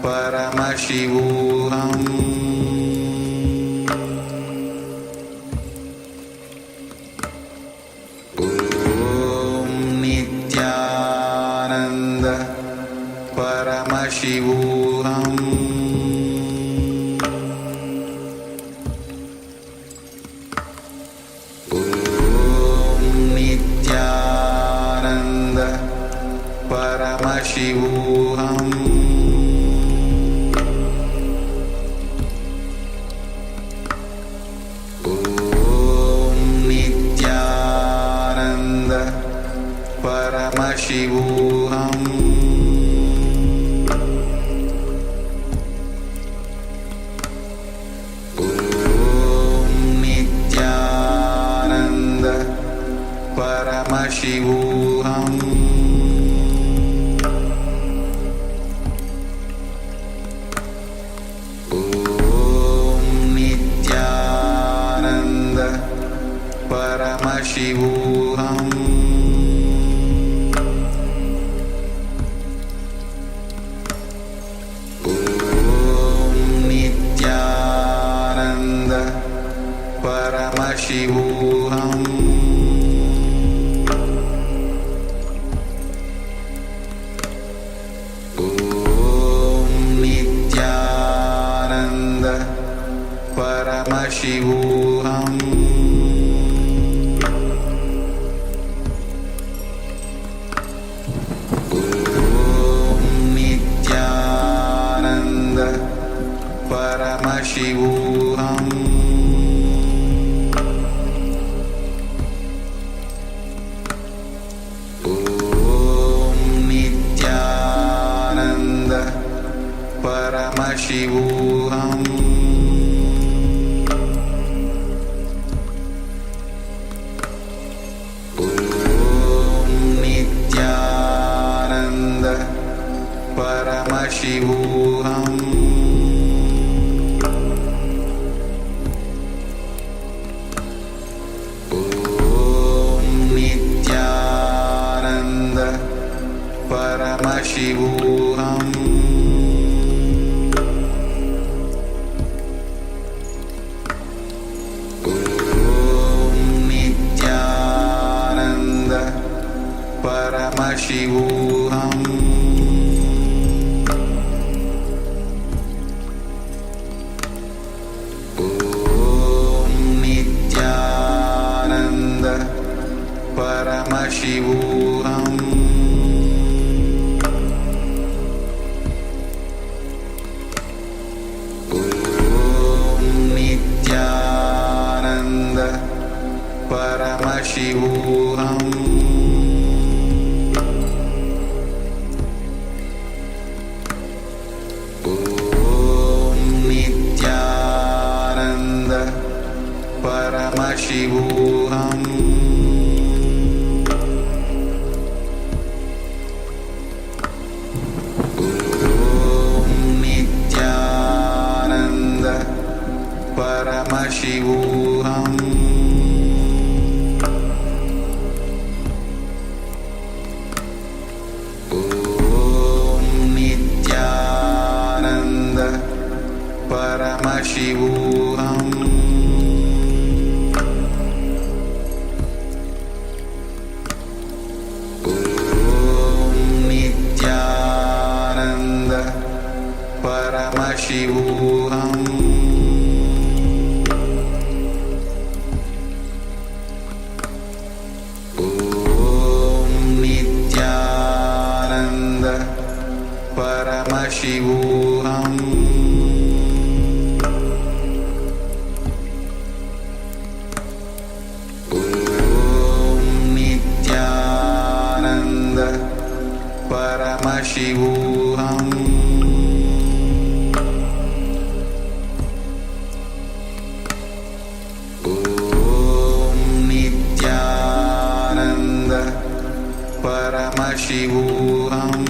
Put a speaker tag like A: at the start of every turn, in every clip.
A: Paramashivoham Om Nityananda Paramashivoham Om Nityananda Paramashivoham Paramashivoham Om Nityananda Paramashivoham Om Nityananda Paramashivoham Paramashivoham Om Nityananda Paramashivoham Om Nityananda Paramashivoham Paramashivoham Om Nityananda Paramashivoham Om Nityananda Paramashivoham Paramashivoham Om Nityananda Paramashivoham Om Nityananda Paramashivoham Paramashivoham Om Nityananda Paramashivoham Om Nityananda Paramashivoham Paramashivoham Om Nityananda Paramashivoham Om Nityananda Paramashivoham Paramashivoham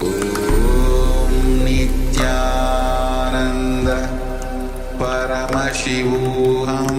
A: Om Nityananda Paramashivoham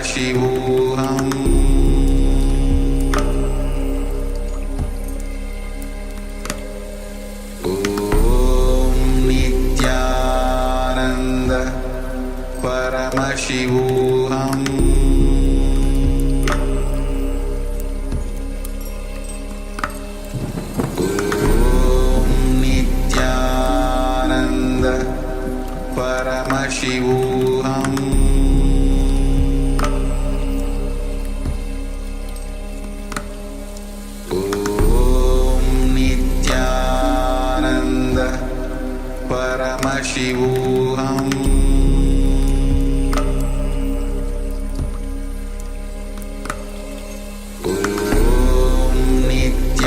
A: Paramashivoham Nityananda Paramashivoham Nityananda Paramashivoham Nityananda Paramashivoham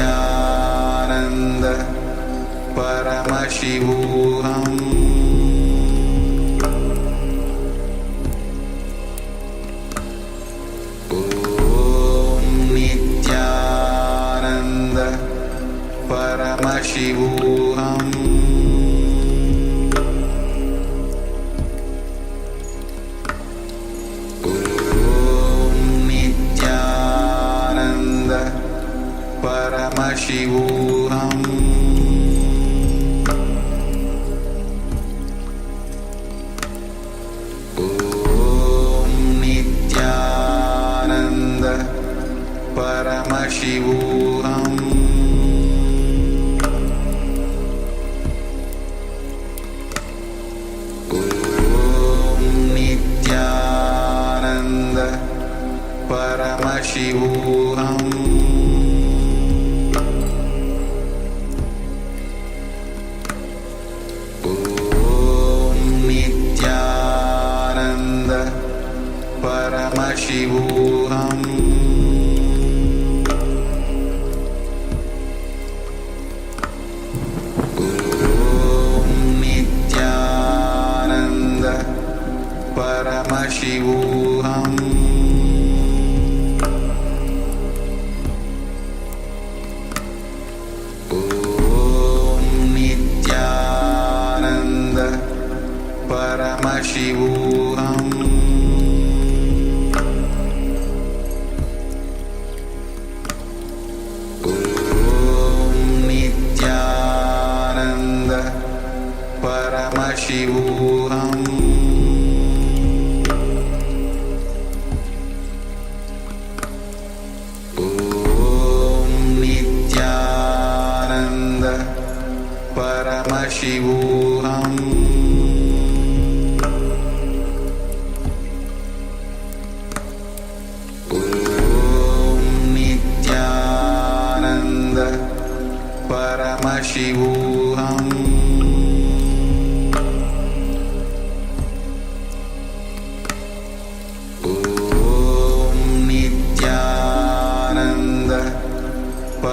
A: Nityananda Paramashivoham Nityananda Paramashivoham Nityananda Paramashivoham Nityananda Paramashivoham Nityananda Paramashivoham Nityananda Paramashivoham Nityananda Paramashivoham Nityananda Paramashivoham Nityananda Paramashivoham Nityananda Paramashivoham Nityananda Paramashivoham Nityananda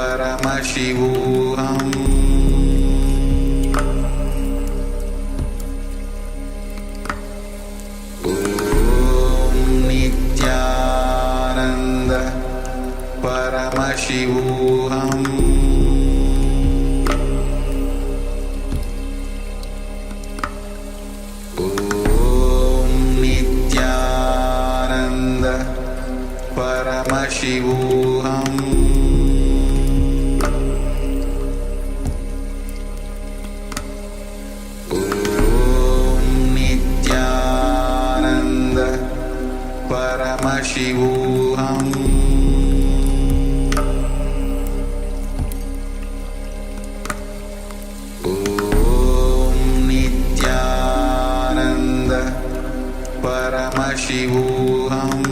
A: Paramashivoham Nityananda Paramashivoham Nityananda Paramashivoham Nityananda Paramashivoham Nityananda Paramashivoham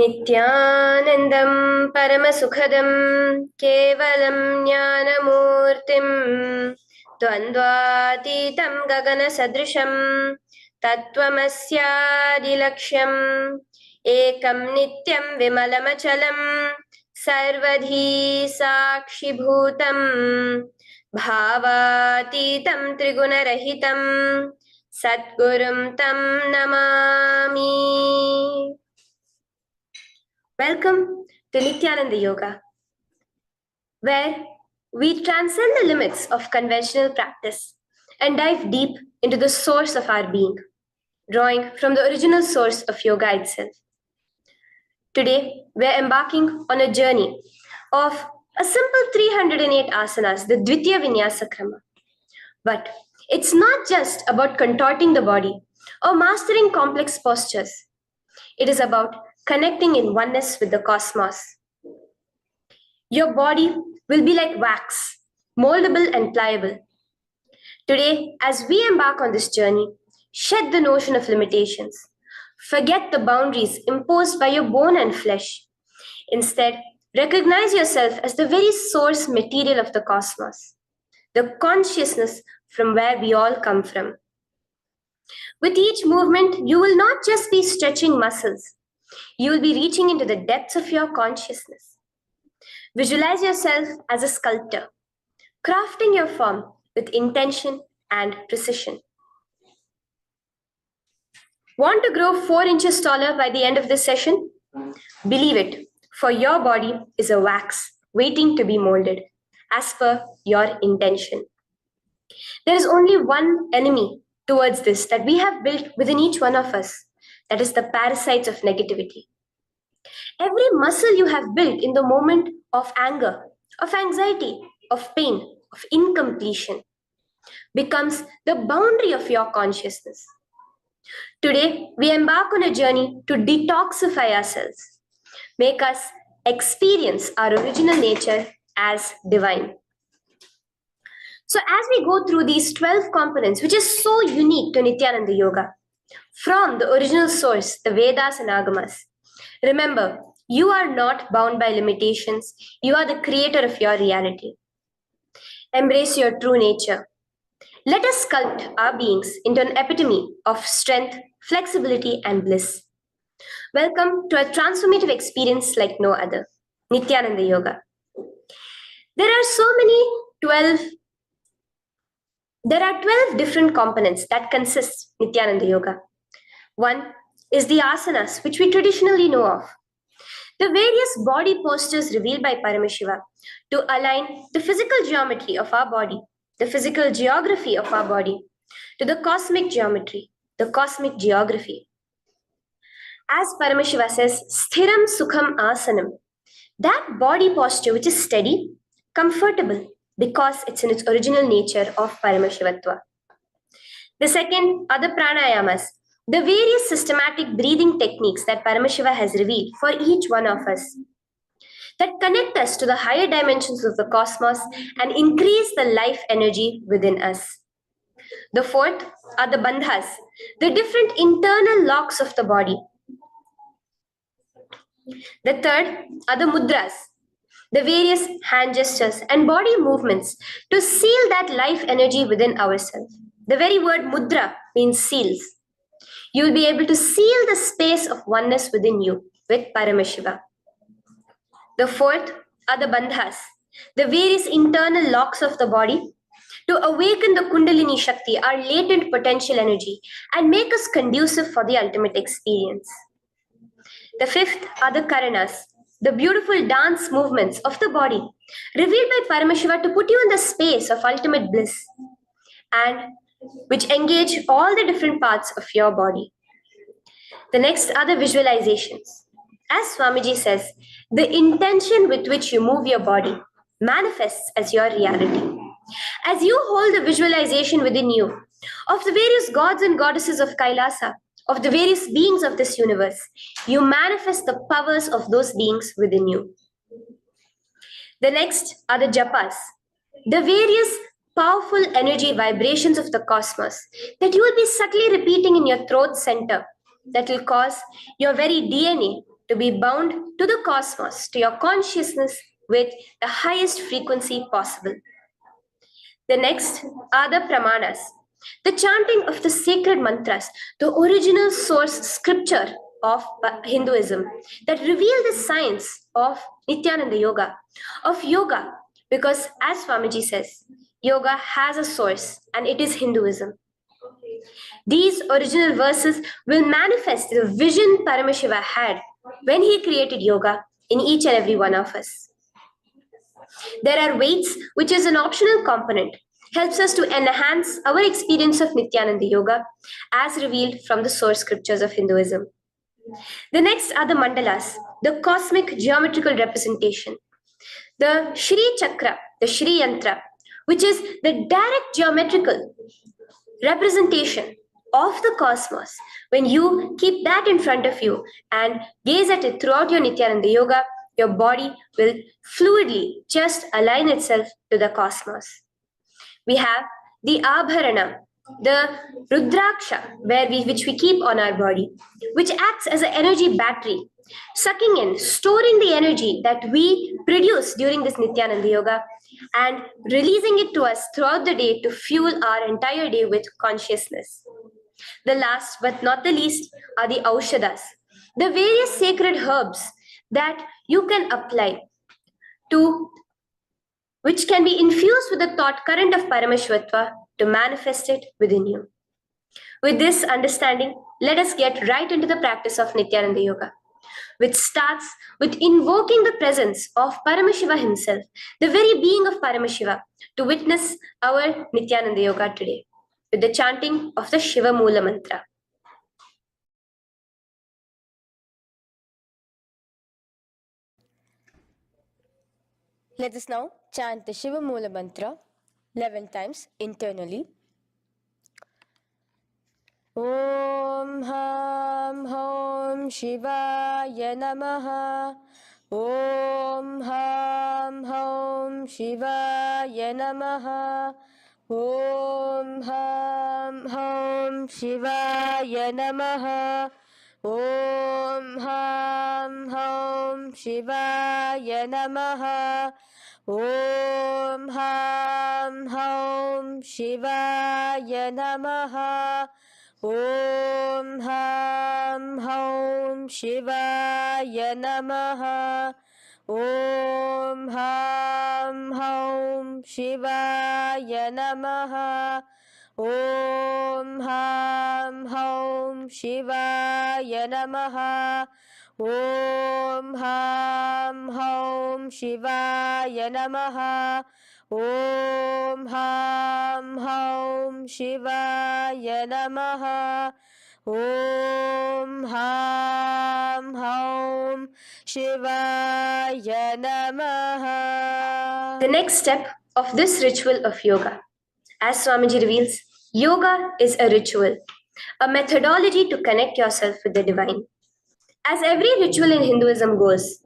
B: Nityanandam Paramasukhadam Kevalam Jnanamurtim Dvandvatitam Gagana Sadrisham Tattvamasyaadilaksham Ekam Nityam Vimalamachalam Sarvadhi Sakshibhutam Bhavatitam Trigunarahitam Satgurum Tam Namami. Welcome to Nityananda Yoga, where we transcend the limits of conventional practice and dive deep into the source of our being, drawing from the original source of yoga itself. Today, we're embarking on a journey of a simple 308 asanas, the Dvitiya Vinyasa Krama. But it's not just about contorting the body or mastering complex postures. It is about connecting in oneness with the cosmos. Your body will be like wax, moldable and pliable. Today, as we embark on this journey, shed the notion of limitations. Forget the boundaries imposed by your bone and flesh. Instead, recognize yourself as the very source material of the cosmos, the consciousness from where we all come from. With each movement, you will not just be stretching muscles, you will be reaching into the depths of your consciousness. Visualize yourself as a sculptor, crafting your form with intention and precision. Want to grow 4 inches taller by the end of this session? Believe it, for your body is a wax waiting to be molded as per your intention. There is only one enemy towards this that we have built within each one of us, that is the parasites of negativity. Every muscle you have built in the moment of anger, of anxiety, of pain, of incompletion becomes the boundary of your consciousness. Today, we embark on a journey to detoxify ourselves, make us experience our original nature as divine. So as we go through these 12 components, which is so unique to Nityananda Yoga, from the original source, the Vedas and Agamas, remember, you are not bound by limitations. You are the creator of your reality. Embrace your true nature. Let us sculpt our beings into an epitome of strength, flexibility, and bliss. Welcome to a transformative experience like no other, Nityananda Yoga. There are 12 different components that consist Nityananda Yoga. One is the asanas, which we traditionally know of. The various body postures revealed by Paramashiva to align the physical geometry of our body, the physical geography of our body, to the cosmic geometry, the cosmic geography. As Paramashiva says, sthiram sukham asanam, that body posture which is steady, comfortable, because it's in its original nature of Paramashivatva. The second are the pranayamas, the various systematic breathing techniques that Paramashiva has revealed for each one of us, that connect us to the higher dimensions of the cosmos and increase the life energy within us. The fourth are the bandhas, the different internal locks of the body. The third are the mudras, the various hand gestures and body movements to seal that life energy within ourselves. The very word mudra means seals. You will be able to seal the space of oneness within you with Paramashiva. The fourth are the bandhas, the various internal locks of the body to awaken the Kundalini Shakti, our latent potential energy, and make us conducive for the ultimate experience. The fifth are the karanas, the beautiful dance movements of the body, revealed by Paramashiva to put you in the space of ultimate bliss, and which engage all the different parts of your body. The next are the visualizations. As Swamiji says, the intention with which you move your body manifests as your reality. As you hold the visualization within you of the various gods and goddesses of KAILASA, of the various beings of this universe, you manifest the powers of those beings within you. The next are the japas, the various powerful energy vibrations of the cosmos that you will be subtly repeating in your throat center that will cause your very DNA to be bound to the cosmos, to your consciousness with the highest frequency possible. The next are the pramanas, the chanting of the sacred mantras, the original source scripture of Hinduism that reveal the science of Nityananda Yoga, of yoga, because as Swamiji says, yoga has a source and it is Hinduism. These original verses will manifest the vision Paramashiva had when he created yoga in each and every one of us. There are weights, which is an optional component, helps us to enhance our experience of Nityananda Yoga as revealed from the source scriptures of Hinduism. The next are the mandalas, the cosmic geometrical representation. The Shri Chakra, the Shri Yantra, which is the direct geometrical representation of the cosmos. When you keep that in front of you and gaze at it throughout your Nityananda Yoga, your body will fluidly just align itself to the cosmos. We have the Abharana, the Rudraksha, which we keep on our body, which acts as an energy battery, sucking in, storing the energy that we produce during this Nityananda Yoga and releasing it to us throughout the day to fuel our entire day with consciousness. The last but not the least are the Aushadas, the various sacred herbs that you can apply to, which can be infused with the thought current of Paramashvatva to manifest it within you. With this understanding, let us get right into the practice of Nityananda Yoga, which starts with invoking the presence of Paramashiva himself, the very being of Paramashiva, to witness our Nityananda Yoga today, with the chanting of the Shiva Mula mantra.
C: Let us now chant the Shiva Mula mantra 11 times internally. Om Ham Hom Shivaya Namaha. Om Ham Hom Shivaya Namaha. Om Ham Hom Shivaya Namaha. Om Ham Hom Shivaya Namaha. Om Ham Hom Shivaya Namaha. Om Ham Hom Shivaya Namaha. Om Ham Hom Shivaya Namaha. Om Ham Hom Shivaya Namaha. Om Ham Hom Shivaya Namaha. Om Ham Hom Shivaya Namaha. Om Ham Hom Shivaya Namaha.
B: The next step of this ritual of yoga, as Swamiji reveals, yoga is a ritual, a methodology to connect yourself with the divine. As every ritual in Hinduism goes,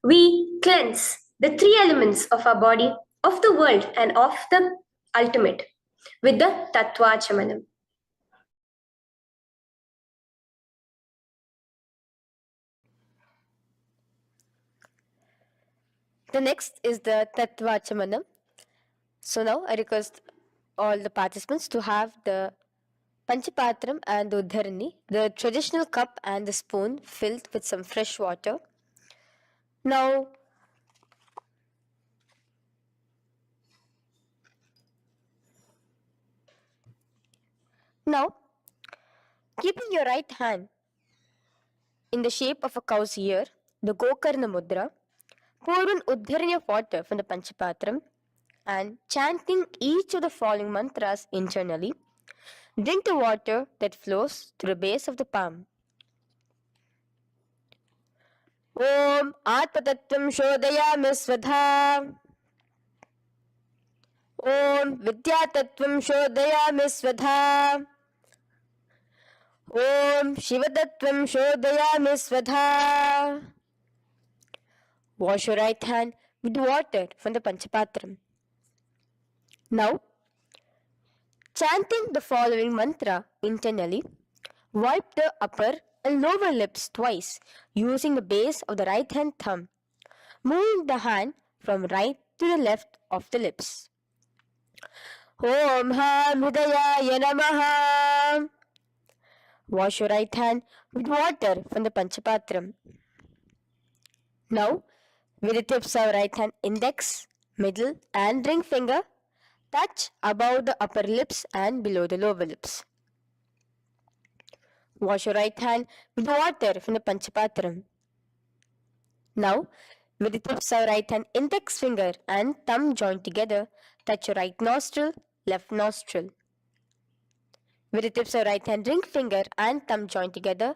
B: we cleanse the three elements of our body, of the world, and of the ultimate with the Tattvachamanam.
C: The next is the Tattvachamanam. So now I request all the participants to have the Panchapatram and the Uddharani, the traditional cup and the spoon filled with some fresh water. Now, keeping your right hand in the shape of a cow's ear, the Gokarna Mudra, pour an Uddharani of water from the Panchapatram and chanting each of the following mantras internally, drink the water that flows through the base of the palm. Om Atmatattvam Shodayami Svadha. Om Vidyatattvam Shodayami Svadha. Om Shivatattvam Shodayami Svadha. Wash your right hand with water from the Panchapatram. Now, chanting the following mantra internally, wipe the upper and lower lips twice using the base of the right hand thumb, moving the hand from right to the left of the lips. Om Ham Hridayaya Namaha. Wash your right hand with water from the Panchapatram. Now, with the tips of right hand index, middle, and ring finger, touch above the upper lips and below the lower lips. Wash your right hand with water from the Panchapatram. Now, with the tips of right hand index finger and thumb joined together, touch your right nostril, left nostril. With the tips of right hand ring finger and thumb joined together,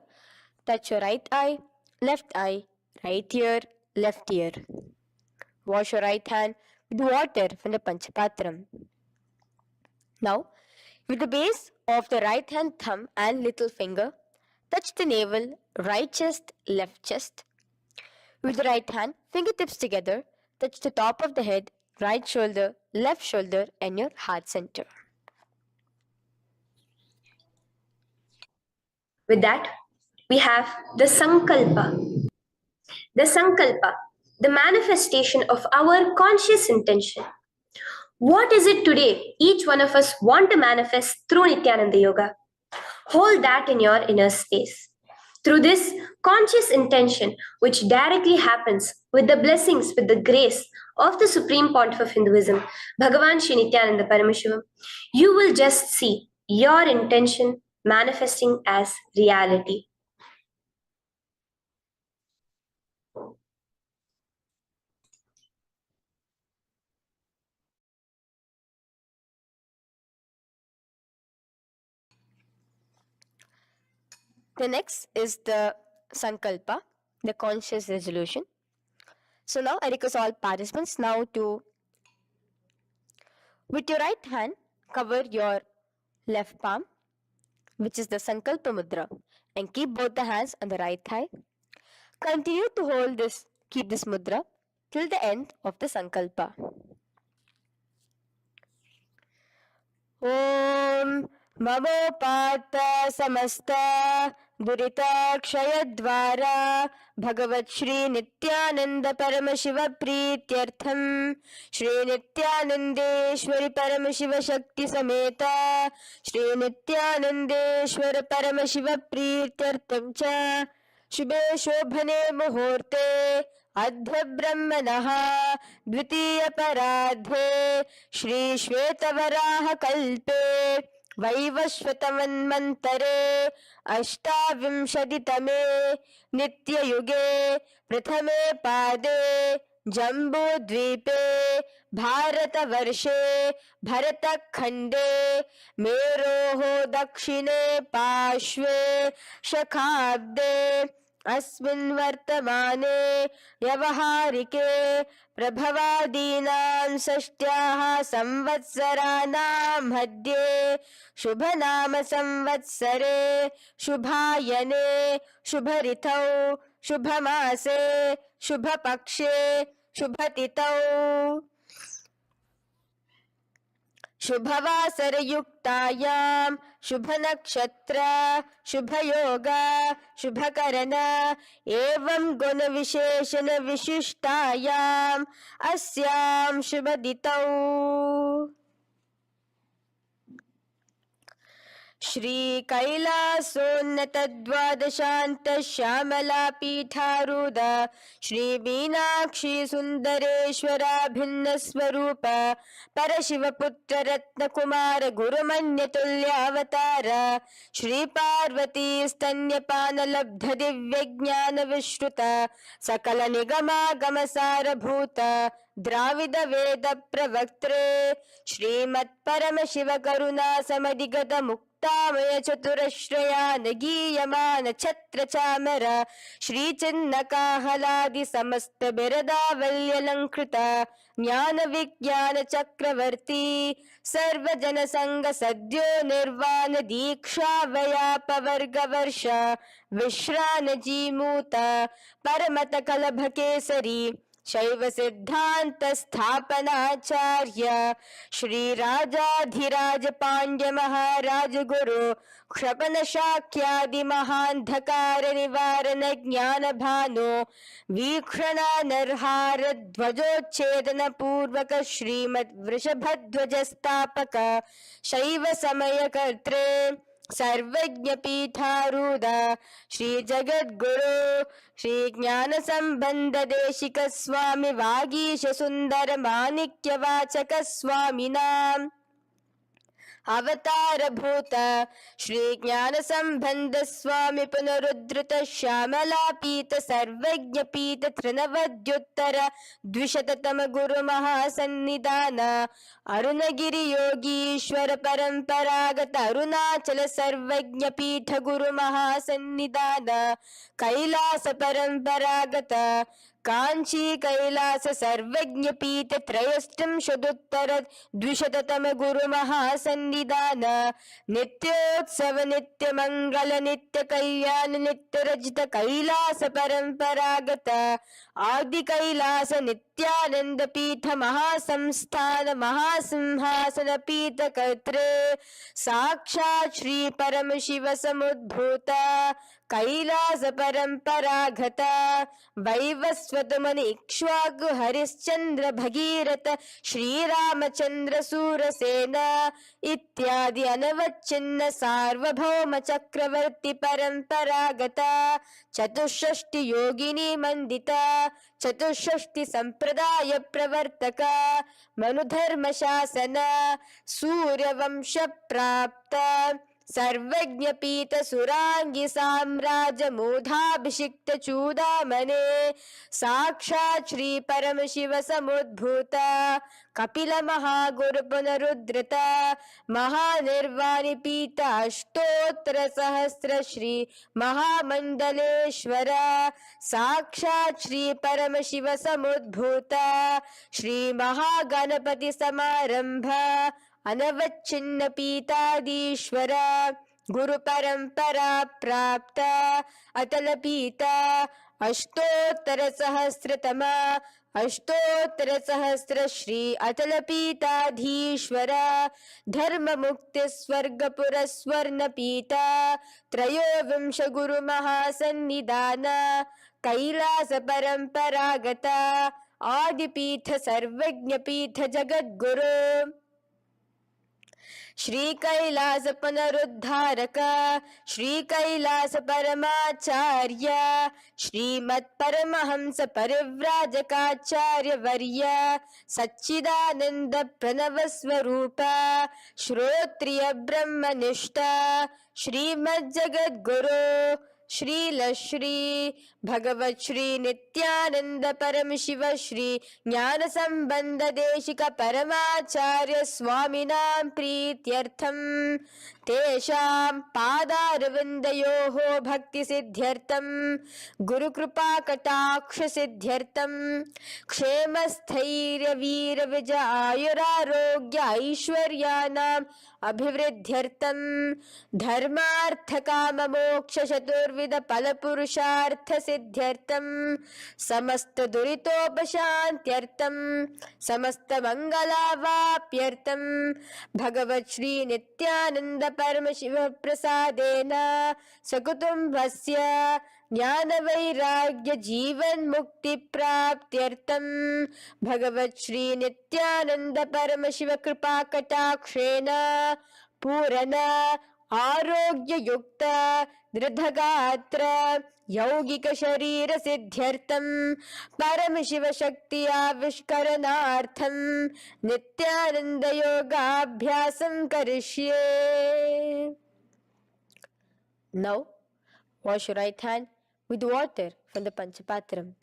C: touch your right eye, right ear, left ear. Wash your right hand with water from the Panchapatram. Now, with the base of the right hand thumb and little finger, touch the navel, right chest, left chest. With the right hand, fingertips together, touch the top of the head, right shoulder, left shoulder, and your heart center.
B: With that, we have the Sankalpa. The Sankalpa, the manifestation of our conscious intention. What is it today each one of us want to manifest through Nityananda Yoga? Hold that in your inner space. Through this conscious intention, which directly happens with the blessings, with the grace of the Supreme Pontiff of Hinduism, Bhagavan Sri Nityananda Paramashivoham, you will just see your intention manifesting as reality.
C: The next is the Sankalpa, the conscious resolution. So now I request all participants now to, with your right hand, cover your left palm, which is the Sankalpa Mudra, and keep both the hands on the right thigh. Continue to keep this mudra till the end of the Sankalpa. Om Mamopata Samasta Duritakshayaddvara Bhagavat Shri Nityananda Paramashiva Prityartham Shri Nityanandeshwari Paramashiva Shakti Sameta Shri Nityanandeshwara Paramashiva Prityartham Cha शुभे शोभने मुहूर्ते अद्य ब्रह्मणः द्वितीय परार्धे श्री श्वेतवराह कल्पे वैवस्वतमन्वन्तरे अष्टाविंशतितमे नित्ययुगे प्रथमे पादे जम्बूद्वीपे भारतवर्षे भरतखण्डे मेरोः दक्षिणे पार्श्वे शखाब्दे अस्मिन् वर्तमाने व्यवहारिके प्रभवादीनां षष्ट्याः संवत्सराणां मध्ये शुभनाम संवत्सरे शुभायने शुभऋतौ शुभमासे शुभपक्षे शुभतिथौ शुभवासरयुक्तायां शुभनक्षत्र शुभयोग शुभकरण एवं गुणविशेषण विशिष्टायाम् अस्यां शुभदितौ श्री कैलासोन्नत द्वादशांत श्यामला पीठारूढ़ श्री मीनाक्षी सुंदरेश्वरा भिन्न स्वरूप परशिव पुत्र रत्न कुमार गुरुमन्य तुल्यावतार श्री पार्वती स्तन्यपान लब्ध दिव्य ज्ञान विश्रुत सकल निगमागम सारभूत द्राविड वेद प्रवक्त्रे श्रीमत् परम शिव करुणा समधिगत मुक्तामय चतुरश्रयान गीयमान छत्र चामर श्री चिन्ह काहलादि समस्त बिरदावल्यलंकृत ज्ञान विज्ञान चक्रवर्ती सर्वजन संग सद्यो निर्वाण दीक्षा व्याप वर्ग वर्ष विश्रान जीमूत परमत कलभ केसरी शैव सिद्धांत स्थापनाचार्य श्री राजाधिराज पांड्य महाराज गुरु क्षपन शाक्यादि महांधकार निवारण ज्ञान भानु वीक्षणा नरहार ध्वजोच्छेदन पूर्वक श्रीमद वृषभध्वज स्थापक शैव समय कर्त्रे सर्वज्ञ पीठारूढ़ श्री जगद्गुरु श्री ज्ञान संबंध देशिक स्वामी वागीश सुंदर माणिक्य वाचक स्वामिनाम अवतार भूत श्री ज्ञान संबंध स्वामी पुनरुद्धृत श्यामला पीत सर्वज्ञ पीत तृणवद्युत्तर द्विशततम गुरु महासन्निधान अरुणगिरि योगीश्वर परंपरागत अरुणाचल सर्वज्ञ पीठ गुरु महासन्निधान कैलास परंपरागत कांची कैलास सर्वज्ञ पीठ त्रयस्त्रिंशदुत्तर द्विशततम गुरु महासन्निधान नित्योत्सव नित्य मंगल नित्य कल्याण नित्य रजित कैलास परंपरागत आदि कैलास नित्यानंद पीठ महासंस्थान महासिंहासन पीठ कर्त्रे साक्षात् श्री परम शिव समुद्भूत कैलास परंपरागत वैवस्वत मुनि इक्ष्वाकु हरिश्चंद्र भगीरथ श्रीरामचंद्र सूरसेन इत्यादि अनवच्छिन्न सार्वभौम चक्रवर्ती परंपरागत चतुष्षष्टि योगिनी मंडित चतुष्षष्टि संप्रदाय प्रवर्तक मनुधर्म शासन सूर्यवंश प्राप्त सर्वज्ञ पीठ सुरांगी साम्राज्य मूढ़ाभिषिक्त चूड़ामणे साक्षात् श्री परम शिव समुद्भूत कपिल महागुरु पुनरुद्धृत महानिर्वाणी पीठ अष्टोत्तर सहस्र श्री महामंडलेश्वर साक्षात् श्री परम शिव समुद्भूत श्री महागणपति समारंभ अनवच्छिन्न पीताधीश्वर गुरु परंपरा प्राप्त अतल पीता अष्टोत्तर सहस्रतम अष्टोत्तर सहस्र श्री अतल पीताधीश्वर धर्म मुक्ति स्वर्गपुर स्वर्ण पीता त्रयोविंश गुरु महासन्निधान कैलास परंपरागत आदिपीठ सर्वज्ञ पीठ जगद्गुरु श्री कैलास पुनरुद्धारक श्री कैलास परमाचार्य श्रीमत् परमहंस परिव्राजकाचार्य वर्य सच्चिदानंद प्रणव स्वरूप श्रोत्रिय ब्रह्मनिष्ठ श्रीमद् जगद्गुरु श्री भगवत श्री नित्यानंद परम शिव श्री ज्ञान संबंध देशिक परमाचार्य स्वामिनां प्रीत्यर्थम तेषां पादारविन्दयोः भक्ति सिद्ध्यर्थम गुरु कृपा कटाक्ष सिद्ध्यर्थम क्षेम स्थैर्य वीर विजय आयुरारोग्य ऐश्वर्यानाम् अभिवृद्ध्यर्थम धर्मार्थ काम मोक्ष चतुर्विध फल पुरुषार्थ सिद्ध्यर्थम समस्त दुरितोपशांत्यर्थम समस्त मंगलावाप्यर्थम भगवत श्री नित्यानंद परम शिव प्रसादेन सकुटुंबस्य ज्ञान वैराग्य जीवन मुक्ति प्राप्त्यर्थम भगवत श्री नित्यानंद परम शिव कृपा कटाक्षेण पूर्ण आरोग्य युक्त दृढ़गात्र यौगिक शरीर सिद्ध्यर्थम परम शिव शक्ति आविष्करणार्थम नित्यानंद योगाभ्यासं करिष्ये. Now wash your right hand with water from the Panchapatram.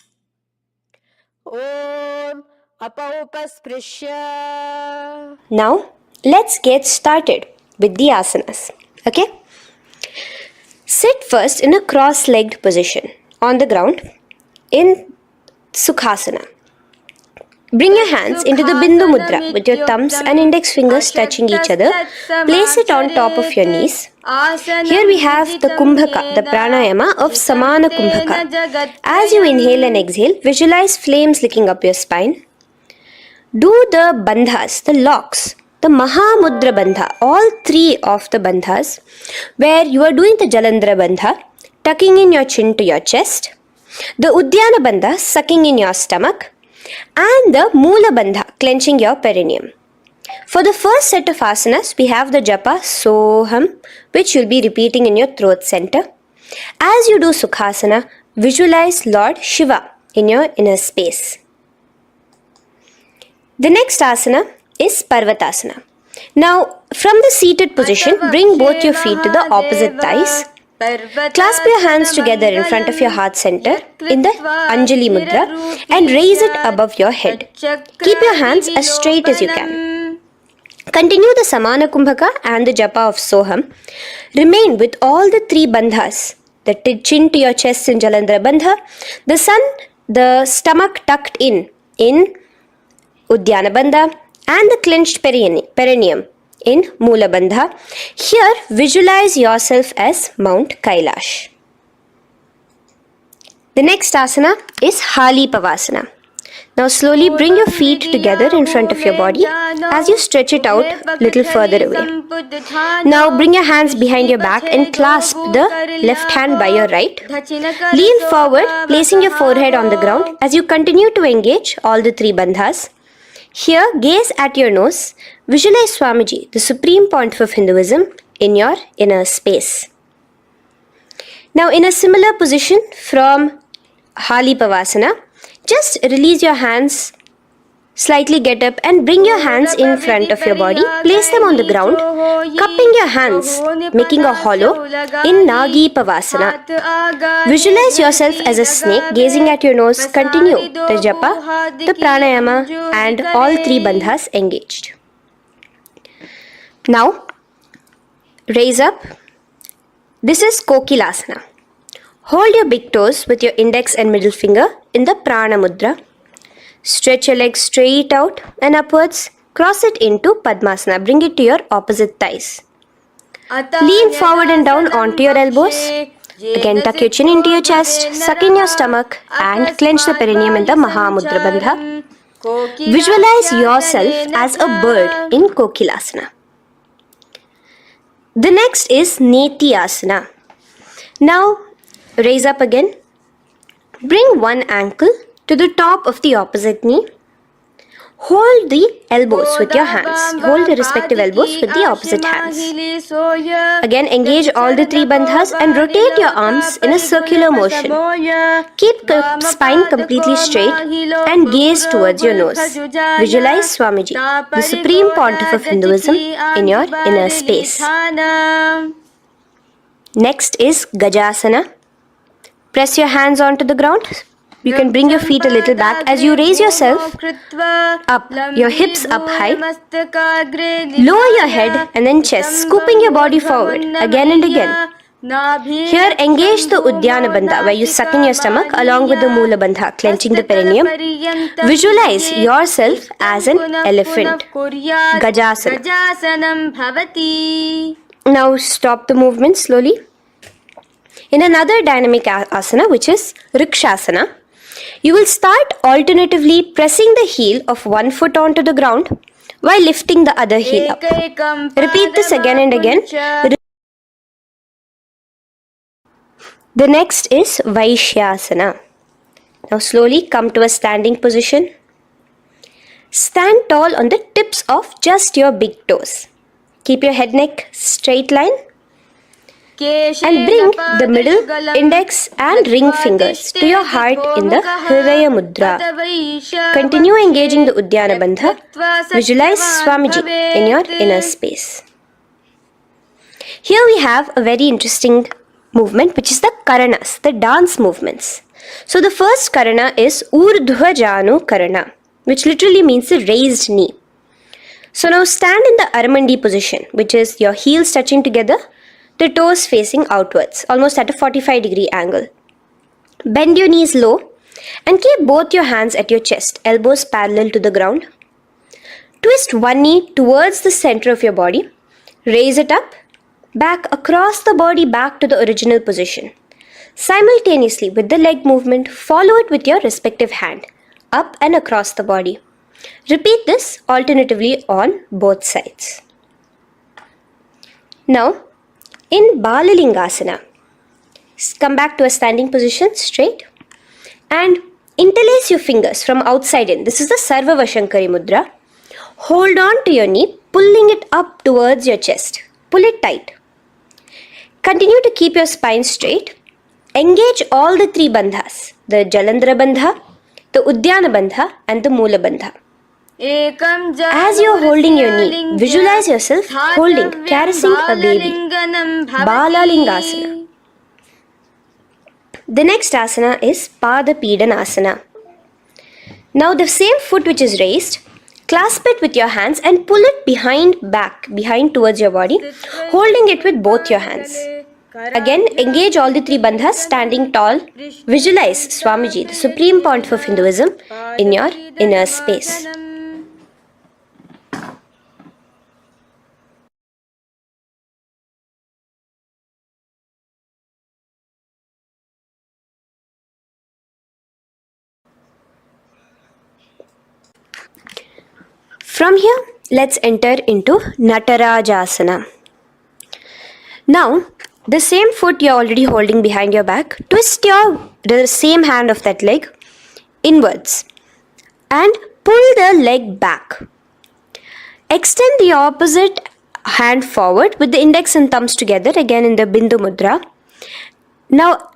C: Om Apaupasprisya.
B: Now, let's get started with the asanas. Okay? Sit first in a cross-legged position on the ground in Sukhasana.
C: Bring your hands into the Bindu Mudra with your thumbs and index fingers touching each other. Place it on top of your knees. Here we have the Kumbhaka, the pranayama of Samana Kumbhaka. As you inhale and exhale, visualize flames licking up your spine. Do the bandhas, the locks, the Mahamudra Bandha, all three of the bandhas, where you are doing the Jalandhara Bandha, tucking in your chin to your chest, the Udyana Bandha, sucking in your stomach, and the Mula Bandha, clenching your perineum. For the first set of asanas, we have the japa Soham, which you'll be repeating in your throat center. As you do Sukhasana, visualize Lord Shiva in your inner space. The next asana is Parvatasana. Now, from the seated position, bring both your feet to the opposite thighs. Clasp your hands together in front of your heart center in the Anjali Mudra and raise it above your head. Keep your hands as straight as you can. Continue the Samana Kumbhaka and the Japa of Soham. Remain with all the three bandhas, the chin to your chest in Jalandhara Bandha, the stomach tucked in Udyana Bandha, and the clenched perineum in Mula Bandha. Here, visualize yourself as Mount Kailash. The next asana is Hali Pavasana. Now slowly bring your feet together in front of your body as you stretch it out a little further away. Now bring your hands behind your back and clasp the left hand by your right. Lean forward, placing your forehead on the ground as you continue to engage all the three bandhas. Here, gaze at your nose. Visualize Swamiji, the Supreme Pontiff of Hinduism, in your inner space. Now, in a similar position from Hali Pavasana, just release your hands, slightly get up and bring your hands in front of your body. Place them on the ground, cupping your hands, making a hollow in Nagi Pavasana. Visualize yourself as a snake, gazing at your nose. Continue the japa, the pranayama, and all three bandhas engaged. Now, raise up. This is Kokilasana. Hold your big toes with your index and middle finger in the Prana Mudra. Stretch your legs straight out and upwards. Cross it into Padmasana. Bring it to your opposite thighs. Lean forward and down onto your elbows. Again, tuck your chin into your chest, suck in your stomach, and clench the perineum in the Mahamudra Bandha. Visualize yourself as a bird in Kokilasana. The next is Nityananda. Now, raise up again. Bring one ankle to the top of the opposite knee. Hold the elbows with your hands. Hold the respective elbows with the opposite hands. Again, engage all the three bandhas and rotate your arms in a circular motion. Keep the spine completely straight and gaze towards your nose. Visualize Swamiji, the Supreme Pontiff of Hinduism, in your inner space. Next is Gajasana. Press your hands onto the ground. You can bring your feet a little back as you raise yourself up, your hips up high. Lower your head and then chest, scooping your body forward again and again. Here, engage the Udyana Bandha, where you suck in your stomach along with the Mula Bandha, clenching the perineum. Visualize yourself as an elephant. Gajasana. Now stop the movement slowly. In another dynamic asana, which is Rikshasana, you will start alternatively pressing the heel of one foot onto the ground while lifting the other heel up. Repeat this again and again. The next is Vaishyasana. Now slowly come to a standing position. Stand tall on the tips of just your big toes. Keep your head neck straight line. And bring the middle, index and ring fingers to your heart in the Hridaya Mudra. Continue engaging the Udyana Bandha. Visualize Swamiji in your inner space. Here we have a very interesting movement, which is the karanas, the dance movements. So the first karana is Urdhva Janu Karana, which literally means the raised knee. So now stand in the Aramandi position, which is your heels touching together, the toes facing outwards, almost at a 45-degree angle. Bend your knees low
B: And keep both your hands at your chest, elbows parallel to the ground. Twist one knee towards the center of your body. Raise it up, back across the body back to the original position. Simultaneously with the leg movement, follow it with your respective hand, up and across the body. Repeat this alternatively on both sides. Now, in Balalingasana, come back to a standing position straight and interlace your fingers from outside in. This is the Sarva Vashankari Mudra. Hold on to your knee, pulling it up towards your chest. Pull it tight. Continue to keep your spine straight. Engage all the three bandhas, the Jalandhara Bandha, the Udyana Bandha and the Mula Bandha. As you are holding your knee, visualize yourself holding, caressing a baby. Balalingasana. The next asana is Pada Pidanasana. Now the same foot which is raised, clasp it with your hands and pull it behind towards your body, holding it with both your hands. Again, engage all the three bandhas, standing tall. Visualize Swamiji, the Supreme Pontiff of Hinduism, in your inner space. From here, let's enter into Natarajasana. Now, the same foot you're already holding behind your back, twist the same hand of that leg inwards and pull the leg back. Extend the opposite hand forward with the index and thumbs together, again in the Bindu Mudra. Now,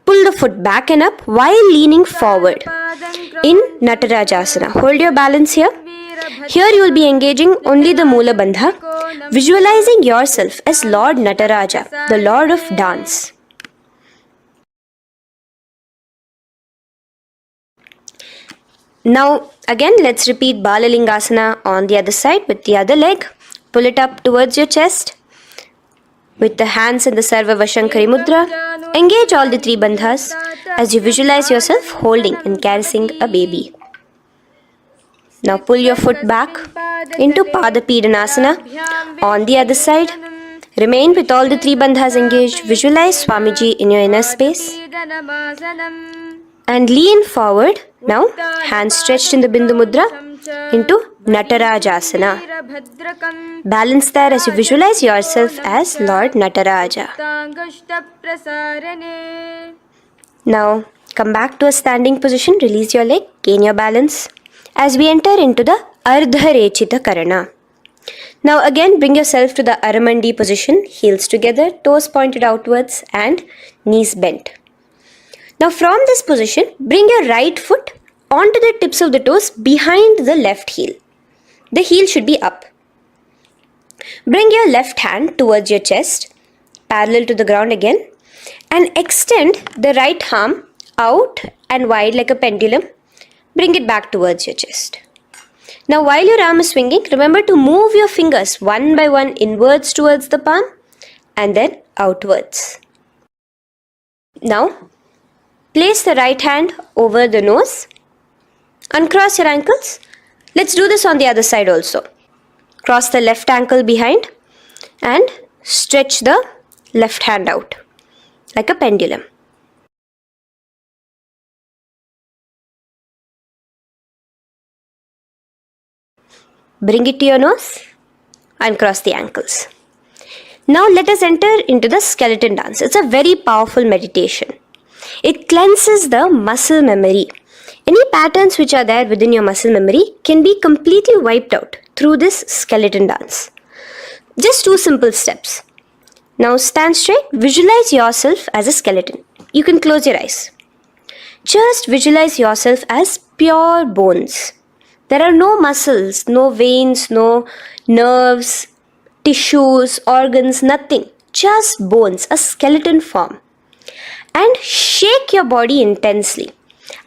B: pull the foot back and up while leaning forward in Natarajasana. Hold your balance here. Here you will be engaging only the Mula Bandha, visualizing yourself as Lord Nataraja, the Lord of Dance. Now again let's repeat Balalingasana on the other side with the other leg. Pull it up towards your chest with the hands in the Sarva Vashankari Mudra. Engage all the three bandhas as you visualize yourself holding and caressing a baby. Now pull your foot back into Pada Pidanasana on the other side. Remain with all the three bandhas engaged. Visualize Swamiji in your inner space. And lean forward. Now, hands stretched in the Bindu Mudra into Natarajasana. Balance there as you visualize yourself as Lord Nataraja. Now, come back to a standing position. Release your leg. Gain your balance. As we enter into the Ardharechita Karana. Now again bring yourself to the Aramandi position, heels together, toes pointed outwards and knees bent. Now from this position, bring your right foot onto the tips of the toes behind the left heel. The heel should be up. Bring your left hand towards your chest, parallel to the ground again, and extend the right arm out and wide like a pendulum. Bring it back towards your chest. Now while your arm is swinging, remember to move your fingers one by one inwards towards the palm and then outwards. Now place the right hand over the nose. Uncross your ankles. Let's do this on the other side also. Cross the left ankle behind and stretch the left hand out like a pendulum. Bring it to your nose and cross the ankles. Now let us enter into the skeleton dance. It's a very powerful meditation. It cleanses the muscle memory. Any patterns which are there within your muscle memory can be completely wiped out through this skeleton dance. Just 2 simple steps. Now stand straight, visualize yourself as a skeleton. You can close your eyes. Just visualize yourself as pure bones. There are no muscles, no veins, no nerves, tissues, organs, nothing. Just bones, a skeleton form. And shake your body intensely.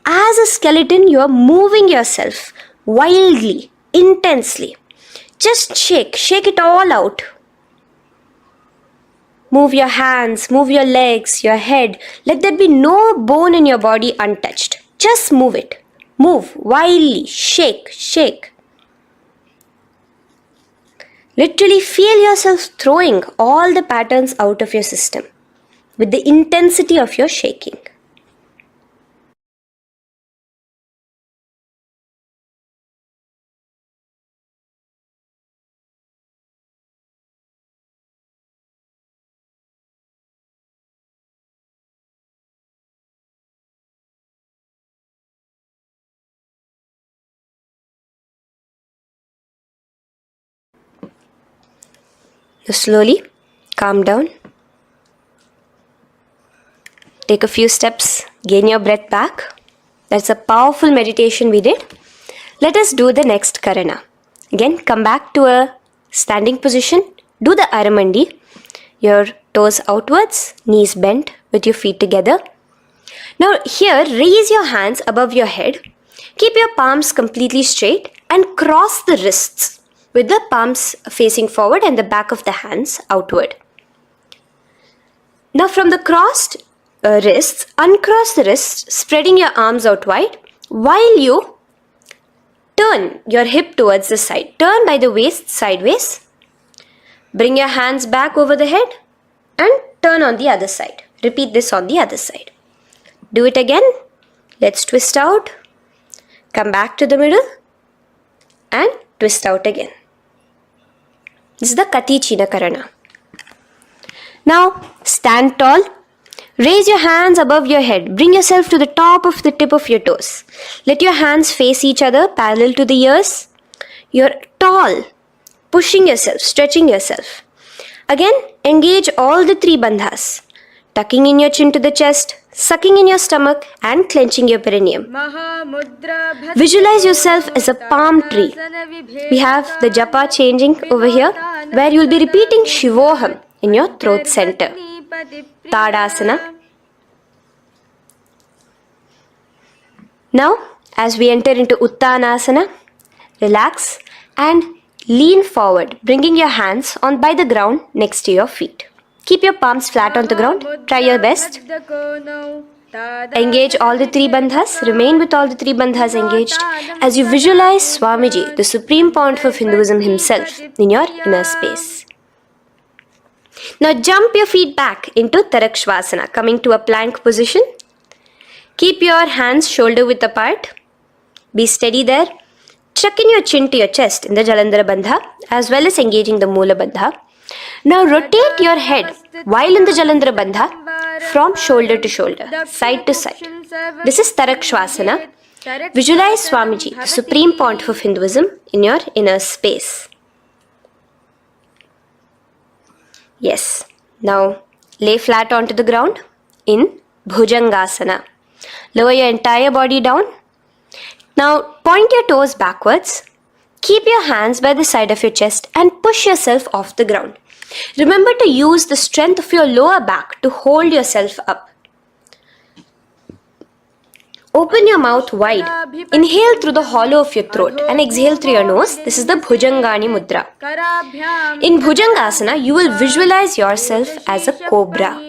B: As a skeleton, you are moving yourself wildly, intensely. Just shake it all out. Move your hands, move your legs, your head. Let there be no bone in your body untouched. Just move it. Move wildly. Shake, shake. Literally feel yourself throwing all the patterns out of your system with the intensity of your shaking. Now slowly calm down. Take a few steps, gain your breath back. That's a powerful meditation we did. Let us do the next karana. Again, come back to a standing position. Do the aramandi. Your toes outwards, knees bent with your feet together. Now here, raise your hands above your head. Keep your palms completely straight and cross the wrists with the palms facing forward and the back of the hands outward. Now from the crossed wrists, uncross the wrists, spreading your arms out wide while you turn your hip towards the side. Turn by the waist sideways. Bring your hands back over the head and turn on the other side. Repeat this on the other side. Do it again. Let's twist out. Come back to the middle and twist out again. This is the Kati China Karana. Now stand tall. Raise your hands above your head. Bring yourself to the top of the tip of your toes. Let your hands face each other parallel to the ears. You're tall, pushing yourself, stretching yourself. Again, engage all the three bandhas. Tucking in your chin to the chest, sucking in your stomach and clenching your perineum. Visualize yourself as a palm tree. We have the japa changing over here where you'll be repeating Shivoham in your throat center. Tadasana. Now, as we enter into Uttanasana, relax and lean forward, bringing your hands on by the ground next to your feet. Keep your palms flat on the ground. Try your best. Engage all the three bandhas. Remain with all the three bandhas engaged as you visualize Swamiji, the Supreme Pontiff of Hinduism himself, in your inner space. Now jump your feet back into Tarakshvasana, coming to a plank position. Keep your hands shoulder width apart. Be steady there. Chuck in your chin to your chest in the Jalandhara Bandha as well as engaging the Mula Bandha. Now rotate your head while in the Jalandhara Bandha from shoulder to shoulder, side to side. This is Tarakshvasana. Visualize Swamiji, the Supreme Pontiff of Hinduism, in your inner space. Yes. Now lay flat onto the ground in Bhujangasana. Lower your entire body down. Now point your toes backwards. Keep your hands by the side of your chest and push yourself off the ground. Remember to use the strength of your lower back to hold yourself up. Open your mouth wide. Inhale through the hollow of your throat and exhale through your nose. This is the Bhujangani Mudra. In Bhujangasana, you will visualize yourself as a cobra.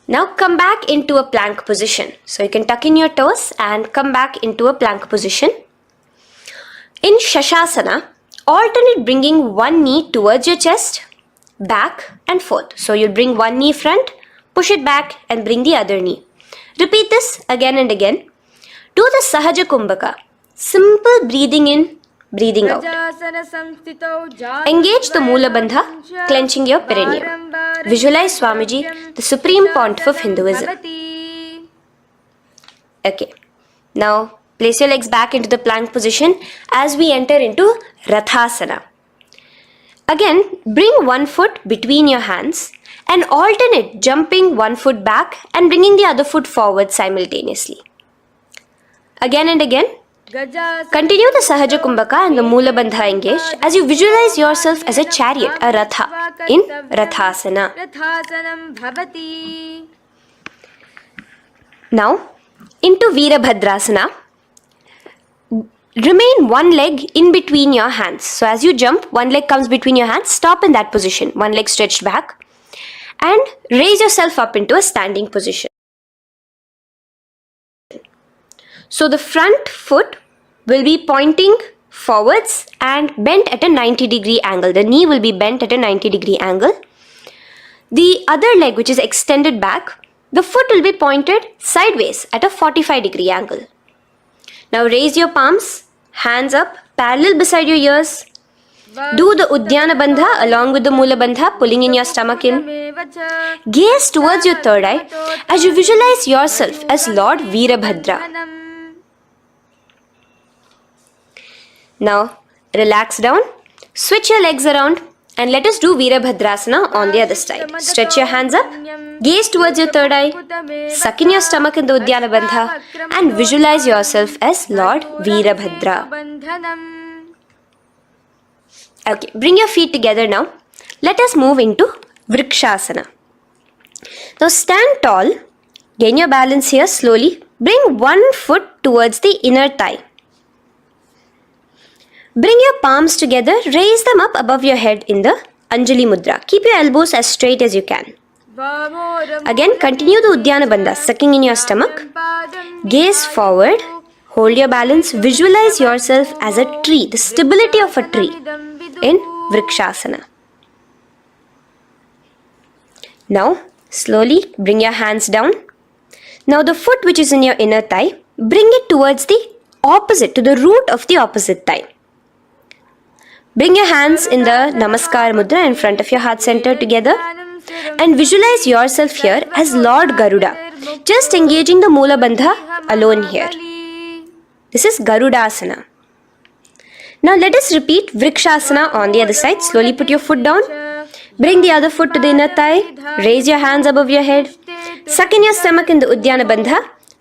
B: Now come back into a plank position. So you can tuck in your toes and come back into a plank position. In Shashasana, alternate bringing one knee towards your chest, back and forth. So you'll bring one knee front, push it back and bring the other knee. Repeat this again and again. Do the Sahaja Kumbhaka. Simple breathing in, breathing out. Engage the Mula Bandha, clenching your perineum. Visualize Swamiji, the Supreme Pontiff of Hinduism. Okay. Now place your legs back into the plank position as we enter into Rathasana. Again, bring one foot between your hands and alternate jumping one foot back and bringing the other foot forward simultaneously. Again and again. Continue the Sahaja Kumbhaka and the Mula Bandha engaged as you visualize yourself as a chariot, a Ratha, in Rathasana. Now, into Virabhadrasana. remain one leg in between your hands. So as you jump, one leg comes between your hands, stop in that position, one leg stretched back, and raise yourself up into a standing position. So the front foot will be pointing forwards and bent at a 90-degree angle. The knee will be bent at a 90-degree angle. The other leg, which is extended back, the foot will be pointed sideways at a 45-degree angle. Now raise your palms, hands up, parallel beside your ears. Do the Uddiyana Bandha along with the Mula Bandha, pulling in your stomach in. Gaze towards your third eye as you visualize yourself as Lord Veerabhadra. Now relax down, switch your legs around, and let us do Veerabhadrasana on the other side. Stretch your hands up, gaze towards your third eye, suck in your stomach in the Uddiyana Bandha, and visualize yourself as Lord Veerabhadra. Okay, bring your feet together now. Let us move into Vrikshasana. Now stand tall, gain your balance here slowly. Bring one foot towards the inner thigh. Bring your palms together, raise them up above your head in the Anjali Mudra. Keep your elbows as straight as you can. Again, continue the Uddiyana Bandha, sucking in your stomach. Gaze forward, hold your balance, visualize yourself as a tree, the stability of a tree in Vrikshasana. Now, slowly bring your hands down. Now the foot which is in your inner thigh, bring it towards the opposite, to the root of the opposite thigh. Bring your hands in the Namaskar Mudra in front of your heart center together and visualize yourself here as Lord Garuda, just engaging the Mula Bandha alone here. This is Garudasana. Now let us repeat Vrikshasana on the other side. Slowly put your foot down. Bring the other foot to the inner thigh. Raise your hands above your head. Suck in your stomach in the Uddiyana Bandha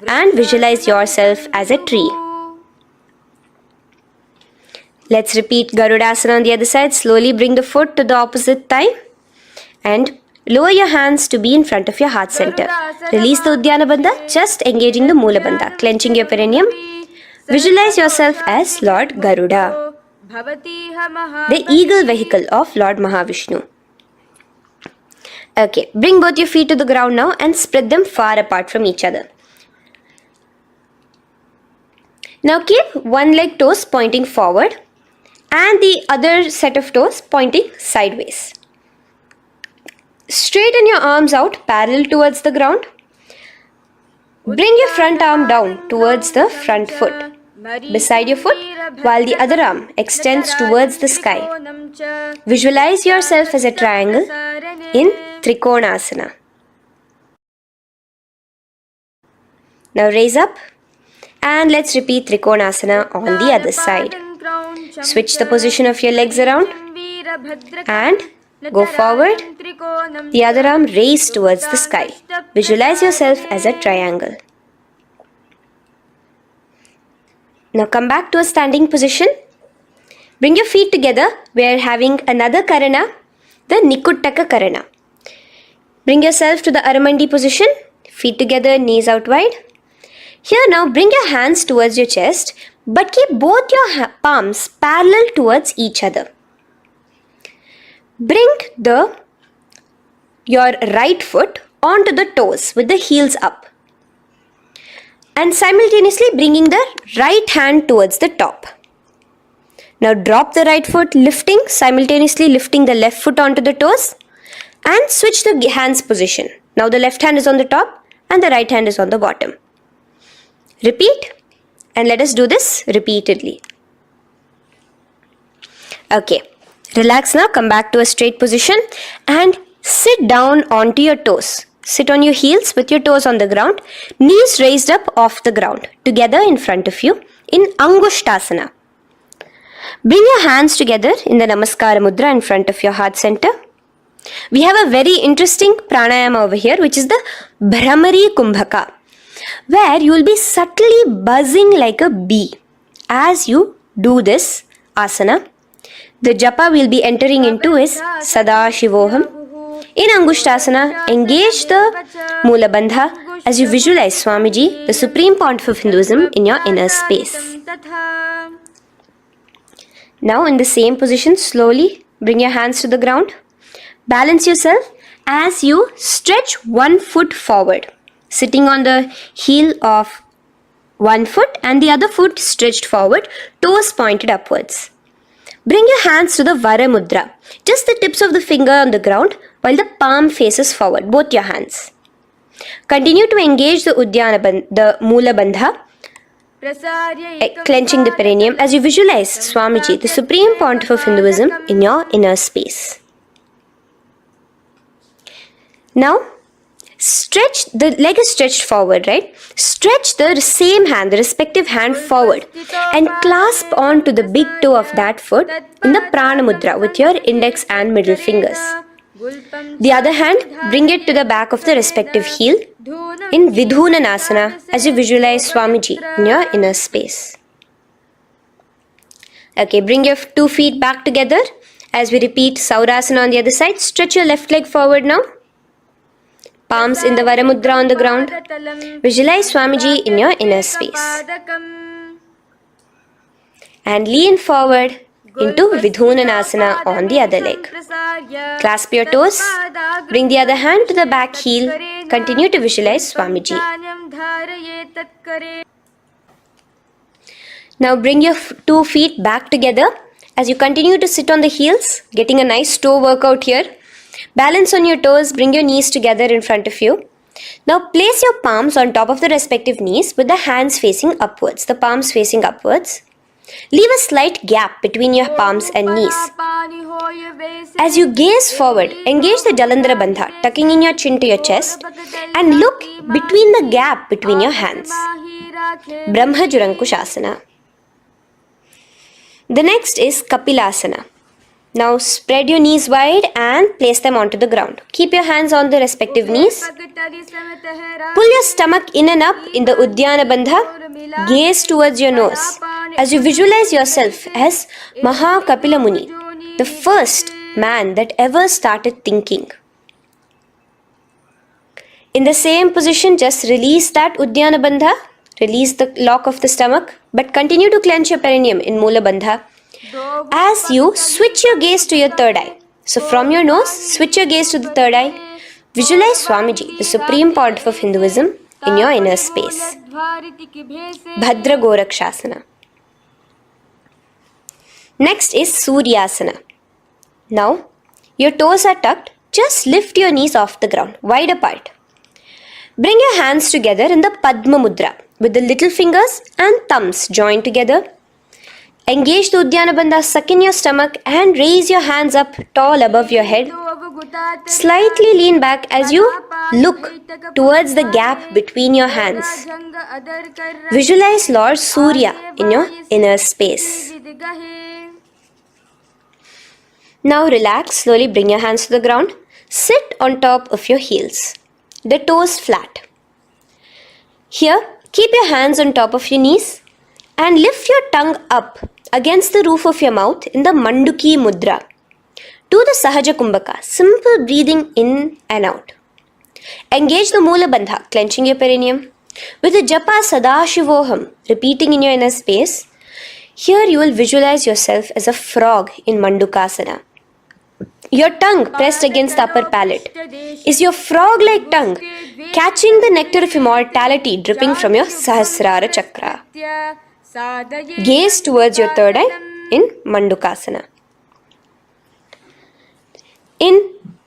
B: and visualize yourself as a tree. Let's repeat Garudasana on the other side. Slowly bring the foot to the opposite thigh and lower your hands to be in front of your heart center. Release the Uddiyana Bandha, just engaging the Mula Bandha, clenching your perineum. Visualize yourself as Lord Garuda, the eagle vehicle of Lord Mahavishnu. Okay, bring both your feet to the ground now and spread them far apart from each other. Now keep one leg toes pointing forward and the other set of toes pointing sideways. Straighten your arms out parallel towards the ground. Bring your front arm down towards the front foot, beside your foot, while the other arm extends towards the sky. Visualize yourself as a triangle in Trikonasana. Now raise up and let's repeat Trikonasana on the other side. Switch the position of your legs around and go forward. The other arm raised towards the sky. Visualize yourself as a triangle. Now come back to a standing position. Bring your feet together. We are having another karana, the Nikuttaka karana. Bring yourself to the Aramandi position. Feet together, knees out wide. Here now bring your hands towards your chest, but keep both your palms parallel towards each other. Bring your right foot onto the toes with the heels up. And simultaneously bringing the right hand towards the top. Now drop the right foot, simultaneously lifting the left foot onto the toes and switch the hands position. Now the left hand is on the top and the right hand is on the bottom. Repeat and let us do this repeatedly. Okay, relax now, come back to a straight position and sit down onto your toes. Sit on your heels with your toes on the ground, knees raised up off the ground, together in front of you in Angushtasana. Bring your hands together in the Namaskara Mudra in front of your heart center. We have a very interesting pranayama over here, which is the Bhramari Kumbhaka, where you will be subtly buzzing like a bee as you do this asana. The japa we will be entering into is Sadashivoham. In Angushtasana, engage the Mula Bandha as you visualize Swamiji, the Supreme Pontiff of Hinduism, in your inner space. Now in the same position, slowly bring your hands to the ground. Balance yourself as you stretch one foot forward, sitting on the heel of one foot and the other foot stretched forward, toes pointed upwards. Bring your hands to the Vara Mudra, just the tips of the finger on the ground while the palm faces forward, both your hands. Continue to engage the Mula Bandha, clenching the perineum as you visualize Swamiji, the Supreme Pontiff of Hinduism, in your inner space. Now, stretch, the leg is stretched forward, right? Stretch the same hand, the respective hand forward and clasp onto the big toe of that foot in the Prana Mudra with your index and middle fingers. The other hand, bring it to the back of the respective heel in Asana as you visualize Swamiji in your inner space. Okay, bring your 2 feet back together as we repeat Saurasana on the other side. Stretch your left leg forward now. Palms in the Vara Mudra on the ground. Visualize Swamiji in your inner space. And lean forward into Vidhunanasana on the other leg. Clasp your toes. Bring the other hand to the back heel. Continue to visualize Swamiji. Now bring your 2 feet back together as you continue to sit on the heels, getting a nice toe workout here. Balance on your toes, bring your knees together in front of you. Now place your palms on top of the respective knees with the hands facing upwards, the palms facing upwards. Leave a slight gap between your palms and knees. As you gaze forward, engage the Jalandhara Bandha, tucking in your chin to your chest, and look between the gap between your hands. Brahma Jurankushasana. The next is Kapilasana. Now spread your knees wide and place them onto the ground. Keep your hands on the respective knees. Pull your stomach in and up in the Uddiyana Bandha. Gaze towards your nose as you visualize yourself as Maha Kapila Muni, the first man that ever started thinking. In the same position, just release that Uddiyana Bandha. Release the lock of the stomach, but continue to clench your perineum in Mula Bandha. As you switch your gaze to your third eye. So from your nose, switch your gaze to the third eye. Visualize Swamiji, the Supreme Pontiff of Hinduism, in your inner space. Bhadra Gorakshasana. Next is Suryasana. Now, your toes are tucked. Just lift your knees off the ground, wide apart. Bring your hands together in the Padma Mudra with the little fingers and thumbs joined together. Engage the Uddiyana Bandha, suck in your stomach and raise your hands up tall above your head. Slightly lean back as you look towards the gap between your hands. Visualize Lord Surya in your inner space. Now relax, slowly bring your hands to the ground. Sit on top of your heels, the toes flat. Here, keep your hands on top of your knees and lift your tongue up against the roof of your mouth in the Manduki Mudra. Do the Sahaja Kumbhaka, simple breathing in and out. Engage the Mula Bandha, clenching your perineum. With the Japa Sadashivoham, repeating in your inner space, here you will visualize yourself as a frog in Mandukasana. Your tongue pressed against the upper palate. Is your frog-like tongue catching the nectar of immortality dripping from your Sahasrara Chakra? Gaze towards your third eye in Mandukasana.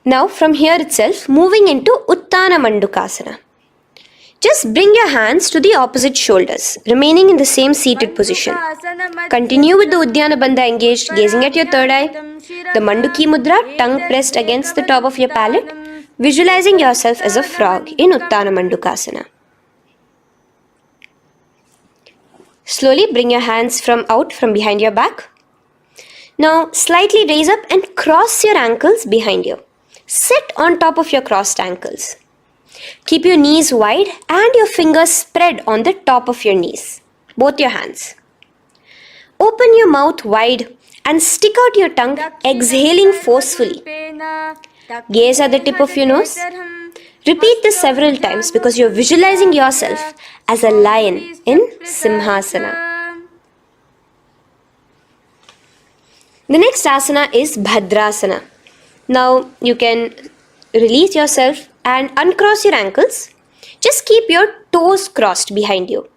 B: Now from here itself, moving into Uttana Mandukasana. Just bring your hands to the opposite shoulders, remaining in the same seated position. Continue with the Uddiyana Bandha engaged, gazing at your third eye. The Manduki Mudra, tongue pressed against the top of your palate, visualizing yourself as a frog in Uttana Mandukasana. Slowly bring your hands out from behind your back. Now slightly raise up and cross your ankles behind you. Sit on top of your crossed ankles. Keep your knees wide and your fingers spread on the top of your knees, both your hands. Open your mouth wide and stick out your tongue, exhaling forcefully. Gaze at the tip of your nose. Repeat this several times because you are visualizing yourself as a lion in Simhasana. The next asana is Bhadrasana. Now you can release yourself and uncross your ankles. Just keep your toes crossed behind you.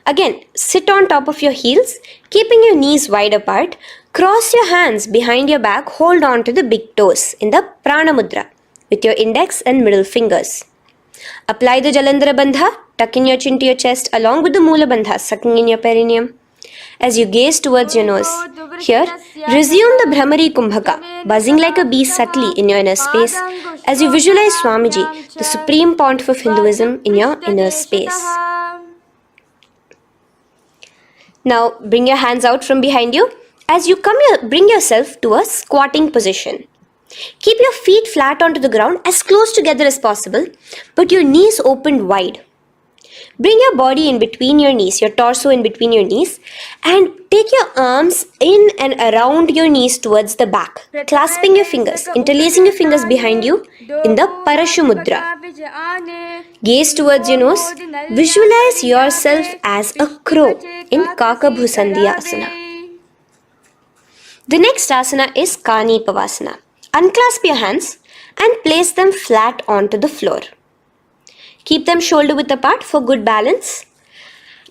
B: Again, sit on top of your heels, keeping your knees wide apart. Cross your hands behind your back, hold on to the big toes in the Prana Mudra with your index and middle fingers. Apply the Jalandhara Bandha, tuck in your chin to your chest along with the Mula Bandha, sucking in your perineum. As you gaze towards your nose, here, resume the Brahmari Kumbhaka, buzzing like a bee subtly in your inner space as you visualize Swamiji, the Supreme Pontiff of Hinduism, in your inner space. Now, bring your hands out from behind you. As you bring yourself to a squatting position. Keep your feet flat onto the ground as close together as possible, but your knees opened wide. Bring your body in between your knees, your torso in between your knees, and take your arms in and around your knees towards the back, clasping your fingers, interlacing your fingers behind you in the Parashu Mudra. Gaze towards your nose. Visualize yourself as a crow in Kakabhusandiya Asana. The next asana is Kani Pavasana. Unclasp your hands and place them flat onto the floor. Keep them shoulder width apart for good balance.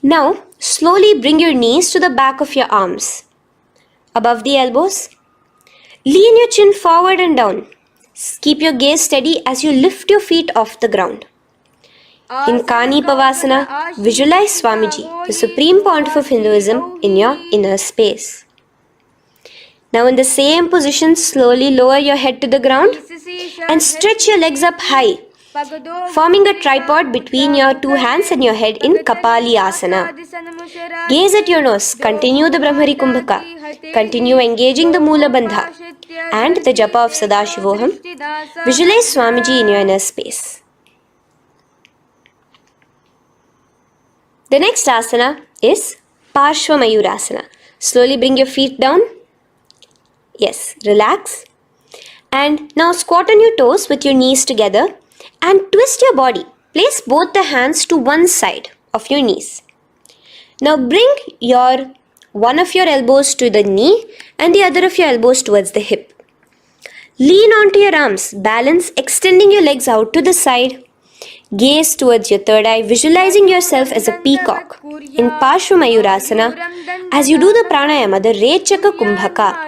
B: Now, slowly bring your knees to the back of your arms, above the elbows. Lean your chin forward and down. Keep your gaze steady as you lift your feet off the ground. In Kani Pavasana, visualize Swamiji, the Supreme Pontiff of Hinduism, in your inner space. Now in the same position, slowly lower your head to the ground and stretch your legs up high, forming a tripod between your two hands and your head in Kapali Asana. Gaze at your nose, continue the Brahmari Kumbhaka, continue engaging the Mula Bandha and the Japa of Sadashivoham. Visualize Swamiji in your inner space. The next asana is Parshva Mayurasana. Slowly bring your feet down. Yes, relax. And now squat on your toes with your knees together and twist your body. Place both the hands to one side of your knees. Now bring one of your elbows to the knee and the other of your elbows towards the hip. Lean onto your arms, balance, extending your legs out to the side. Gaze towards your third eye, visualizing yourself as a peacock. In Parshva Mayurasana, as you do the pranayama, the Rechaka Kumbhaka,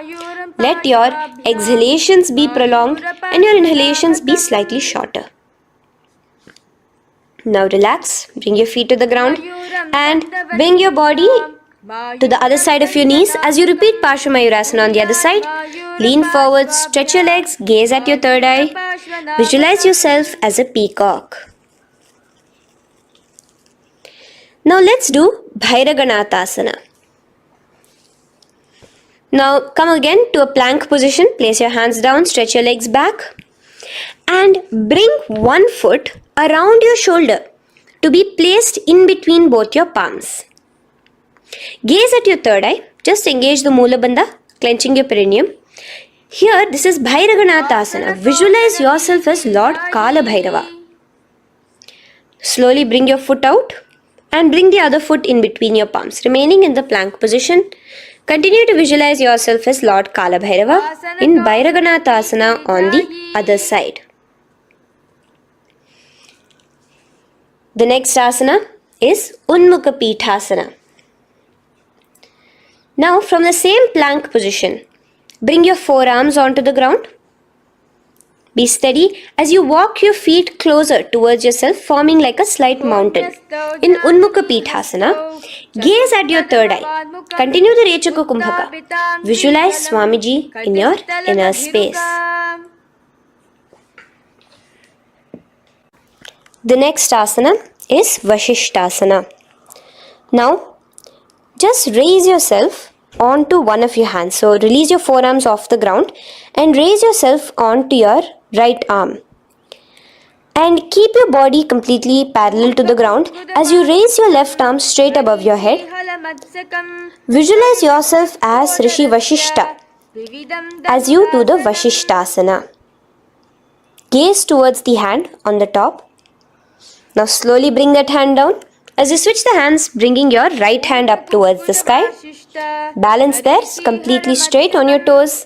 B: let your exhalations be prolonged and your inhalations be slightly shorter. Now relax, bring your feet to the ground and bring your body to the other side of your knees as you repeat Parshva Mayurasana on the other side. Lean forward, stretch your legs, gaze at your third eye. Visualize yourself as a peacock. Now let's do Bhairaganathasana. Now come again to a plank position. Place your hands down, stretch your legs back and bring one foot around your shoulder to be placed in between both your palms. Gaze at your third eye. Just engage the Mula Bandha, clenching your perineum. Here, this is Bhairaganathasana. Visualize yourself as Lord Kala Bhairava. Slowly bring your foot out and bring the other foot in between your palms, remaining in the plank position. Continue to visualize yourself as Lord Kala Bhairava in Bhairaganathasana on the other side. The next asana is Unmukha Pithasana. Now from the same plank position, bring your forearms onto the ground. Be steady as you walk your feet closer towards yourself, forming like a slight mountain. In Unmukha Pithasana, gaze at your third eye. Continue the Rechaka Kumbhaka. Visualize Swamiji in your inner space. The next asana is Vashishthasana. Now, just raise yourself onto one of your hands. So, release your forearms off the ground and raise yourself onto your right arm. And keep your body completely parallel to the ground as you raise your left arm straight above your head. Visualize yourself as Rishi Vashishta as you do the Vashishthasana. Gaze towards the hand on the top. Now slowly bring that hand down. As you switch the hands, bringing your right hand up towards the sky.
C: Balance there, completely straight on your toes,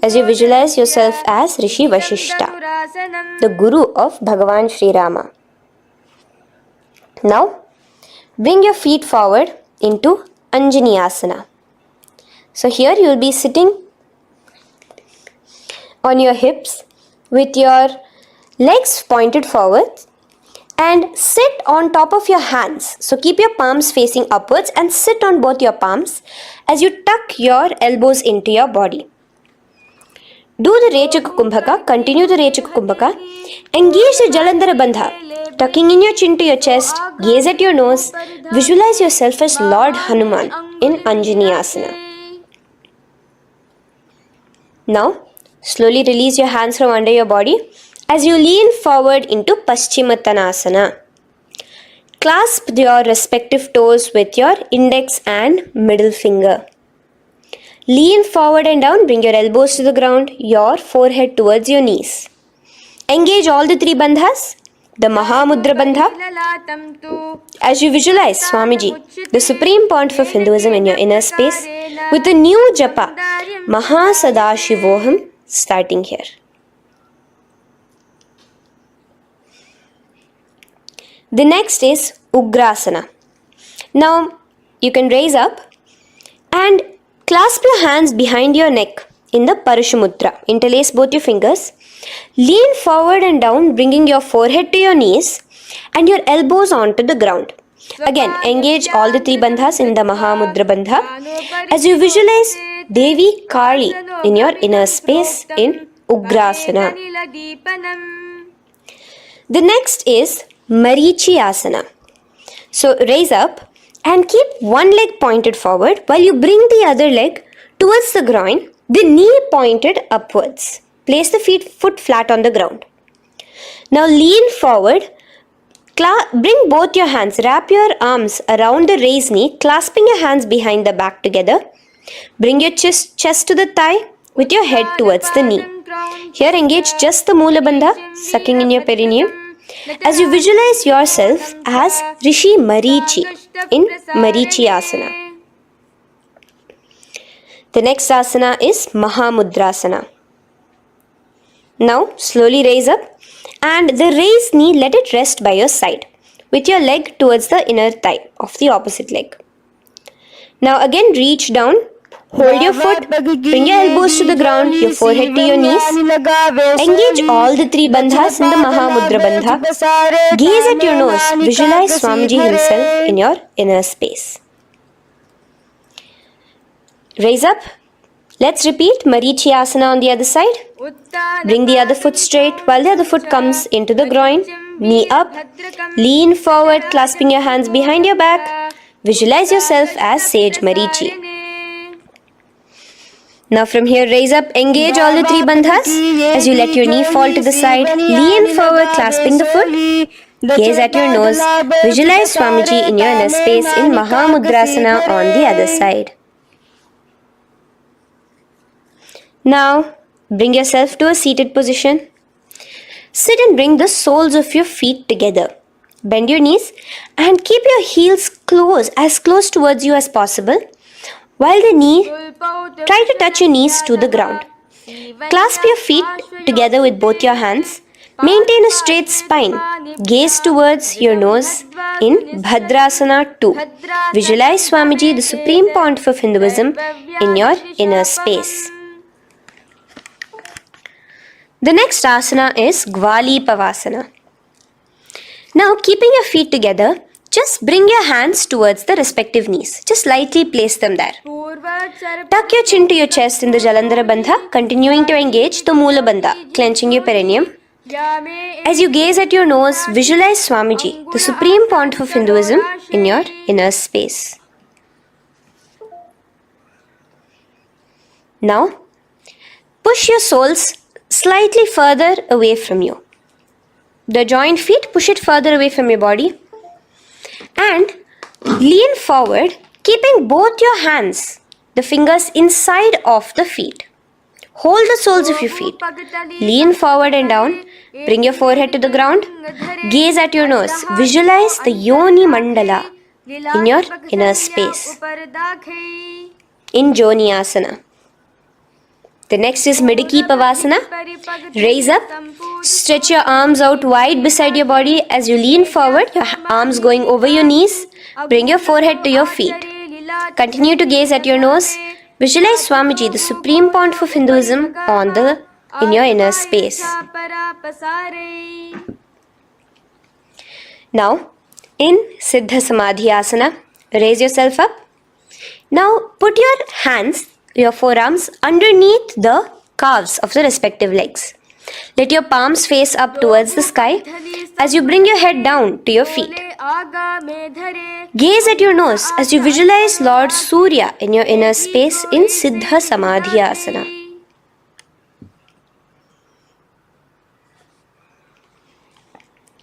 C: as you visualize yourself as Rishi Vashishta, the Guru of Bhagavan Sri Rama. Now, bring your feet forward into Anjani Asana. So here you will be sitting on your hips with your legs pointed forward and sit on top of your hands. So keep your palms facing upwards and sit on both your palms as you tuck your elbows into your body. Do the Rechaka Kumbhaka, continue the Rechaka Kumbhaka. Engage the Jalandhara Bandha, tucking in your chin to your chest, gaze at your nose, visualize yourself as Lord Hanuman in Anjani Asana. Now, slowly release your hands from under your body as you lean forward into Paschimottanasana. Clasp your respective toes with your index and middle finger. Lean forward and down, bring your elbows to the ground, your forehead towards your knees. Engage all the three bandhas, the Mahamudra Bandha, as you visualize Swamiji, the Supreme Pontiff of Hinduism in your inner space, with a new japa, Mahasadashivoham, starting here. The next is Ugrasana. Now, you can raise up and clasp your hands behind your neck in the Parashumudra. Interlace both your fingers. Lean forward and down, bringing your forehead to your knees and your elbows onto the ground. Again, engage all the three bandhas in the Mahamudra Bandha as you visualize Devi Kali in your inner space in Ugrasana. The next is Marichi Asana. So raise up and keep one leg pointed forward while you bring the other leg towards the groin, the knee pointed upwards. Place the foot flat on the ground. Now lean forward, bring both your hands, wrap your arms around the raised knee, clasping your hands behind the back together. Bring your chest to the thigh with your head towards the knee. Here engage just the Mula Bandha, sucking in your perineum, as you visualize yourself as Rishi Marichi in Marichi Asana. The next asana is Mahamudrasana. Now slowly raise up and the raised knee, let it rest by your side with your leg towards the inner thigh of the opposite leg. Now again reach down, hold your foot, bring your elbows to the ground, your forehead to your knees. Engage all the three bandhas in the Mahamudra Bandha. Gaze at your nose, visualize Swamiji himself in your inner space. Raise up. Let's repeat Marichi Asana on the other side. Bring the other foot straight while the other foot comes into the groin. Knee up. Lean forward, clasping your hands behind your back. Visualize yourself as Sage Marichi. Now from here, raise up, engage all the three bandhas as you let your knee fall to the side. Lean forward, clasping the foot. Gaze at your nose. Visualize Swamiji in your inner space in Mahamudrasana on the other side. Now, bring yourself to a seated position. Sit and bring the soles of your feet together. Bend your knees and keep your heels as close towards you as possible. While try to touch your knees to the ground. Clasp your feet together with both your hands. Maintain a straight spine. Gaze towards your nose in Bhadrasana 2. Visualize Swamiji, the Supreme Pontiff of Hinduism, in your inner space. The next asana is Gwali Pavasana. Now, keeping your feet together, just bring your hands towards the respective knees. Just lightly place them there. Tuck your chin to your chest in the Jalandhara Bandha, continuing to engage the Mula Bandha, clenching your perineum. As you gaze at your nose, visualize Swamiji, the Supreme Pontiff of Hinduism, in your inner space. Now, push your soles slightly further away from you. The joined feet, push it further away from your body. And lean forward, keeping both your hands, the fingers inside of the feet. Hold the soles of your feet. Lean forward and down. Bring your forehead to the ground. Gaze at your nose. Visualize the Yoni Mandala
B: in your inner space in Joni Asana. The next is Midiki Pavasana. Raise up, stretch your arms out wide beside your body as you lean forward, your arms going over your knees. Bring your forehead to your feet. Continue to gaze at your nose. Visualize Swamiji, the Supreme Pontiff of Hinduism, in your inner space. Now, in Siddha Samadhi Asana, raise yourself up. Now, put your hands, your forearms, underneath the calves of the respective legs. Let your palms face up towards the sky as you bring your head down to your feet. Gaze at your nose as you visualize Lord Surya in your inner space in Siddha Samadhi Asana.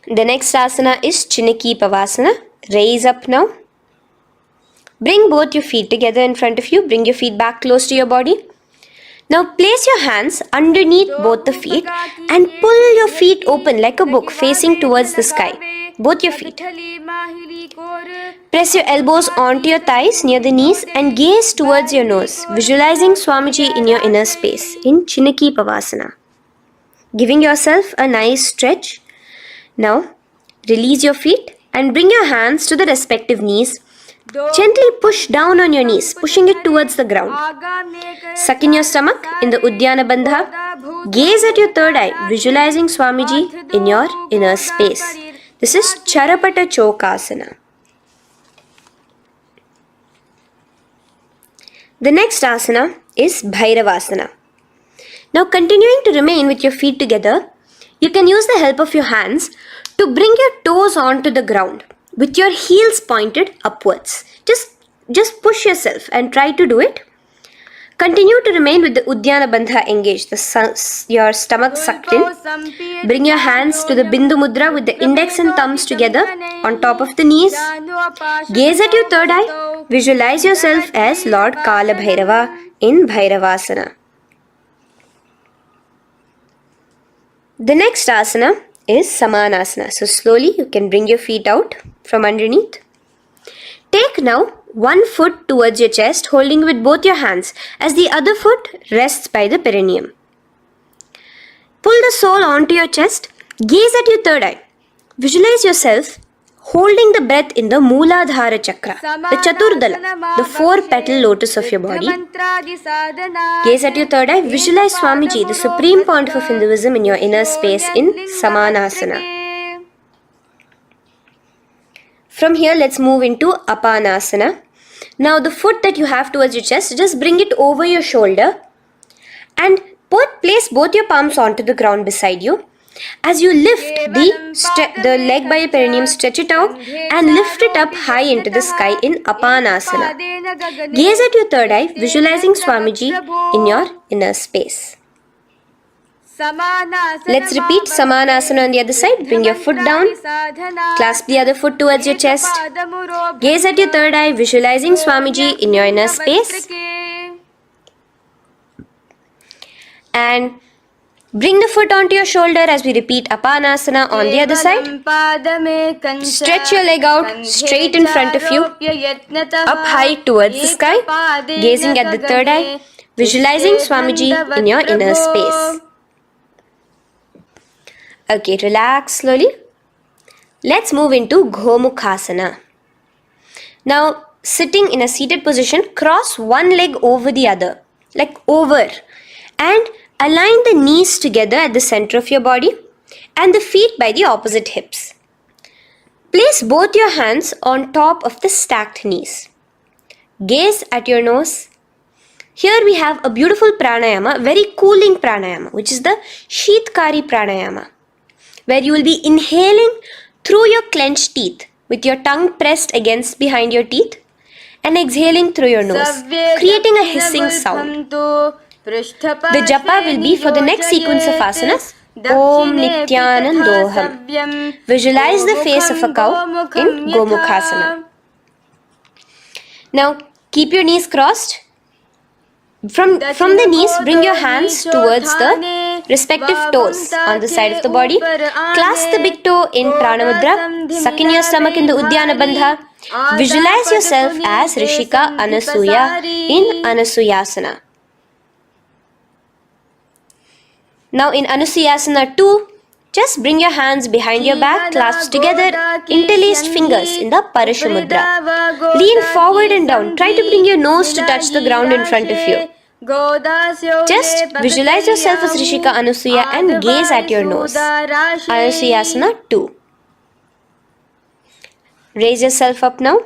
B: The next asana is Chiniki Pavasana. Raise up now. Bring both your feet together in front of you. Bring your feet back close to your body. Now place your hands underneath both the feet and pull your feet open like a book facing towards the sky. Both your feet. Press your elbows onto your thighs near the knees and gaze towards your nose, visualizing Swamiji in your inner space in Chiniki Pavasana. Giving yourself a nice stretch. Now release your feet and bring your hands to the respective knees. Gently push down on your knees, pushing it towards the ground. Suck in your stomach in the Uddiyana Bandha. Gaze at your third eye, visualizing Swamiji in your inner space. This is Charapata Chokasana. The next asana is Bhairavasana. Now continuing to remain with your feet together, you can use the help of your hands to bring your toes onto the ground with your heels pointed upwards. Just push yourself and try to do it. Continue to remain with the Uddiyana Bandha engaged, your stomach sucked in. Bring your hands to the Bindu Mudra with the index and thumbs together on top of the knees. Gaze at your third eye. Visualize yourself as Lord Kala Bhairava in Bhairavasana. The next asana is Samanasana. So slowly you can bring your feet out from underneath. Take now one foot towards your chest, holding with both your hands as the other foot rests by the perineum. Pull the sole onto your chest. Gaze at your third eye. Visualize yourself holding the breath in the Mooladhara Chakra, the Chaturdala, the 4-petal lotus of your body. Gaze at your third eye. Visualize Swamiji, the Supreme Pontiff of Hinduism, in your inner space in Samanasana. From here, let's move into Apanasana. Now, the foot that you have towards your chest, just bring it over your shoulder and place both your palms onto the ground beside you. As you lift the leg by your perineum, stretch it out and lift it up high into the sky in Apanasana. Gaze at your third eye, visualizing Swamiji in your inner space. Let's repeat Samanasana on the other side. Bring your foot down. Clasp the other foot towards your chest. Gaze at your third eye, visualizing Swamiji in your inner space. And bring the foot onto your shoulder as we repeat Apanasana on the other side. Stretch your leg out straight in front of you, up high towards the sky, gazing at the third eye, visualizing Swamiji in your inner space. Okay, relax slowly. Let's move into Gomukhasana. Now, sitting in a seated position, cross one leg over the other, like over, and align the knees together at the center of your body and the feet by the opposite hips. Place both your hands on top of the stacked knees. Gaze at your nose. Here we have a beautiful pranayama, very cooling pranayama, which is the Sheetkari pranayama, where you will be inhaling through your clenched teeth with your tongue pressed against behind your teeth and exhaling through your nose, creating a hissing sound. The japa will be for the next sequence of asanas. Om Nityanandoham. Visualize the face of a cow in Gomukhasana. Now keep your knees crossed. From the knees, bring your hands towards the respective toes on the side of the body. Clasp the big toe in Pranamudra. Suck in your stomach in the Uddiyana Bandha.
C: Visualize yourself as Rishika Anasuya in Anasuyasana. Now in Anasuyasana 2, just bring your hands behind your back, clasped together, interlaced fingers in the Parashamudra. Lean forward and down. Try to bring your nose to touch the ground in front of you. Just visualize yourself as Rishika Anasuya and gaze at your nose. Anasuyasana 2. Raise yourself up now.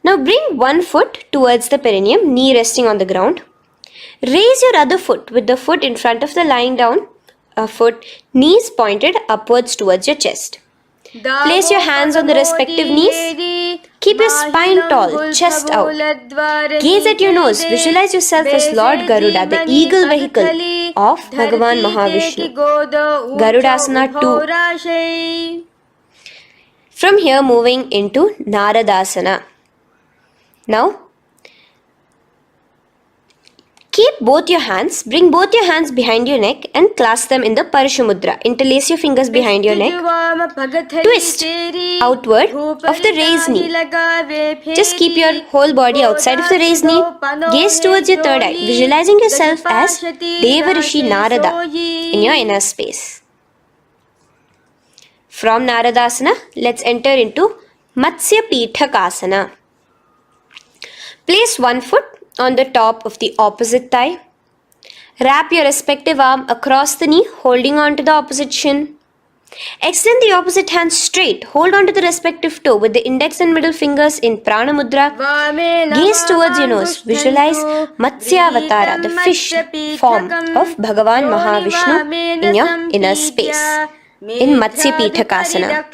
C: Now bring one foot towards the perineum, knee resting on the ground. Raise your other foot with the foot in front of the lying down foot, knees pointed upwards towards your chest. Place your hands on the respective knees. Keep your spine tall, chest out. Gaze at your nose. Visualize yourself as Lord Garuda, the eagle vehicle of Bhagavan Mahavishnu. Garudasana 2. From here, moving into Naradasana. Now, keep both your hands, bring both your hands behind your neck and clasp them in the Parashamudra. Interlace your fingers behind your neck. Twist outward of the raised knee. Just keep your whole body outside of the raised knee. Gaze towards your third eye, visualizing yourself as Devarishi Narada in your inner space. From Naradasana, let's enter into Matsya Pithakasana. Place one foot on the top of the opposite thigh. Wrap your respective arm across the knee, holding on to the opposite shin. Extend the opposite hand straight. Hold on to the respective toe with the index and middle fingers in Prana Mudra. Gaze towards your nose. Visualize Matsyavatara, the fish form of Bhagavan Mahavishnu in your inner space. In Matsya Pithakasana.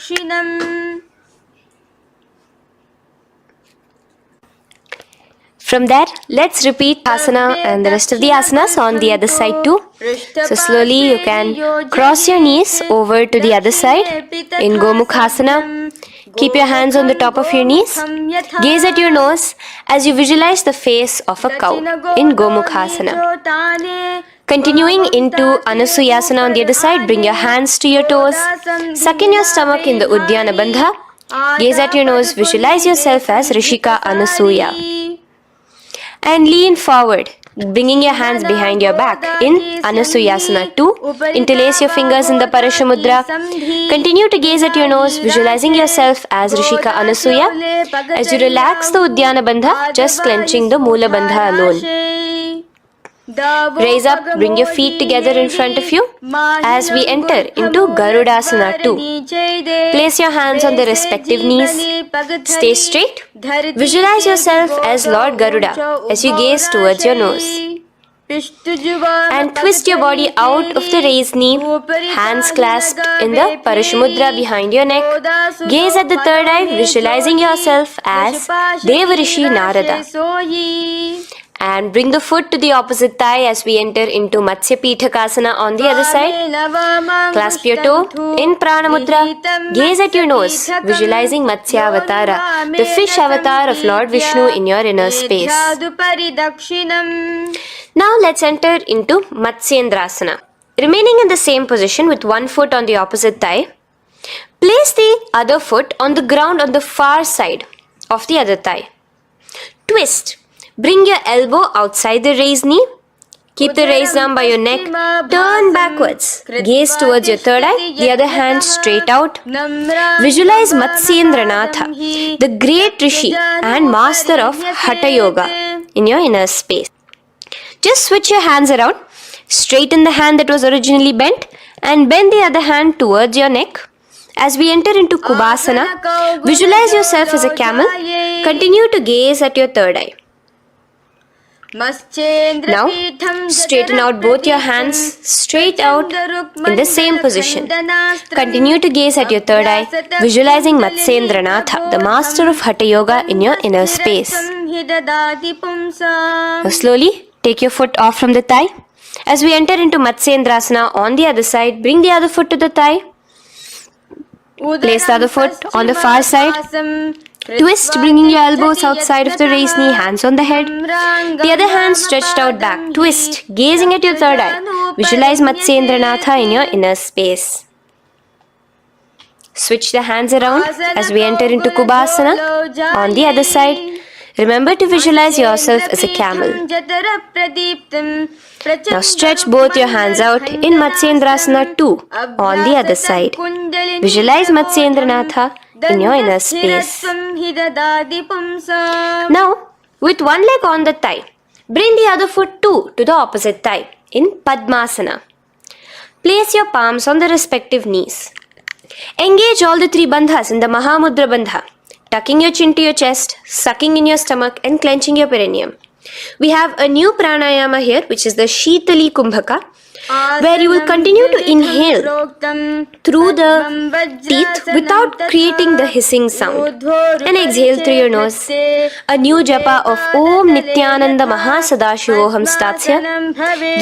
C: From there, let's repeat asana and the rest of the asanas on the other side too. So slowly you can cross your knees over to the other side in Gomukhasana. Keep your hands on the top of your knees. Gaze at your nose as you visualize the face of a cow in Gomukhasana. Continuing into Anasuyasana on the other side, bring your hands to your toes. Suck in your stomach in the Uddiyana Bandha. Gaze at your nose, visualize yourself as Rishika Anasuya. And lean forward, bringing your hands behind your back in Anasuyasana 2. Interlace your fingers in the Parashamudra. Continue to gaze at your nose, visualizing yourself as Rishika Anasuya. As you relax the Uddiyana Bandha, just clenching the Mula Bandha alone. Raise up, bring your feet together in front of you as we enter into Garudasana 2. Place your hands on the respective knees. Stay straight. Visualize yourself as Lord Garuda as you gaze towards your nose. And twist your body out of the raised knee, hands clasped in the Parashamudra behind your neck. Gaze at the third eye, visualizing yourself as Devarishi Narada. And bring the foot to the opposite thigh as we enter into Matsya Pithakasana on the other side. Clasp your toe in Prana Mudra. Gaze at your nose, visualizing Matsya Avatara, the fish avatar of Lord Vishnu in your inner space. Now let's enter into Matsyendrasana. Remaining in the same position with one foot on the opposite thigh, place the other foot on the ground on the far side of the other thigh. Twist. Bring your elbow outside the raised knee. Keep the raised arm by your neck. Turn backwards. Gaze towards your third eye. The other hand straight out. Visualize Matsyendranatha, the great Rishi and master of Hatha Yoga in your inner space. Just switch your hands around. Straighten the hand that was originally bent and bend the other hand towards your neck. As we enter into Kubhasana, visualize yourself as a camel. Continue to gaze at your third eye. Now, straighten out both your hands straight out in the same position. Continue to gaze at your third eye, visualizing Matsyendranatha, the master of Hatha Yoga in your inner space. Now slowly, take your foot off from the thigh. As we enter into Matsyendrasana on the other side, bring the other foot to the thigh. Place the other foot on the far side. Twist, bringing your elbows outside of the raised knee, hands on the head. The other hand stretched out back. Twist, gazing at your third eye. Visualize Matsyendranatha in your inner space. Switch the hands around as we enter into Kubhasana. On the other side, remember to visualize yourself as a camel. Now stretch both your hands out in Matsyendrasana 2 on the other side. Visualize Matsyendranatha in your inner space. Now, with one leg on the thigh, bring the other foot too to the opposite thigh in Padmasana. Place your palms on the respective knees. Engage all the three bandhas in the Mahamudra Bandha, tucking your chin to your chest, sucking in your stomach and clenching your perineum. We have a new pranayama here, which is the Shitali Kumbhaka, where you will continue to inhale through the teeth without creating the hissing sound, and exhale through your nose. A new japa of Om Nityananda Mahasadashivoham starts here.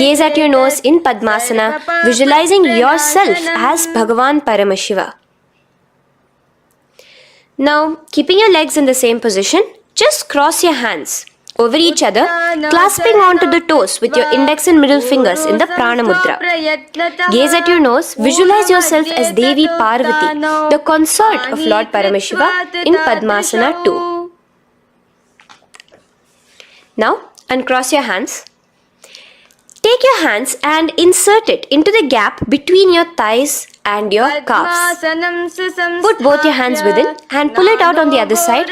C: Gaze at your nose in Padmasana, visualizing yourself as Bhagavan Paramashiva. Now, keeping your legs in the same position, just cross your hands over each other, clasping onto the toes with your index and middle fingers in the Prana Mudra. Gaze at your nose, visualize yourself as Devi Parvati, the consort of Lord Paramashiva in Padmasana 2. Now, uncross your hands. Take your hands and insert it into the gap between your thighs and your calves. Put both your hands within and pull it out on the other side.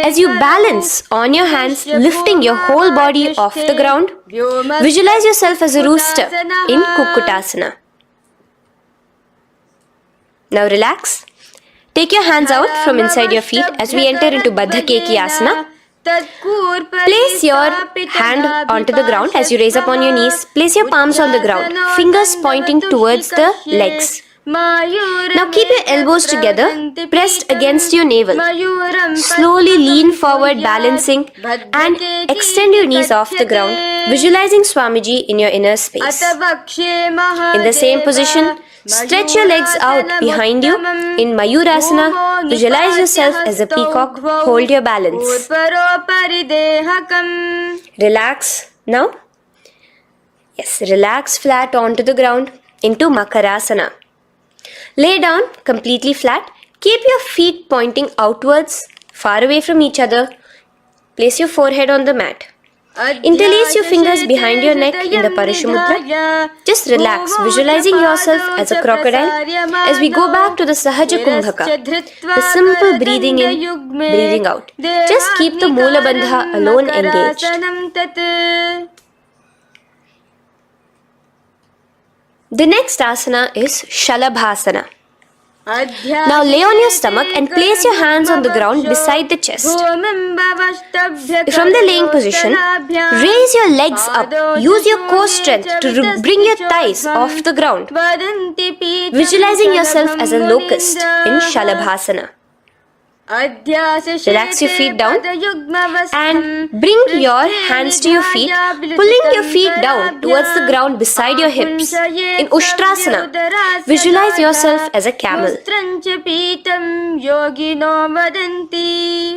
C: As you balance on your hands, lifting your whole body off the ground, visualize yourself as a rooster in Kukkutasana. Now relax. Take your hands out from inside your feet as we enter into Baddha Keki Asana. Place your hand onto the ground as you raise up on your knees. Place your palms on the ground, fingers pointing towards the legs. Now keep your elbows together, pressed against your navel. Slowly lean forward, balancing, and extend your knees off the ground, visualizing Swamiji in your inner space. In the same position, stretch your legs out behind you in Mayurasana. Visualize yourself as a peacock. Hold your balance. Relax now. Yes, relax flat onto the ground into Makarasana. Lay down completely flat. Keep your feet pointing outwards, far away from each other. Place your forehead on the mat. Interlace your fingers behind your neck in the Parashumudra. Just relax, visualizing yourself as a crocodile as we go back to the Sahaja Kumbhaka, the simple breathing in, breathing out. Just keep the Mula Bandha alone engaged. The next asana is Shalabhasana. Now lay on your stomach and place your hands on the ground beside the chest. From the laying position, raise your legs up. Use your core strength to bring your thighs off the ground. Visualizing yourself as a locust in Shalabhasana. Relax your feet down and bring your hands to your feet, pulling your feet down towards the ground beside your hips. In Ushtrasana, visualize yourself as a camel.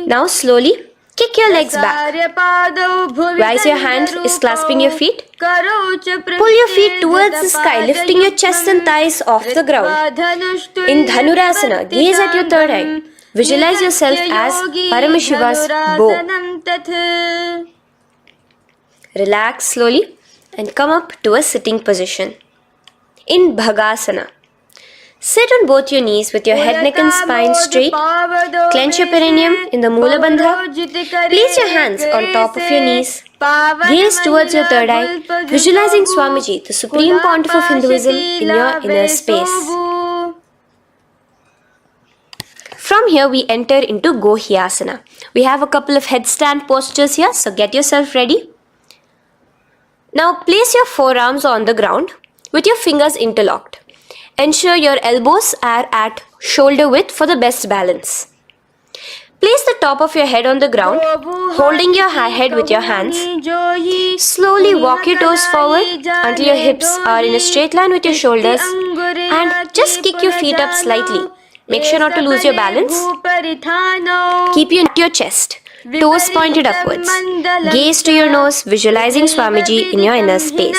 C: Now slowly kick your legs back. Rise your hand is clasping your feet. Pull your feet towards the sky, lifting your chest and thighs off the ground. In Dhanurasana, gaze at your third eye. Visualize yourself as Paramashiva's bow. Relax slowly and come up to a sitting position. In Bhagasana, sit on both your knees with your head, neck and spine straight. Clench your perineum in the Mula Bandha. Place your hands on top of your knees. Gaze towards your third eye, visualizing Swamiji, the Supreme Pontiff of Hinduism, in your inner space. From here we enter into Gohyasana. We have a couple of headstand postures here, so get yourself ready. Now place your forearms on the ground with your fingers interlocked. Ensure your elbows are at shoulder width for the best balance. Place the top of your head on the ground, holding your head with your hands. Slowly walk your toes forward until your hips are in a straight line with your shoulders, and just kick your feet up slightly. Make sure not to lose your balance. Keep your chest, toes pointed upwards. Gaze to your nose, visualizing Swamiji in your inner space.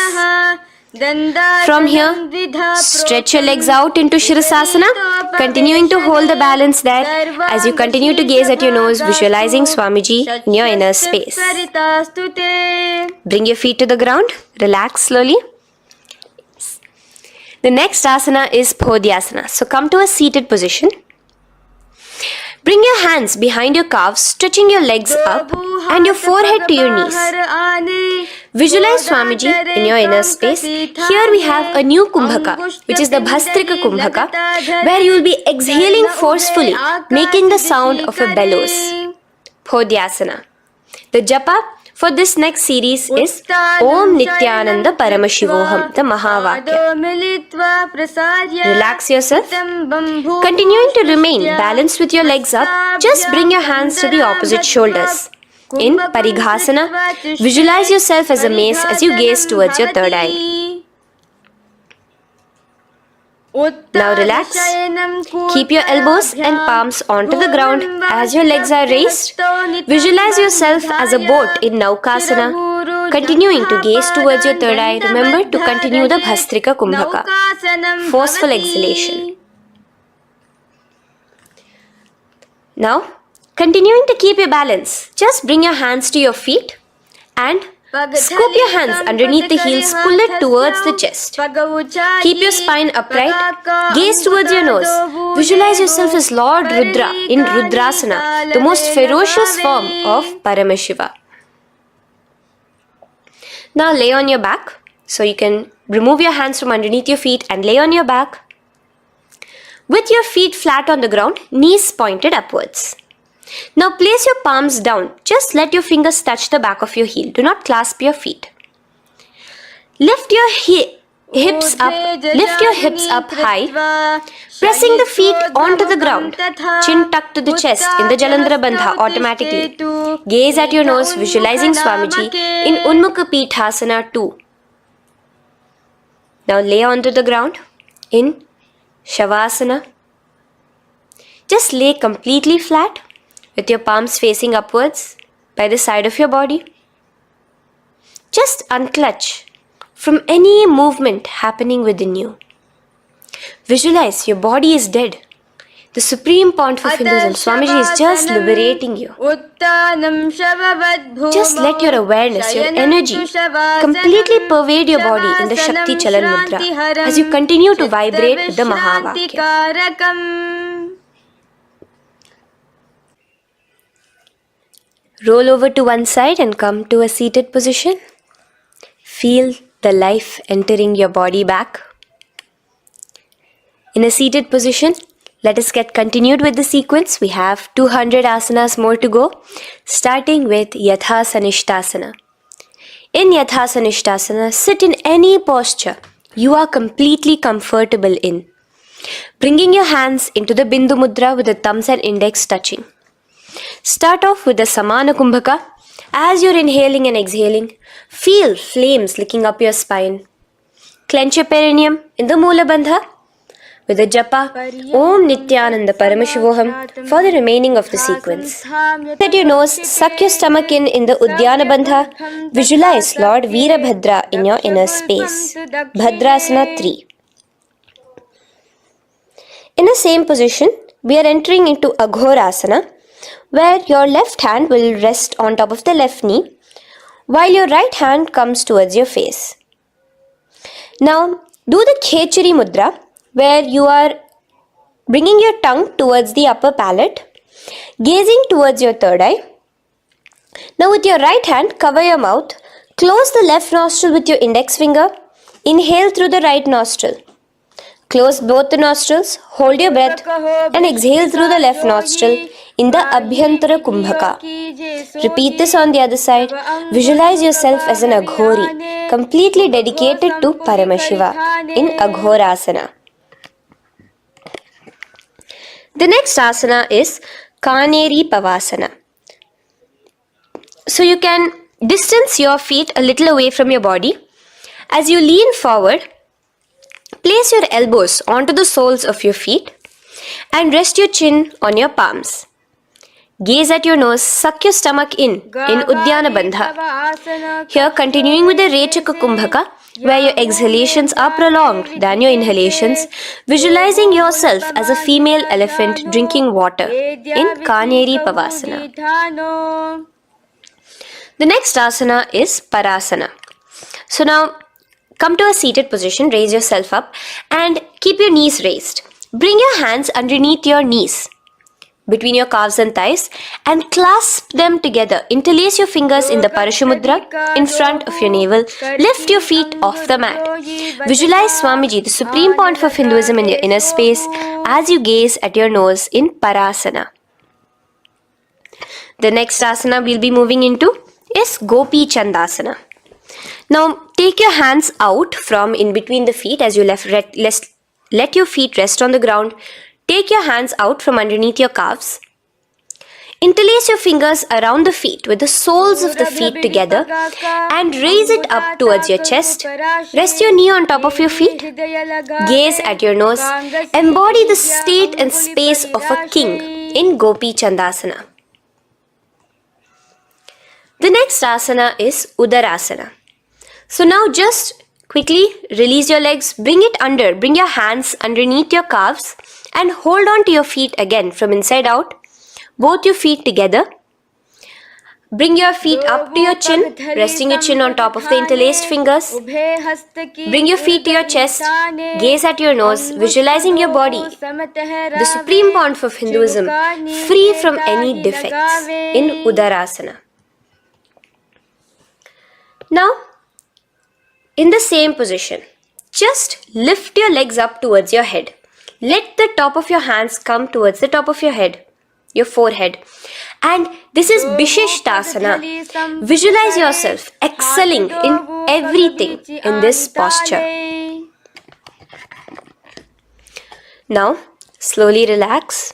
B: From here, stretch your legs out into Shirasasana, continuing to hold the balance there as you continue to gaze at your nose, visualizing Swamiji in your inner space. Bring your feet to the ground, relax slowly. The next asana is Podhyasana. So come to a seated position. Bring your hands behind your calves, stretching your legs up and your forehead to your knees. Visualize Swamiji in your inner space. Here we have a new Kumbhaka, which is the Bhastrika Kumbhaka, where you will be exhaling forcefully, making the sound of a bellows. Podhyasana. The japa for this next series is Om Nityananda Paramashivoham, the Mahavakya. Relax yourself. Continuing to remain balanced with your legs up, just bring your hands to the opposite shoulders. In Parighasana, visualize yourself as a mace as you gaze towards your third eye. Now relax. Keep your elbows and palms onto the ground as your legs are raised. Visualize yourself as a boat in Naukasana. Continuing to gaze towards your third eye, remember to continue the Bhastrika Kumbhaka. Forceful exhalation. Now, continuing to keep your balance, just bring your hands to your feet and scoop your hands underneath the heels, pull it towards the chest. Keep your spine upright, gaze towards your nose. Visualize yourself as Lord Rudra in Rudrasana, the most ferocious form of Paramashiva. Now lay on your back. So you can remove your hands from underneath your feet and lay on your back. With your feet flat on the ground, knees pointed upwards. Now place your palms down. Just let your fingers touch the back of your heel. Do not clasp your feet. Lift your hips up high, pressing the feet onto the ground. Chin tucked to the chest in the Jalandhara Bandha automatically. Gaze at your nose, visualizing Swamiji in Unmukha Pithasana 2. Now lay onto the ground in Shavasana. Just lay completely flat with your palms facing upwards by the side of your body. Just unclutch from any movement happening within you. Visualize your body is dead. The Supreme Pontiff of Hinduism, Swamiji, is just liberating you. Just let your awareness, your energy completely pervade your body in the Shakti Chalan Mudra as you continue to vibrate with the Mahavakya. Roll over to one side and come to a seated position. Feel the life entering your body back. In a seated position, let us get continued with the sequence. We have 200 asanas more to go, starting with Yathasanishtasana. In Yathasanishtasana, sit in any posture you are completely comfortable in. Bringing your hands into the Bindu Mudra with the thumbs and index touching. Start off with the Samana Kumbhaka. As you're inhaling and exhaling, feel flames licking up your spine. Clench your perineum in the Mula Bandha with the japa Om Nityananda Paramashivoham for the remaining of the sequence. Let your nose, suck your stomach in the Udyana Bandha. Visualize Lord Veerabhadra in your inner space. Bhadrasana 3. In the same position, we are entering into Aghorasana, where your left hand will rest on top of the left knee, while your right hand comes towards your face. Now, do the Khechari Mudra, where you are bringing your tongue towards the upper palate, gazing towards your third eye. Now, with your right hand, cover your mouth, close the left nostril with your index finger, inhale through the right nostril. Close both the nostrils, hold your breath and exhale through the left nostril in the Abhyantara Kumbhaka. Repeat this on the other side. Visualize yourself as an Aghori, completely dedicated to Paramashiva in Aghorasana. The next asana is Kaneri Pavasana. So you can distance your feet a little away from your body. As you lean forward, place your elbows onto the soles of your feet and rest your chin on your palms. Gaze at your nose, suck your stomach in Udyana Bandha. Here, continuing with the Rechaka Kumbhaka,
C: where your exhalations are prolonged than your inhalations, visualizing yourself as a female elephant drinking water in Kaneri Pavasana. The next asana is Parasana. So now come to a seated position, raise yourself up and keep your knees raised. Bring your hands underneath your knees, between your calves and thighs, and clasp them together. Interlace your fingers in the Parashumudra in front of your navel. Lift your feet off the mat. Visualize Swamiji, the Supreme Pontiff of Hinduism, in your inner space as you gaze at your nose in Parasana. The next asana we'll be moving into is Gopi Chandasana. Now take your hands out from in between the feet as you let your feet rest on the ground. Take your hands out from underneath your calves. Interlace your fingers around the feet with the soles of the feet together and raise it up towards your chest. Rest your knee on top of your feet. Gaze at your nose. Embody the state and space of a king in Gopi Chandasana. The next asana is Udarasana. So now just quickly release your legs, bring your hands underneath your calves and hold on to your feet again from inside out. Both your feet together. Bring your feet up to your chin, resting your chin on top of the interlaced fingers. Bring your feet to your chest, gaze at your nose, visualizing your body, the Supreme Pontiff of Hinduism, free from any defects in Udarasana. Now, in the same position, just lift your legs up towards your head. Let the top of your hands come towards the top of your head, your forehead. And this is Vishishtasana. Visualize yourself excelling in everything in this posture. Now, slowly relax.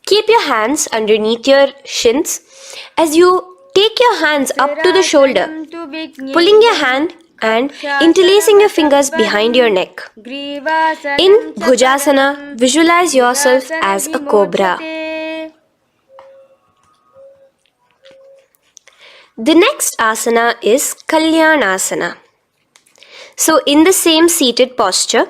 C: Keep your hands underneath your shins as you take your hands up to the shoulder, pulling your hand and interlacing your fingers behind your neck. In Bhujasana, visualize yourself as a cobra. The next asana is Kalyanasana. So in the same seated posture,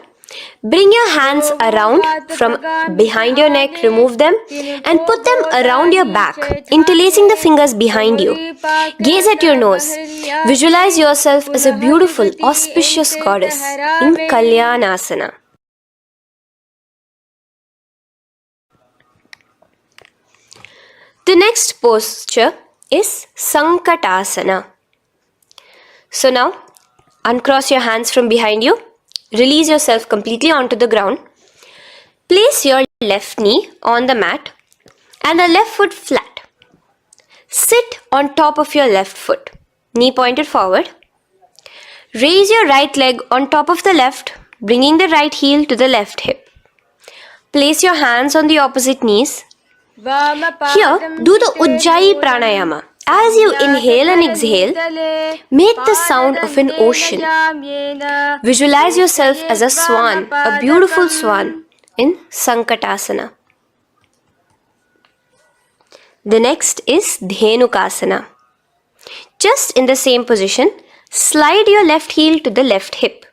C: bring your hands around from behind your neck, remove them and put them around your back, interlacing the fingers behind you. Gaze at your nose. Visualize yourself as a beautiful, auspicious goddess in Kalyanasana. The next posture is Sankatasana. So now, uncross your hands from behind you. Release yourself completely onto the ground. Place your left knee on the mat and the left foot flat. Sit on top of your left foot, knee pointed forward. Raise your right leg on top of the left, bringing the right heel to the left hip. Place your hands on the opposite knees. Here, do the Ujjayi Pranayama. As you inhale and exhale, make the sound of an ocean. Visualize yourself as a swan, a beautiful swan in Sankatasana. The next is Dhenukasana. Just in the same position, slide your left heel to the left hip.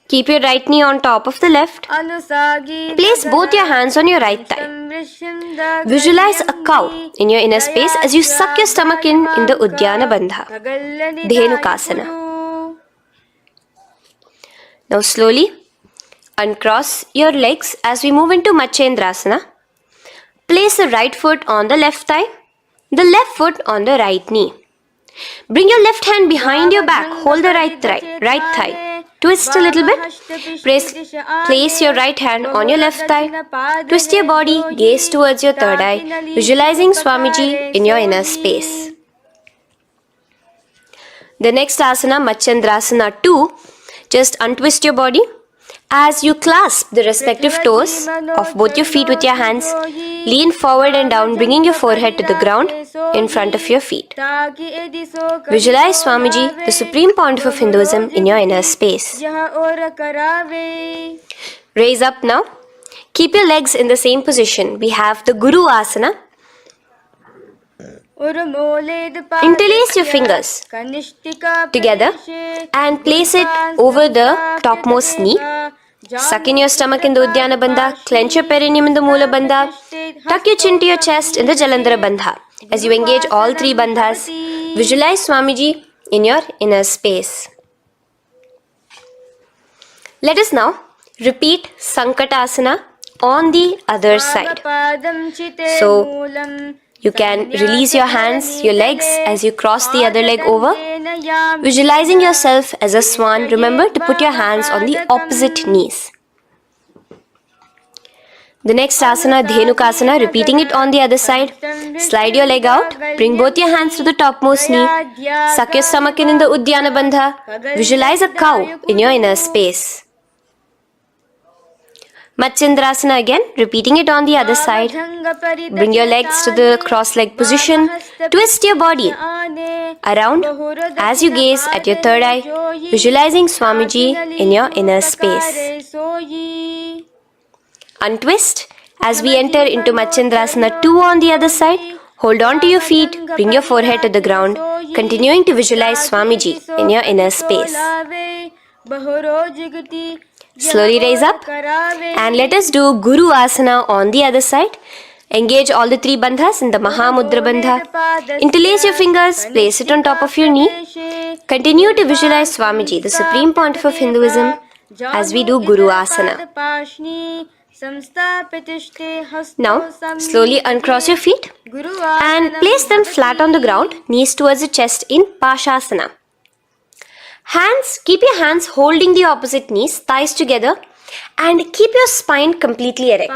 C: Keep your right knee on top of the left. Place both your hands on your right thigh. Visualize a cow in your inner space as you suck your stomach in the Udyana Bandha, Dhenukasana. Now slowly uncross your legs as we move into Matsyendrasana. Place the right foot on the left thigh, the left foot on the right knee. Bring your left hand behind your back, hold the right thigh. Twist a little bit. Place your right hand on your left thigh. Twist your body, gaze towards your third eye, visualizing Swamiji in your inner space. The next asana, Matsyendrasana 2, just untwist your body. As you clasp the respective toes of both your feet with your hands, lean forward and down, bringing your forehead to the ground in front of your feet. Visualize Swamiji, the Supreme Pontiff of Hinduism, in your inner space. Raise up now. Keep your legs in the same position. We have the Guru Asana.
B: Interlace your fingers together and place it over the topmost knee. Suck in your stomach in the Uddiyana Bandha, clench your perineum in the Mula Bandha, tuck your chin to your chest in the Jalandhara Bandha. As you engage all three bandhas, visualize Swamiji in your inner space. Let us now repeat Sankatasana on the other side. So, you can release your hands, your legs as you cross the other leg over. Visualizing yourself as a swan, remember to put your hands on the opposite knees. The next asana, Dhenukasana, repeating it on the other side. Slide your leg out, bring both your hands to the topmost knee. Suck your stomach in the Uddiyana Bandha. Visualize a cow in your inner space. Matsyendrasana again, repeating it on the other side. Bring your legs to the cross-leg position. Twist your body around as you gaze at your third eye, visualizing Swamiji in your inner space. Untwist as we enter into Matsyendrasana 2 on the other side. Hold on to your feet, bring your forehead to the ground, continuing to visualize Swamiji in your inner space. Slowly raise up and let us do Guru Asana on the other side. Engage all the three bandhas in the Mahamudra Bandha. Interlace your fingers, place it on top of your knee. Continue to visualize Swamiji, the Supreme Pontiff of Hinduism, as we do Guru Asana. Now, slowly uncross your feet and place them flat on the ground, knees towards the chest in Pashasana. Keep your hands holding the opposite knees, thighs together, and keep your spine completely erect.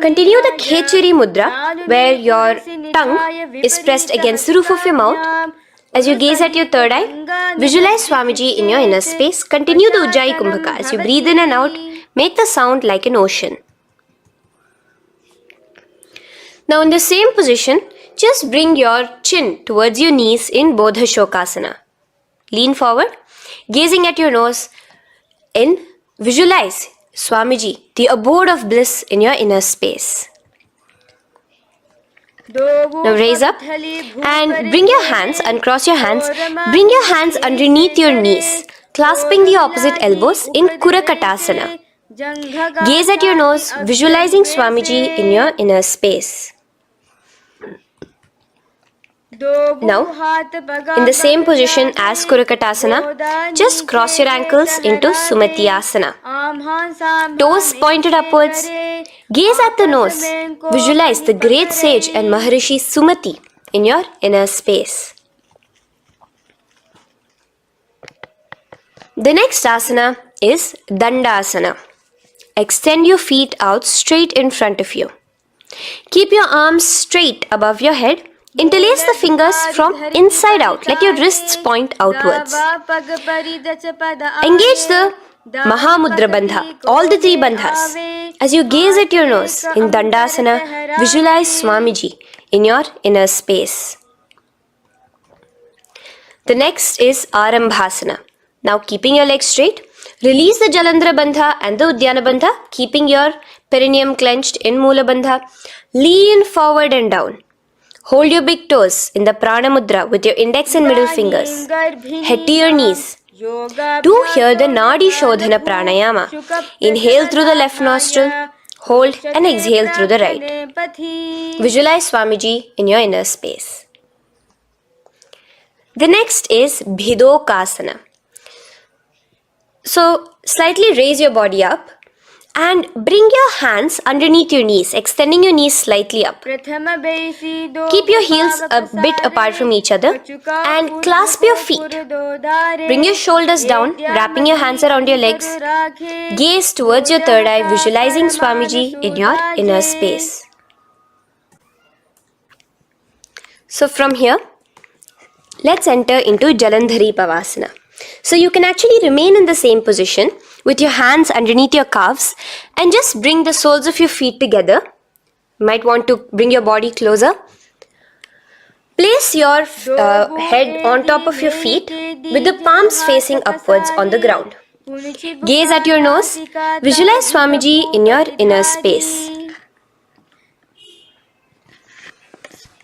B: Continue the Khechari Mudra, where your tongue is pressed against the roof of your mouth. As you gaze at your third eye, visualize Swamiji in your inner space. Continue the Ujjayi Kumbhaka. As you breathe in and out, make the sound like an ocean. Now in the same position, just bring your chin towards your knees in Bodha Shokasana. Lean forward, gazing at your nose, and visualize Swamiji, the abode of bliss in your inner space. Now raise up and bring your hands, uncross your hands, bring your hands underneath your knees, clasping the opposite elbows in Kurakatasana. Gaze at your nose, visualizing Swamiji in your inner space. Now, in the same position as Kurakatasana, just cross your ankles into Sumatiyasana. Toes pointed upwards. Gaze at the nose. Visualize the great sage and Maharishi Sumati in your inner space. The next asana is Dandasana. Extend your feet out straight in front of you. Keep your arms straight above your head. Interlace the fingers from inside out. Let your wrists point outwards. Engage the Mahamudra Bandha, all the three bandhas. As you gaze at your nose in Dandasana, visualize Swamiji in your inner space. The next is Arambhasana. Now keeping your legs straight, release the Jalandhara Bandha and the Uddiyana Bandha, keeping your perineum clenched in Mula Bandha. Lean forward and down. Hold your big toes in the Prana Mudra with your index and middle fingers. Head to your knees. Do here the Nadi Shodhana Pranayama. Inhale through the left nostril, hold and exhale through the right. Visualize Swamiji in your inner space. The next is Bhidokasana. So, slightly raise your body up and bring your hands underneath your knees, extending your knees slightly up. Keep your heels a bit apart from each other and clasp your feet. Bring your shoulders down, wrapping your hands around your legs. Gaze towards your third eye, visualizing Swamiji in your inner space. So from here, let's enter into Jalandhari Pavasana. So you can actually remain in the same position with your hands underneath your calves and just bring the soles of your feet together. You might want to bring your body closer. Place your head on top of your feet with the palms facing upwards on the ground. Gaze at your nose. Visualize Swamiji in your inner space.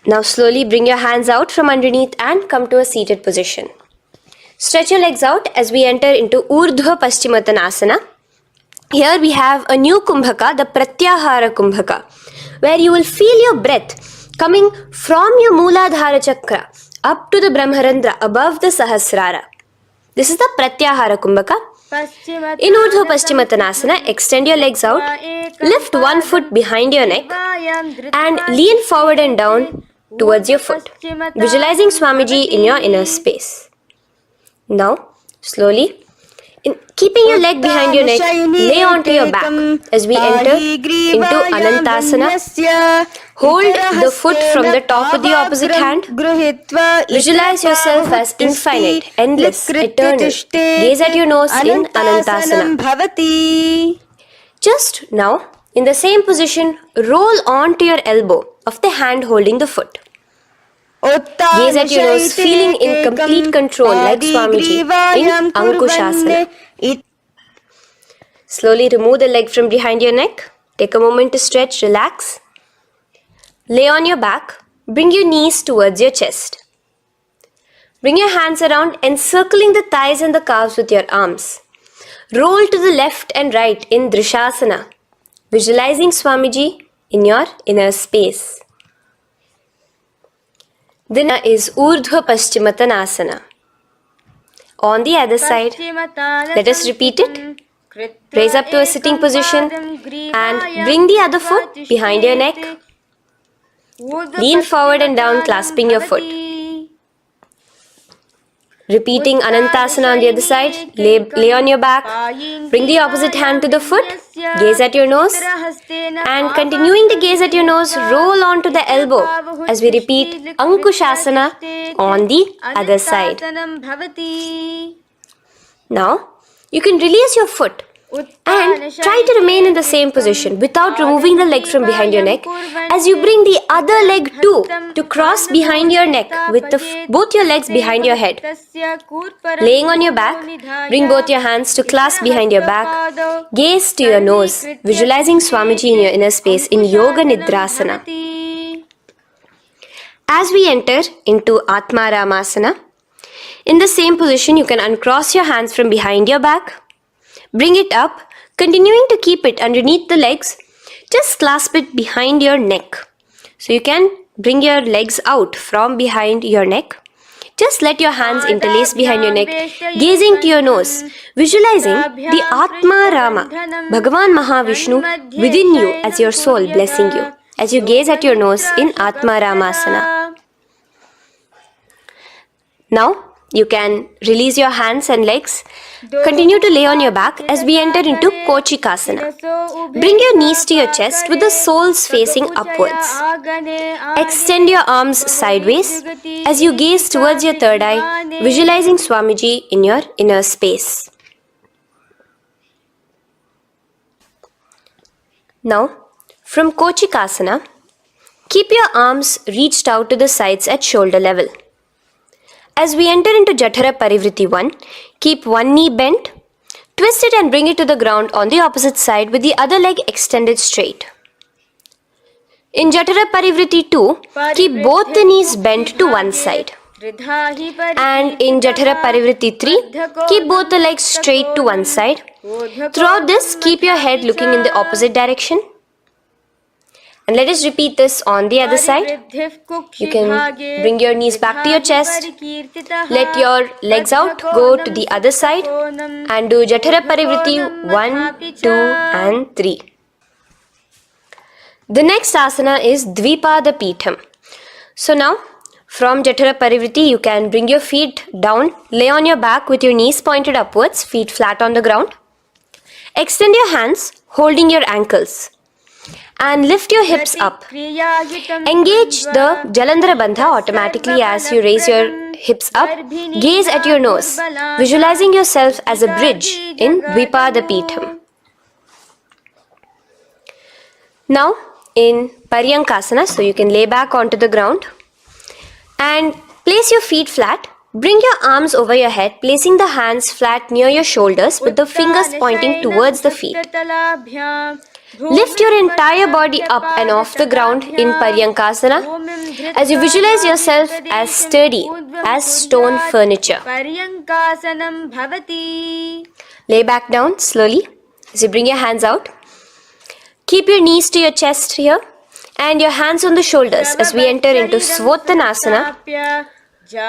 B: Now slowly bring your hands out from underneath and come to a seated position. Stretch your legs out as we enter into Urdhva Paschimottanasana. Here we have a new Kumbhaka, the Pratyahara Kumbhaka, where you will feel your breath coming from your Mooladhara Chakra up to the Brahmarandra above the Sahasrara. This is the Pratyahara Kumbhaka. In Urdhva Paschimottanasana, extend your legs out, lift one foot behind your neck and lean forward and down towards your foot, visualizing Swamiji in your inner space. Now, slowly, keeping your leg behind your neck, lay onto your back as we enter into Anantasana. Hold the foot from the top of the opposite hand. Visualize yourself as infinite, endless, eternal. Gaze at your nose in Anantasana. Just now, in the same position, roll onto your elbow of the hand holding the foot. Gaze at your nose, feeling in complete control like Swamiji in Ankushasana. Slowly remove the leg from behind your neck. Take a moment to stretch, relax. Lay on your back. Bring your knees towards your chest. Bring your hands around, encircling the thighs and the calves with your arms. Roll to the left and right in Drishasana, visualizing Swamiji in your inner space. Then is Urdhva Paschimottanasana. On the other side, let us repeat it. Raise up to a sitting position and bring the other foot behind your neck. Lean forward and down, clasping your foot. Repeating Anantasana on the other side, lay on your back, bring the opposite hand to the foot, gaze at your nose, and continuing to gaze at your nose, roll onto the elbow as we repeat Ankushasana on the other side. Now, you can release your foot and try to remain in the same position without removing the leg from behind your neck as you bring the other leg too to cross behind your neck with both your legs behind your head. Laying on your back, bring both your hands to clasp behind your back. Gaze to your nose, visualizing Swamiji in your inner space in Yoga Nidrasana. As we enter into Atma Ramasana, in the same position you can uncross your hands from behind your back. Bring it up, continuing to keep it underneath the legs. Just clasp it behind your neck. So you can bring your legs out from behind your neck. Just let your hands interlace behind your neck, gazing to your nose, visualizing the Atma Rama, Bhagavan Mahavishnu within you as your soul blessing you, as you gaze at your nose in Atma Ramasana. Now, you can release your hands and legs. Continue to lay on your back as we enter into Kochikasana. Bring your knees to your chest with the soles facing upwards. Extend your arms sideways as you gaze towards your third eye, visualizing Swamiji in your inner space. Now, from Kochikasana, keep your arms reached out to the sides at shoulder level. As we enter into Jatara Parivritti 1, keep one knee bent, twist it and bring it to the ground on the opposite side with the other leg extended straight. In Jatara Parivritti 2, keep both the knees bent to one side. And in Jatara Parivritti 3, keep both the legs straight to one side. Throughout this, keep your head looking in the opposite direction. And let us repeat this on the other side. You can bring your knees back to your chest. Let your legs out, go to the other side and do Jatara Parivritti 1, 2 and 3. The next asana is Dvipada Pitham. So now from Jatara Parivritti you can bring your feet down, lay on your back with your knees pointed upwards, feet flat on the ground. Extend your hands holding your ankles. And lift your hips up. Engage the Jalandhara Bandha automatically as you raise your hips up. Gaze at your nose, visualizing yourself as a bridge in Dvipada Pitham. Now in Paryankasana, so you can lay back onto the ground and place your feet flat. Bring your arms over your head, placing the hands flat near your shoulders with the fingers pointing towards the feet. Lift your entire body up and off the ground in Paryankasana as you visualize yourself as sturdy as stone furniture.
C: Paryankasanam bhavati.
B: Lay back down slowly as you bring your hands out. Keep your knees to your chest here and your hands on the shoulders as we enter into Svottanasana.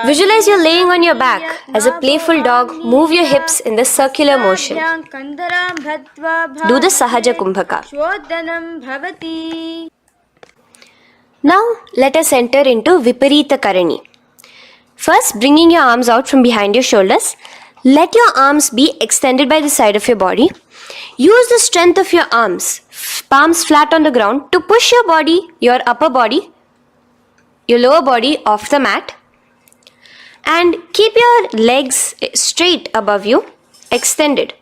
B: Visualize you're laying on your back as a playful dog. Move your hips in the circular motion. Do the Sahaja Kumbhaka. Now let us enter into Viparita Karani. First, bringing your arms out from behind your shoulders. Let your arms be extended by the side of your body. Use the strength of your arms, palms flat on the ground, to push your body, your upper body, your lower body off the mat. And keep your legs straight above you, extended.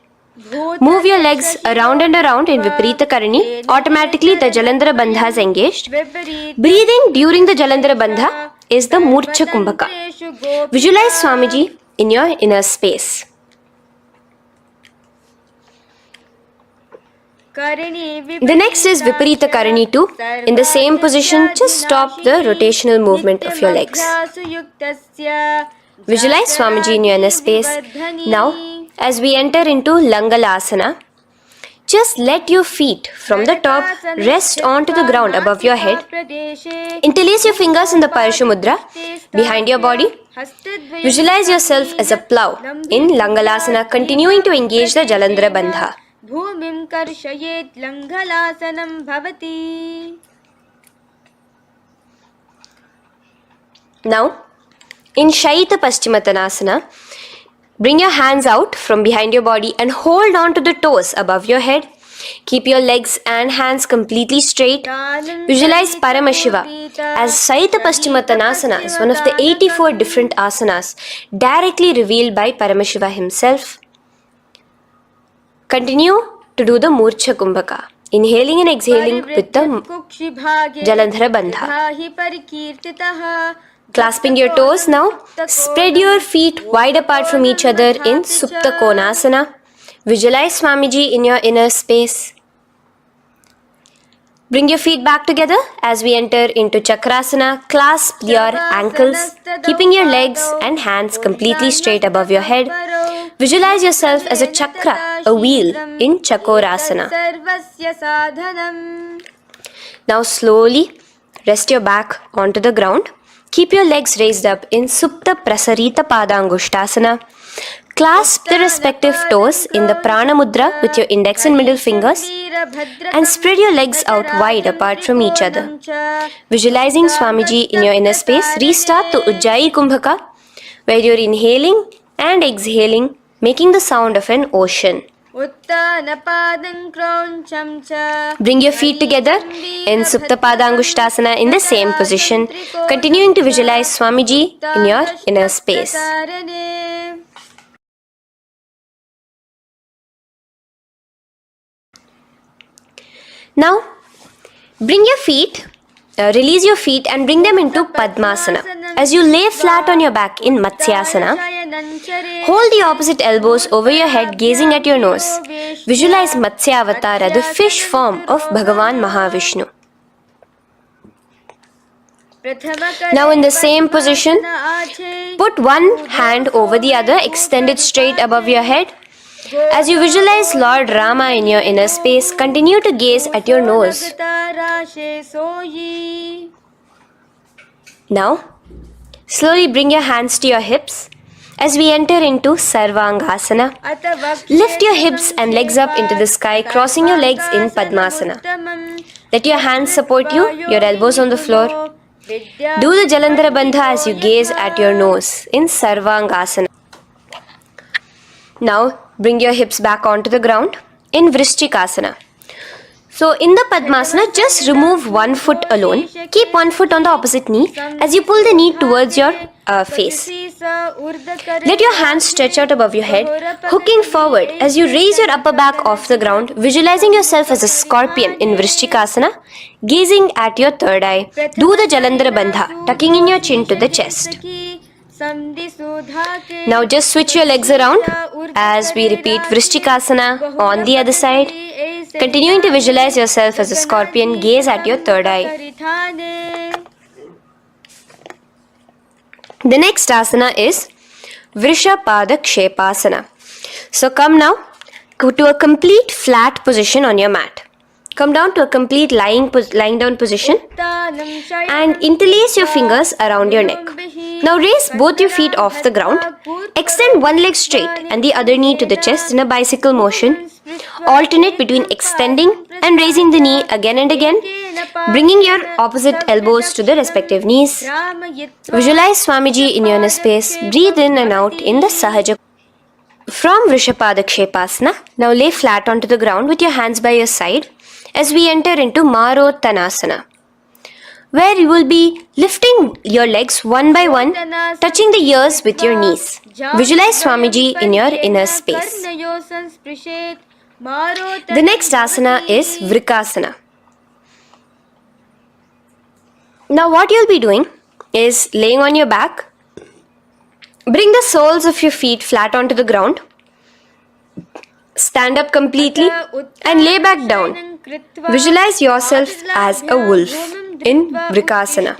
B: Move your legs around and around in Viparita Karani. Automatically the Jalandhara Bandha is engaged. Breathing during the Jalandhara Bandha is the Murcha Kumbhaka. Visualize Swamiji in your inner space. The next is Viparita Karani 2. In the same position, just stop the rotational movement of your legs. Visualize Swamiji in your inner space. Now, as we enter into Langalasana, just let your feet from the top rest onto the ground above your head. Interlace your fingers in the Parashu Mudra behind your body. Visualize yourself as a plow in Langalasana, continuing to engage the Jalandhara Bandha.
C: Bhumim karshayet Langalasanam bhavati.
B: Now, in Shaita Paschimottanasana, bring your hands out from behind your body and hold on to the toes above your head. Keep your legs and hands completely straight. Visualize Paramashiva as Shaita Paschimottanasana is one of the 84 different asanas directly revealed by Paramashiva himself. Continue to do the Murcha Kumbhaka, inhaling and exhaling with the Jalandhara Bandha. Clasping your toes now, spread your feet wide apart from each other in Supta Konasana. Visualize Swamiji in your inner space. Bring your feet back together as we enter into Chakrasana. Clasp your ankles, keeping your legs and hands completely straight above your head. Visualize yourself as a chakra, a wheel in Chakorasana. Now slowly rest your back onto the ground. Keep your legs raised up in Supta Prasarita Padangushtasana. Clasp the respective toes in the Prana Mudra with your index and middle fingers and spread your legs out wide apart from each other. Visualizing Swamiji in your inner space, restart to Ujjayi Kumbhaka where you're inhaling and exhaling, making the sound of an ocean. Bring your feet together in Supta Padangushtasana in the same position, continuing to visualize Swamiji in your inner space. Now, bring your feet, release your feet and bring them into Padmasana. As you lay flat on your back in Matsyasana, hold the opposite elbows over your head, gazing at your nose. Visualize Matsya Avatara, the fish form of Bhagavan Mahavishnu. Now in the same position, put one hand over the other, extend it straight above your head. As you visualize Lord Rama in your inner space, continue to gaze at your nose. Now, slowly bring your hands to your hips as we enter into Sarvangasana. Lift your hips and legs up into the sky, crossing your legs in Padmasana. Let your hands support you, your elbows on the floor. Do the Jalandhara Bandha as you gaze at your nose in Sarvangasana. Now, bring your hips back onto the ground in Vrishchikasana. So, in the Padmasana, just remove one foot alone. Keep one foot on the opposite knee as you pull the knee towards your face. Let your hands stretch out above your head, hooking forward as you raise your upper back off the ground, visualizing yourself as a scorpion in Vrishchikasana, gazing at your third eye. Do the Jalandhara Bandha, tucking in your chin to the chest. Now just switch your legs around as we repeat Vrishchikasana on the other side. Continuing to visualize yourself as a scorpion, gaze at your third eye. The next asana is Vrishapada Kshepasana. So come now to a complete flat position on your mat. Come down to a complete lying down position and interlace your fingers around your neck. Now raise both your feet off the ground. Extend one leg straight and the other knee to the chest in a bicycle motion. Alternate between extending and raising the knee again and again, bringing your opposite elbows to the respective knees. Visualize Swamiji in your inner space. Breathe in and out in the Sahaja. From Vrishapada Kshepasana, now lay flat onto the ground with your hands by your side as we enter into Marottanasana, where you will be lifting your legs one by one, touching the ears with your knees. Visualize Swamiji in your inner space. The next asana is Vrikasana. Now what you'll be doing is laying on your back. Bring the soles of your feet flat onto the ground. Stand up completely and lay back down. Visualize yourself as a wolf in Vrikasana.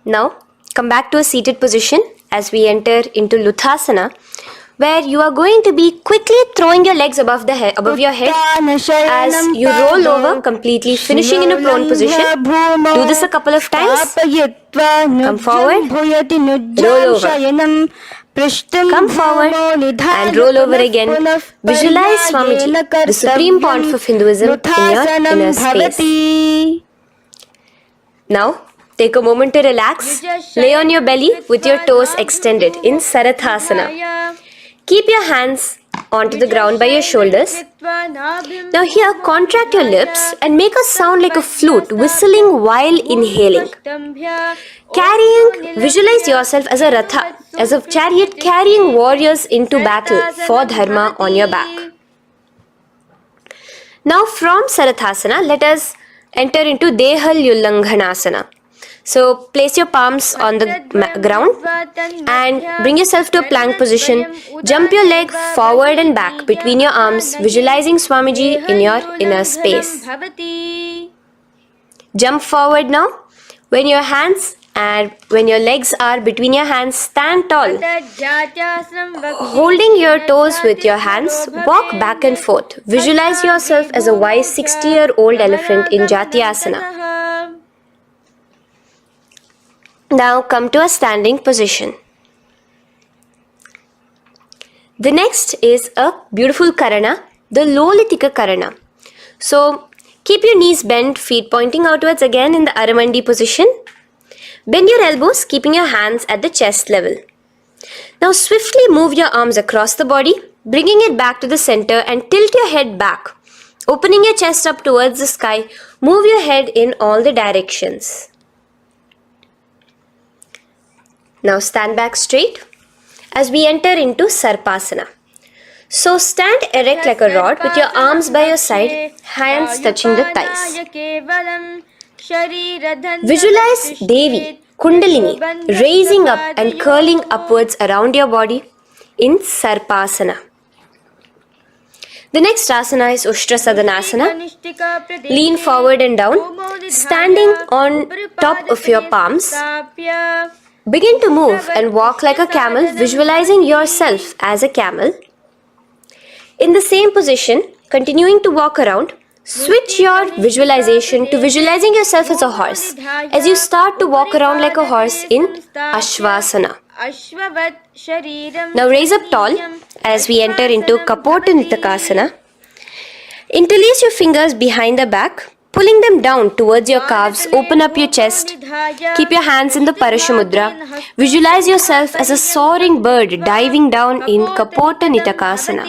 B: Now come back to a seated position as we enter into Luthasana, where you are going to be quickly throwing your legs above your head as you roll over completely, finishing in a prone position. Do this a couple of times. Come forward, roll over. Come forward and roll over again. Visualize Swamiji, the Supreme Pontiff of Hinduism, in your inner space. Now take a moment to relax. Lay on your belly with your toes extended in Sarathasana. Keep your hands onto the ground by your shoulders. Now here, contract your lips and make a sound like a flute, whistling while inhaling. Visualize yourself as a ratha, as a chariot carrying warriors into battle for dharma on your back. Now from Sarathasana, let us enter into Dehalyullanghanasana. So place your palms on the ground and bring yourself to a plank position. Jump your leg forward and back between your arms, visualizing Swamiji in your inner space. Jump forward now. When your legs are between your hands, stand tall. Holding your toes with your hands, walk back and forth. Visualize yourself as a wise 60-year-old elephant in Jatyasana. Now come to a standing position. The next is a beautiful karana, the Lolitika karana. So keep your knees bent, feet pointing outwards again in the Aramandi position. Bend your elbows, keeping your hands at the chest level. Now swiftly move your arms across the body, bringing it back to the center and tilt your head back. Opening your chest up towards the sky, move your head in all the directions. Now stand back straight as we enter into Sarpasana. So stand erect like a rod with your arms by your side, hands touching the thighs. Visualize Devi, Kundalini, raising up and curling upwards around your body in Sarpasana. The next asana is Ushtra Sadanasana. Lean forward and down, standing on top of your palms. Begin to move and walk like a camel, visualizing yourself as a camel. In the same position, continuing to walk around, switch your visualization to visualizing yourself as a horse as you start to walk around like a horse in Ashvasana. Now raise up tall as we enter into Kapota Nitakasana. Interlace your fingers behind the back, pulling them down towards your calves. Open up your chest. Keep your hands in the Parashamudra. Visualize yourself as a soaring bird diving down in Kapota Nitakasana.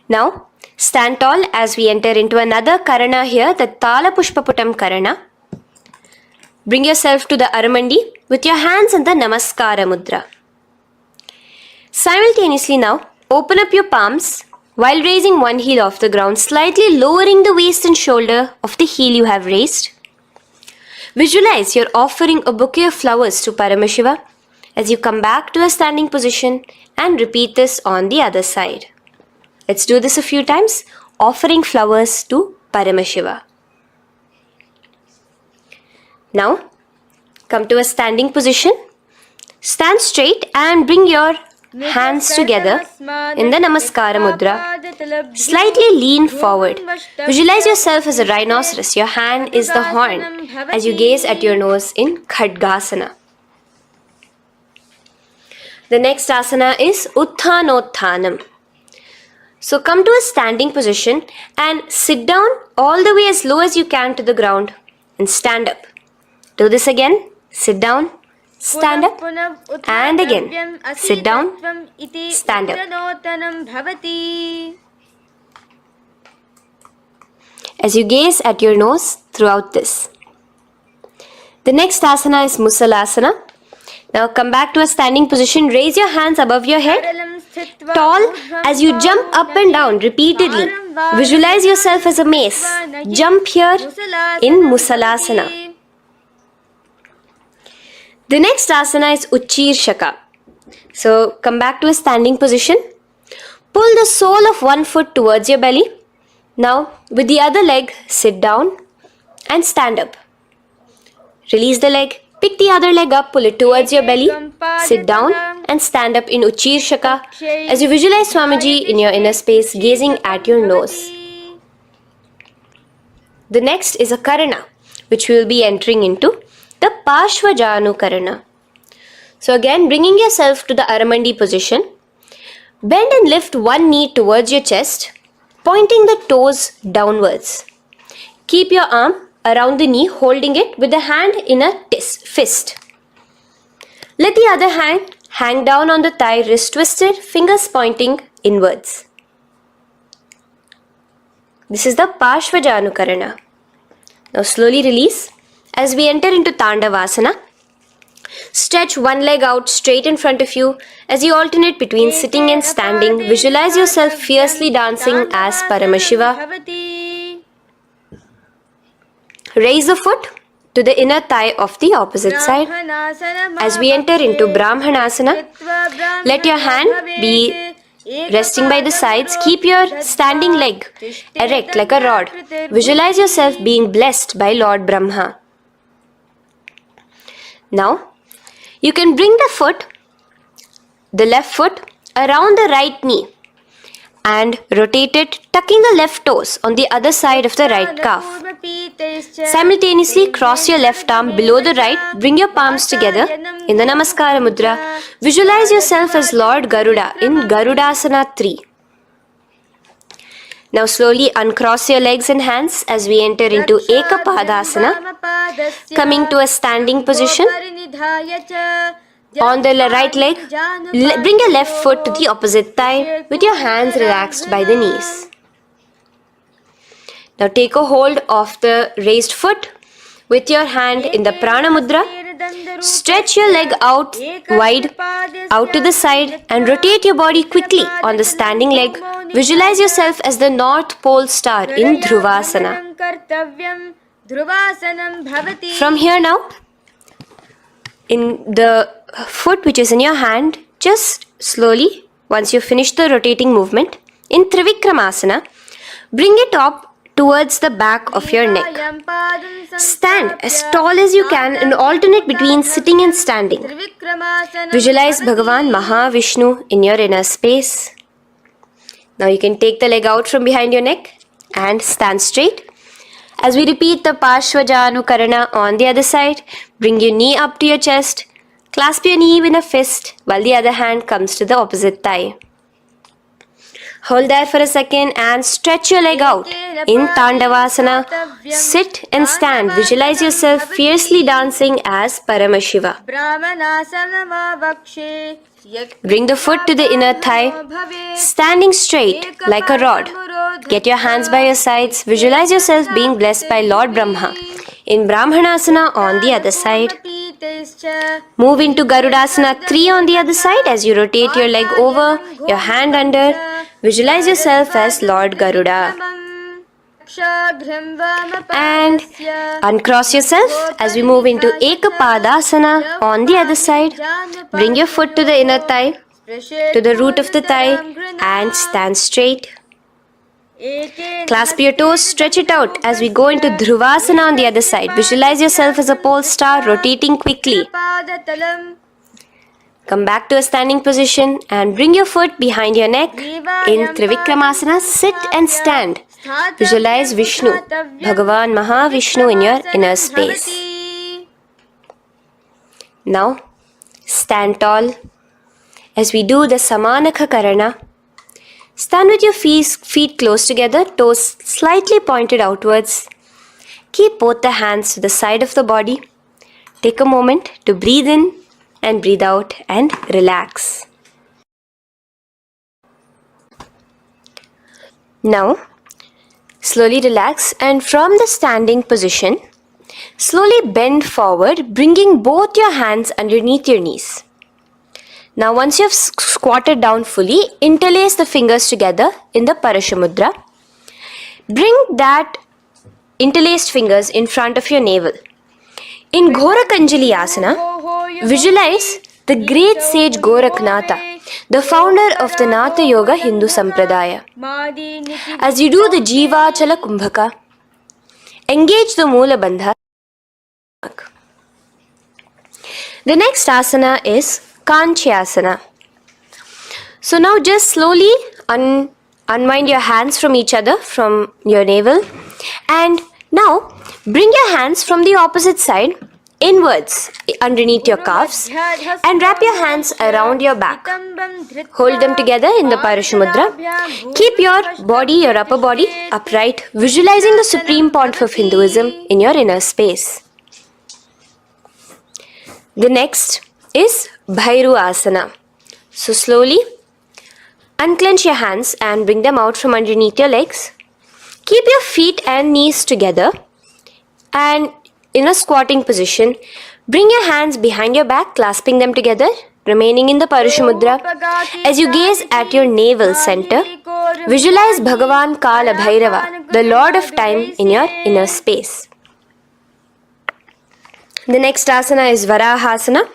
B: Now stand tall as we enter into another karana here, the Tala Pushpaputam karana. Bring yourself to the Aramandi with your hands in the Namaskara mudra. Simultaneously now, open up your palms while raising one heel off the ground, slightly lowering the waist and shoulder of the heel you have raised. Visualize you're offering a bouquet of flowers to Paramashiva as you come back to a standing position and repeat this on the other side. Let's do this a few times, offering flowers to Paramashiva. Now, come to a standing position. Stand straight and bring your hands together in the Namaskara Mudra. Slightly lean forward. Visualize yourself as a rhinoceros. Your hand is the horn as you gaze at your nose in Khadgasana. The next asana is Utthanotthanam. So come to a standing position and sit down all the way as low as you can to the ground and stand up. Do this again. Sit down, stand up, and again. Sit down, stand up. As you gaze at your nose throughout this. The next asana is Musalasana. Now come back to a standing position. Raise your hands above your head, tall as you jump up and down repeatedly. Visualize yourself as a mace. Jump here in Musalasana. The next asana is Uchirshaka. So come back to a standing position. Pull the sole of one foot towards your belly. Now with the other leg, sit down and stand up. Release the leg. Pick the other leg up, pull it towards your belly, sit down and stand up in Uchirshaka as you visualize Swamiji in your inner space gazing at your nose. The next is a karana, which we will be entering into, the Parshvajanu karana. So again, bringing yourself to the Aramandi position, bend and lift one knee towards your chest, pointing the toes downwards. Keep your arm around the knee, holding it with the hand in a fist. Let the other hand hang down on the thigh, wrist twisted, fingers pointing inwards. This is the Parshvajanu karana. Now slowly release as we enter into Tandavasana. Stretch one leg out straight in front of you as you alternate between sitting and standing. Visualize yourself fiercely dancing as Paramashiva. Raise the foot to the inner thigh of the opposite side. As we enter into Brahmanasana, let your hand be resting by the sides. Keep your standing leg erect like a rod. Visualize yourself being blessed by Lord Brahma. Now, you can bring the left foot around the right knee and rotate it, tucking the left toes on the other side of the right calf. Simultaneously cross your left arm below the right, bring your palms together in the Namaskara Mudra. Visualize yourself as Lord Garuda in Garudasana 3. Now slowly uncross your legs and hands as we enter into Ekapadasana, coming to a standing position. On the right leg, bring your left foot to the opposite thigh with your hands relaxed by the knees. Now take a hold of the raised foot with your hand in the Prana Mudra. Stretch your leg out wide, out to the side and rotate your body quickly on the standing leg. Visualize yourself as the North Pole star in Dhruvasana. From here now, in the foot which is in your hand, just slowly, once you finish the rotating movement, in Trivikramasana, bring it up towards the back of your neck. Stand as tall as you can and alternate between sitting and standing. Visualize Bhagavan Mahavishnu in your inner space. Now you can take the leg out from behind your neck and stand straight. As we repeat the Parshvajanu karana on the other side, bring your knee up to your chest, clasp your knee in a fist while the other hand comes to the opposite thigh. Hold there for a second and stretch your leg out. In Tandavasana, sit and stand. Visualize yourself fiercely dancing as Paramashiva. Bring the foot to the inner thigh, standing straight like a rod. Get your hands by your sides. Visualize yourself being blessed by Lord Brahma. In Brahmanasana on the other side. Move into Garudasana 3 on the other side as you rotate your leg over, your hand under. Visualize yourself as Lord Garuda. And uncross yourself as we move into Ekapadasana on the other side. Bring your foot to the inner thigh, to the root of the thigh, and stand straight. Clasp your toes, stretch it out as we go into Dhruvasana on the other side. Visualize yourself as a pole star rotating quickly. Come back to a standing position and bring your foot behind your neck. In Trivikramasana, sit and stand. Visualize Vishnu, Bhagavan Mahavishnu in your inner space. Now, stand tall as we do the Samanakha Karana. Stand with your feet close together, toes slightly pointed outwards. Keep both the hands to the side of the body. Take a moment to breathe in and breathe out and relax. Now, slowly relax and from the standing position, slowly bend forward, bringing both your hands underneath your knees. Now once you have squatted down fully, interlace the fingers together in the Parashamudra. Bring that interlaced fingers in front of your navel. In Ghorakanjali Asana, visualize the great sage Goraknatha, the founder of the Natha Yoga Hindu Sampradaya. As you do the Jivachala Kumbhaka, engage the Mula Bandha. The next asana is Kanchyasana. So now just slowly unwind your hands from each other, from your navel, and now bring your hands from the opposite side inwards underneath your calves and wrap your hands around your back. Hold them together in the Parashamudra. Keep your body, your upper body upright, visualizing the Supreme Pontiff of Hinduism in your inner space. The next is Bhairu Asana. So slowly unclench your hands and bring them out from underneath your legs. Keep your feet and knees together and in a squatting position, bring your hands behind your back, clasping them together, remaining in the Parashamudra. As you gaze at your navel center, visualize Bhagavan Kala Bhairava, the Lord of Time, in your inner space. The next asana is Varahasana.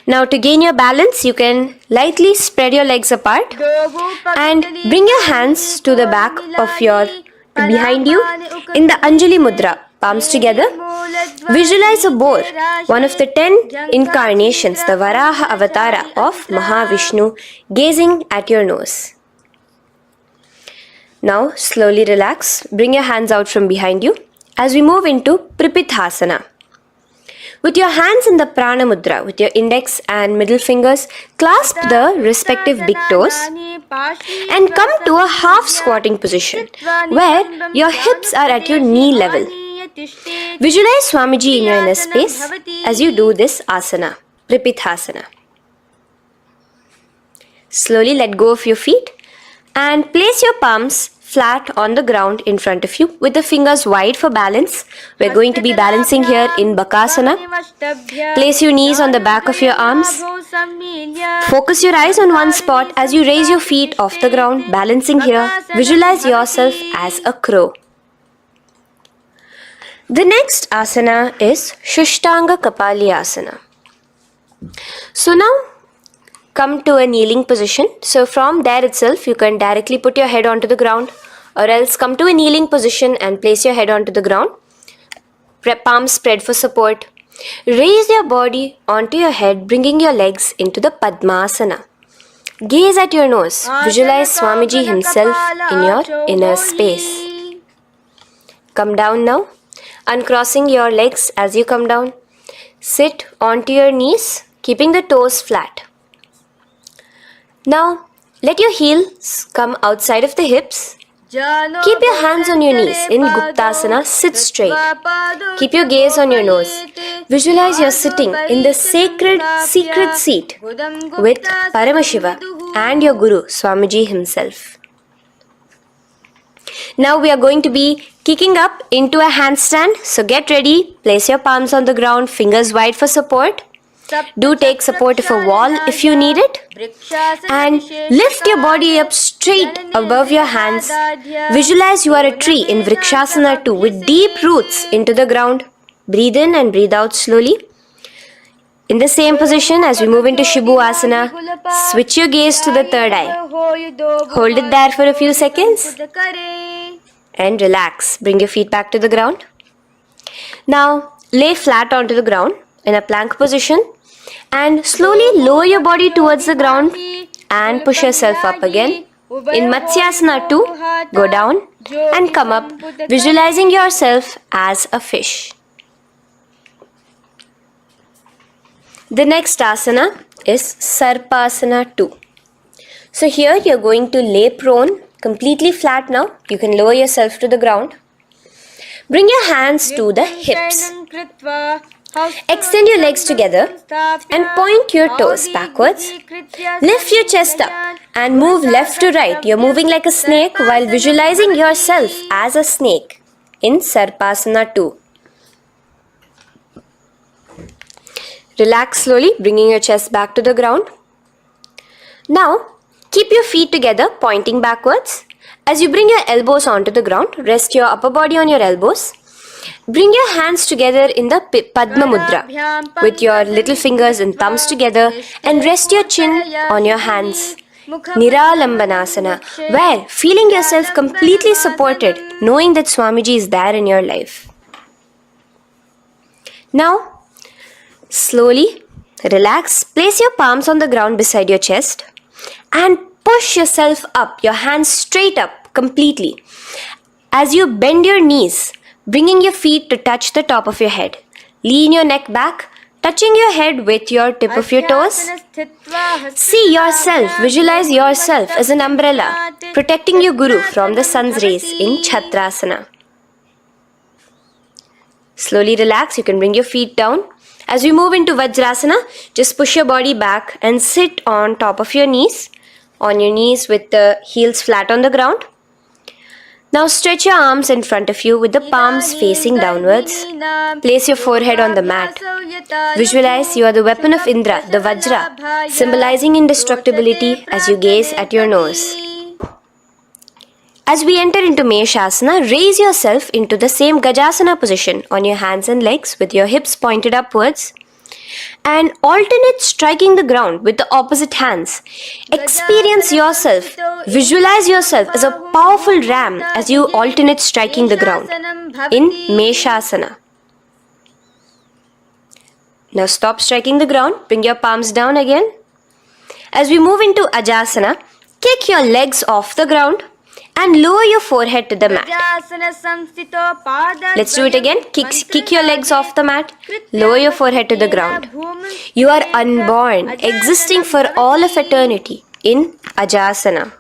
B: Now to gain your balance, you can lightly spread your legs apart and bring your hands to the back of behind you in the Anjali Mudra, palms together. Visualize a boar, one of the 10 incarnations, the Varaha Avatara of Mahavishnu, gazing at your nose. Now slowly relax, bring your hands out from behind you as we move into Pripithasana. With your hands in the Prana Mudra, with your index and middle fingers, clasp the respective big toes and come to a half squatting position where your hips are at your knee level. Visualize Swamiji in your inner space as you do this asana, Pripithasana. Slowly let go of your feet and place your palms flat on the ground in front of you with the fingers wide for balance. We're going to be balancing here in Bakasana. Place your knees on the back of your arms. Focus your eyes on one spot as you raise your feet off the ground, balancing here. Visualize yourself as a crow. The next asana is Shushtanga Kapali Asana. So now come to a kneeling position. So from there itself, you can directly put your head onto the ground, or else come to a kneeling position and place your head onto the ground. Palms spread for support. Raise your body onto your head, bringing your legs into the Padmasana. Gaze at your nose. Visualize Swamiji himself in your inner space. Come down now, uncrossing your legs as you come down. Sit onto your knees, keeping the toes flat. Now, let your heels come outside of the hips. Keep your hands on your knees. In Guptasana, sit straight. Keep your gaze on your nose. Visualize you're sitting in the sacred secret seat with Paramashiva and your Guru, Swamiji himself. Now we are going to be kicking up into a handstand. So get ready. Place your palms on the ground, fingers wide for support. Do take support of a wall if you need it. And lift your body up straight above your hands. Visualize you are a tree in Vrikshasana 2 with deep roots into the ground. Breathe in and breathe out slowly. In the same position, as we move into Asana, switch your gaze to the third eye. Hold it there for a few seconds and relax. Bring your feet back to the ground. Now, lay flat onto the ground in a plank position and slowly lower your body towards the ground and push yourself up again. In Matsyasana 2, go down and come up, visualizing yourself as a fish. The next asana is Sarpasana 2. So here you're going to lay prone, completely flat now. You can lower yourself to the ground. Bring your hands to the hips. Extend your legs together and point your toes backwards. Lift your chest up and move left to right. You're moving like a snake while visualizing yourself as a snake in Sarpasana 2. Relax slowly, bringing your chest back to the ground. Now, keep your feet together, pointing backwards. As you bring your elbows onto the ground, rest your upper body on your elbows. Bring your hands together in the Padma Mudra with your little fingers and thumbs together and rest your chin on your hands. Niralambanasana, where feeling yourself completely supported, knowing that Swamiji is there in your life. Now, slowly relax, place your palms on the ground beside your chest and push yourself up, your hands straight up completely. As you bend your knees, bringing your feet to touch the top of your head. Lean your neck back, touching your head with your tip of your toes. See yourself, visualize yourself as an umbrella, protecting your Guru from the sun's rays in Chhatrasana. Slowly relax, you can bring your feet down. As we move into Vajrasana, just push your body back and sit on top of your knees, with the heels flat on the ground. Now stretch your arms in front of you with the palms facing downwards. Place your forehead on the mat. Visualize you are the weapon of Indra, the Vajra, symbolizing indestructibility as you gaze at your nose. As we enter into Meshasana, raise yourself into the same Gajasana position on your hands and legs with your hips pointed upwards and alternate striking the ground with the opposite hands. Experience yourself, visualize yourself as a powerful ram as you alternate striking the ground in Meshasana. Now stop striking the ground, bring your palms down again. As we move into Ajasana, kick your legs off the ground and lower your forehead to the mat. Let's do it again. Kick your legs off the mat. Lower your forehead to the ground. You are unborn, existing for all of eternity in Ajasana.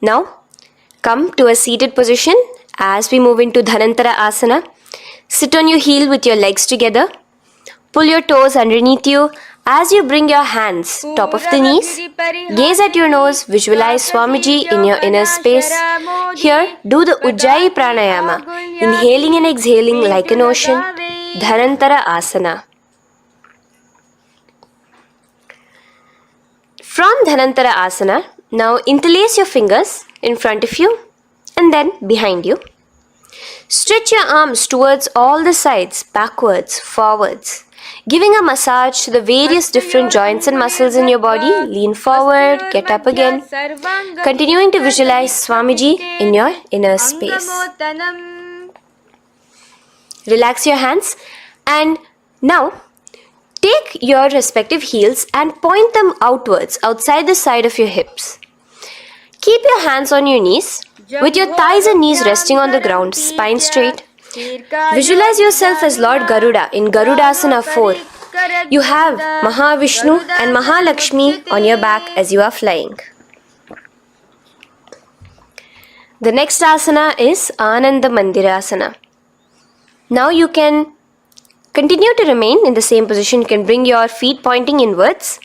B: Now, come to a seated position as we move into Dhanantara Asana. Sit on your heel with your legs together. Pull your toes underneath you. As you bring your hands top of the knees, gaze at your nose, visualize Swamiji in your inner space. Here, do the Ujjayi Pranayama, inhaling and exhaling like an ocean, Dhanantara Asana. From Dhanantara Asana, now interlace your fingers in front of you and then behind you. Stretch your arms towards all the sides, backwards, forwards. Giving a massage to the various different joints and muscles in your body. Lean forward, get up again. Continuing to visualize Swamiji in your inner space. Relax your hands and now take your respective heels and point them outwards, outside the side of your hips. Keep your hands on your knees with your thighs and knees resting on the ground, spine straight. Visualize yourself as Lord Garuda in Garudasana 4. You have Mahavishnu and Mahalakshmi on your back as you are flying. The next asana is Ananda Mandirasana. Now you can continue to remain in the same position. You can bring your feet pointing inwards.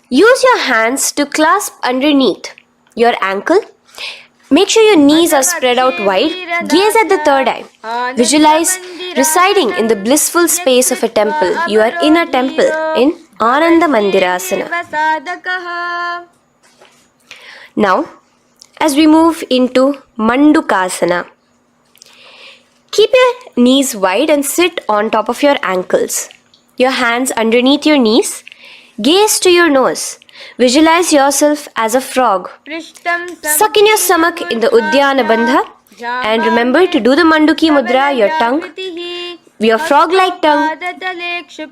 B: Use your hands to clasp underneath your ankle. Make sure your knees are spread out wide. Gaze at the third eye. Visualize residing in the blissful space of a temple. You are in a temple in Ananda Mandirasana. Now, as we move into Mandukasana, keep your knees wide and sit on top of your ankles. Your hands underneath your knees. Gaze to your nose. Visualize yourself as a frog. Suck in your stomach in the Uddiyana Bandha. And remember to do the Manduki Mudra, your tongue, your frog-like tongue,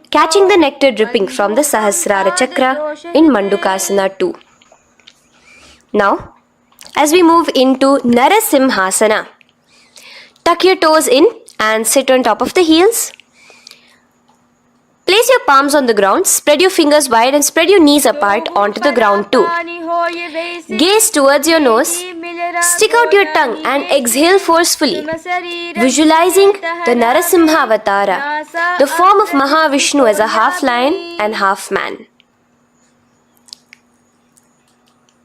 B: catching the nectar dripping from the Sahasrara Chakra in Mandukasana 2. Now, as we move into Narasimhasana, tuck your toes in and sit on top of the heels. Place your palms on the ground, spread your fingers wide and spread your knees apart onto the ground too. Gaze towards your nose, stick out your tongue and exhale forcefully, visualizing the Narasimha Avatara, the form of Mahavishnu as a half lion and half man.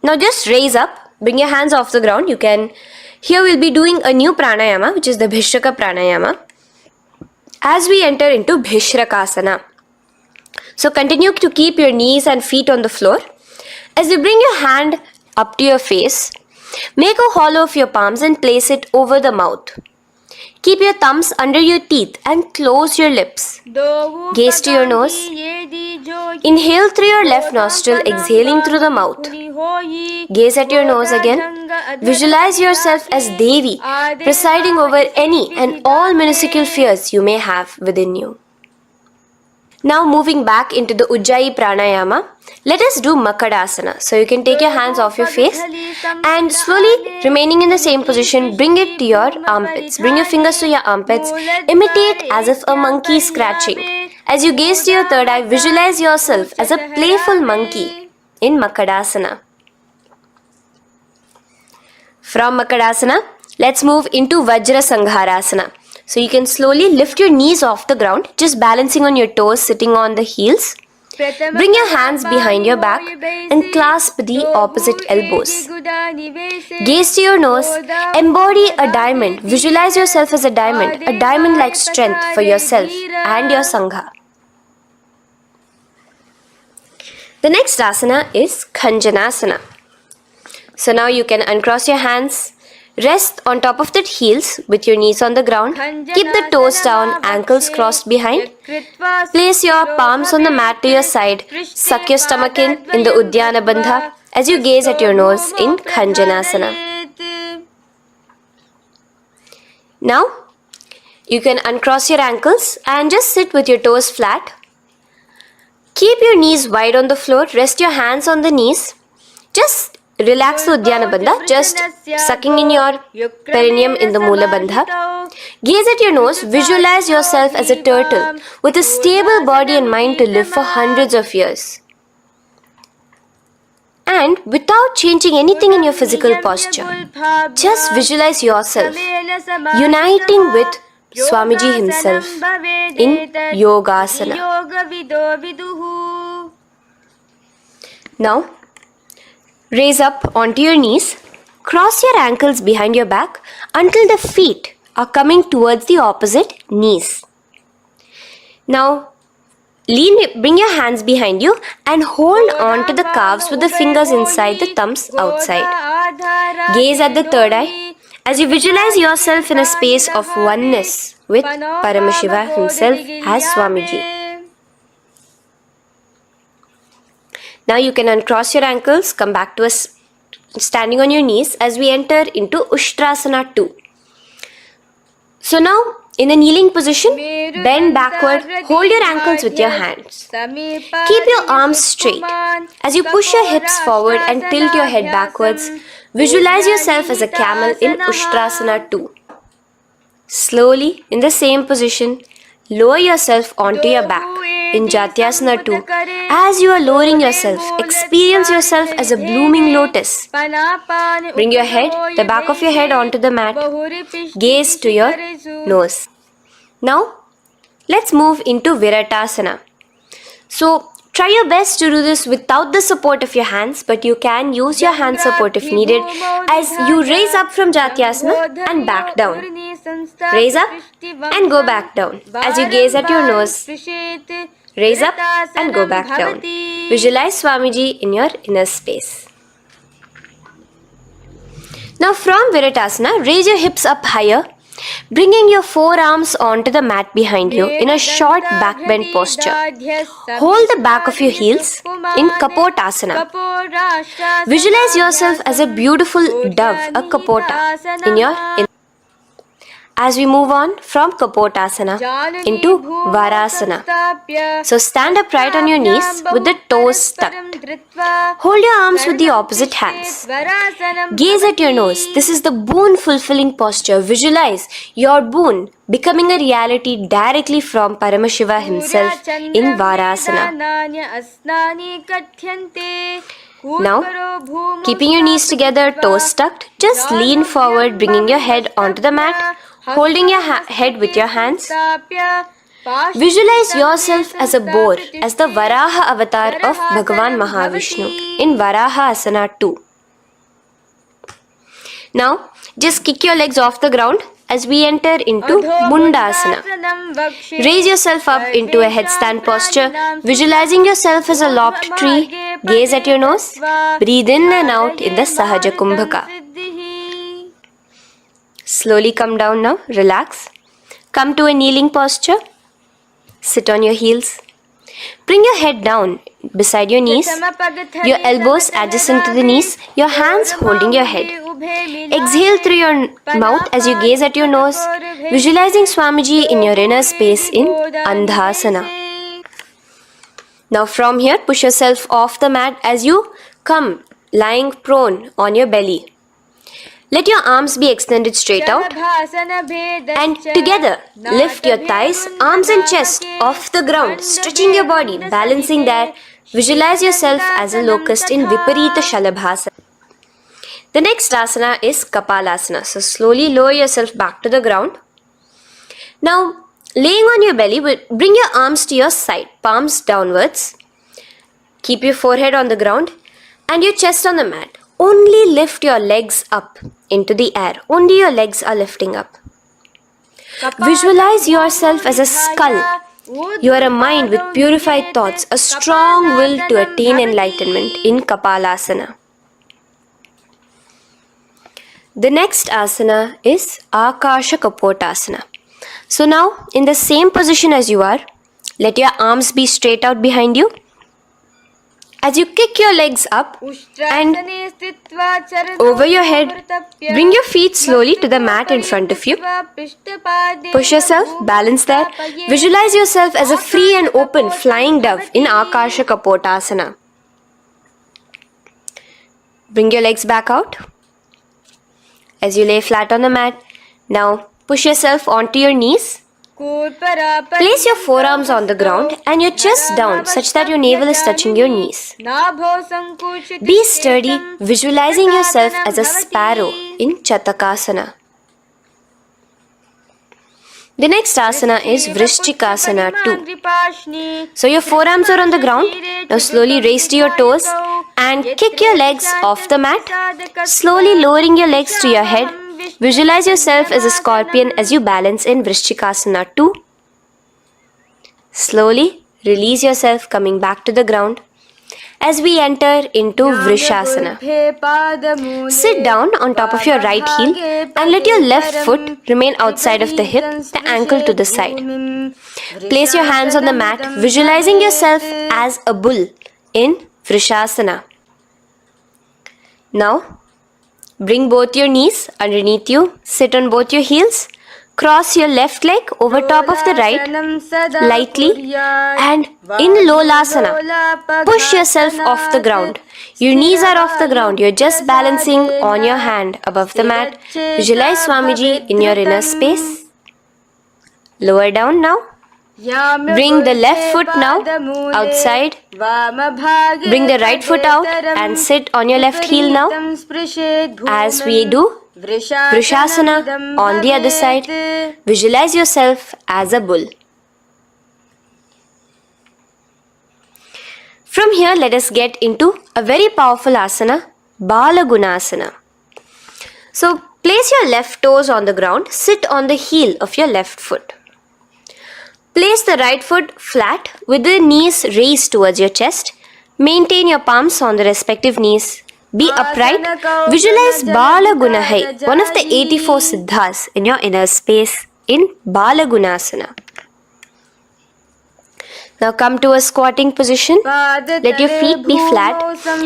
B: Now just raise up, bring your hands off the ground. Here we'll be doing a new pranayama, which is the Bhishraka pranayama, as we enter into Bhishrakasana. So continue to keep your knees and feet on the floor. As you bring your hand up to your face, make a hollow of your palms and place it over the mouth. Keep your thumbs under your teeth and close your lips. Gaze to your nose. Inhale through your left nostril, exhaling through the mouth. Gaze at your nose again. Visualize yourself as Devi, presiding over any and all minuscule fears you may have within you. Now moving back into the Ujjayi Pranayama, let us do Makadasana. So you can take your hands off your face and slowly remaining in the same position, bring it to your armpits. Bring your fingers to your armpits. Imitate as if a monkey is scratching. As you gaze to your third eye, visualize yourself as a playful monkey in Makadasana. From Makadasana, let's move into Vajra Sangharasana. So you can slowly lift your knees off the ground, just balancing on your toes, sitting on the heels. Bring your hands behind your back and clasp the opposite elbows. Gaze to your nose, embody a diamond. Visualize yourself as a diamond-like strength for yourself and your Sangha. The next asana is Khanjanasana. So now you can uncross your hands. Rest on top of the heels with your knees on the ground. Keep the toes down, ankles crossed behind. Place your palms on the mat to your side. Suck your stomach in the Uddiyana Bandha as you gaze at your nose in Khanjanasana. Now, you can uncross your ankles and just sit with your toes flat. Keep your knees wide on the floor. Rest your hands on the knees. Just relax the Uddiyana Bandha, just sucking in your perineum in the Mula Bandha. Gaze at your nose, visualize yourself as a turtle with a stable body and mind to live for hundreds of years. And without changing anything in your physical posture, just visualize yourself uniting with Swamiji himself in Yogasana. Now, raise up onto your knees, cross your ankles behind your back until the feet are coming towards the opposite knees. Now, bring your hands behind you and hold on to the calves with the fingers inside, the thumbs outside. Gaze at the third eye as you visualize yourself in a space of oneness with Paramashiva himself as Swamiji. Now you can uncross your ankles, come back to us standing on your knees as we enter into Ushtrasana 2. So now, in a kneeling position, bend backward, hold your ankles with your hands. Keep your arms straight. As you push your hips forward and tilt your head backwards, visualize yourself as a camel in Ushtrasana 2. Slowly, in the same position, lower yourself onto your back in Jatyasana 2. As you are lowering yourself, experience yourself as a blooming lotus. Bring your head, the back of your head onto the mat. Gaze to your nose. Now, let's move into Viratasana. So, Try your best to do this without the support of your hands, but you can use your hand support if needed as you raise up from Jatyasana and back down. Raise up and go back down as you gaze at your nose. Raise up and go back down. Visualize Swamiji in your inner space. Now from Viratasana, raise your hips up higher, bringing your forearms onto the mat behind you in a short back bend posture. Hold the back of your heels in Kapotasana. Visualize yourself as a beautiful dove, a Kapota, in your as we move on from Kapotasana into Varasana. So stand upright on your knees with the toes tucked. Hold your arms with the opposite hands. Gaze at your nose. This is the boon fulfilling posture. Visualize your boon becoming a reality directly from Paramashiva himself in Varasana. Now, keeping your knees together, toes tucked, just lean forward, bringing your head onto the mat, holding your head with your hands. Visualize yourself as a boar, as the Varaha avatar of Bhagavan Mahavishnu in Varaha Asana 2. Now, just kick your legs off the ground as we enter into Mundasana. Raise yourself up into a headstand posture, visualizing yourself as a lopped tree. Gaze at your nose. Breathe in and out in the Sahaja Kumbhaka. Slowly come down now. Relax. Come to a kneeling posture. Sit on your heels. Bring your head down beside your knees, your elbows adjacent to the knees, your hands holding your head. Exhale through your mouth as you gaze at your nose, visualizing Swamiji in your inner space in Andhasana. Now from here, push yourself off the mat as you come lying prone on your belly. Let your arms be extended straight out and together lift your thighs, arms and chest off the ground, stretching your body, balancing there. Visualize yourself as a locust in Viparita Shalabhasana. The next asana is Kapalasana. So slowly lower yourself back to the ground. Now laying on your belly, bring your arms to your side, palms downwards. Keep your forehead on the ground and your chest on the mat. Only lift your legs up into the air. Only your legs are lifting up. Visualize yourself as a skull. You are a mind with purified thoughts, a strong will to attain enlightenment in Kapalasana. The next asana is Akasha Kapotasana. So now, in the same position as you are, let your arms be straight out behind you. As you kick your legs up and over your head, bring your feet slowly to the mat in front of you. Push yourself, balance there. Visualize yourself as a free and open flying dove in Akasha Kapotasana. Bring your legs back out as you lay flat on the mat. Now push yourself onto your knees. Place your forearms on the ground and your chest down such that your navel is touching your knees. Be sturdy, visualizing yourself as a sparrow in Chatakasana. The next asana is Vrishchikasana 2. So your forearms are on the ground. Now slowly raise to your toes and kick your legs off the mat. Slowly lowering your legs to your head. Visualize yourself as a scorpion as you balance in Vrishchikasana 2. Slowly release yourself, coming back to the ground as we enter into Vrishasana. Sit down on top of your right heel and let your left foot remain outside of the hip, the ankle to the side. Place your hands on the mat, visualizing yourself as a bull in Vrishasana. Now, bring both your knees underneath you, sit on both your heels, cross your left leg over top of the right lightly and in Lolasana, push yourself off the ground. Your knees are off the ground, you're just balancing on your hand above the mat. Visualize Swamiji in your inner space. Lower down now. Bring the left foot now outside. Bring the right foot out and sit on your left heel now as we do Vrishasana on the other side. Visualize yourself as a bull. From here, let us get into a very powerful asana, Balagunasana. So, place your left toes on the ground, sit on the heel of your left foot. Place the right foot flat with the knees raised towards your chest. Maintain your palms on the respective knees. Be upright. Visualize Balagunahai, one of the 84 siddhas in your inner space in Balagunasana. Now come to a squatting position. Let your feet be flat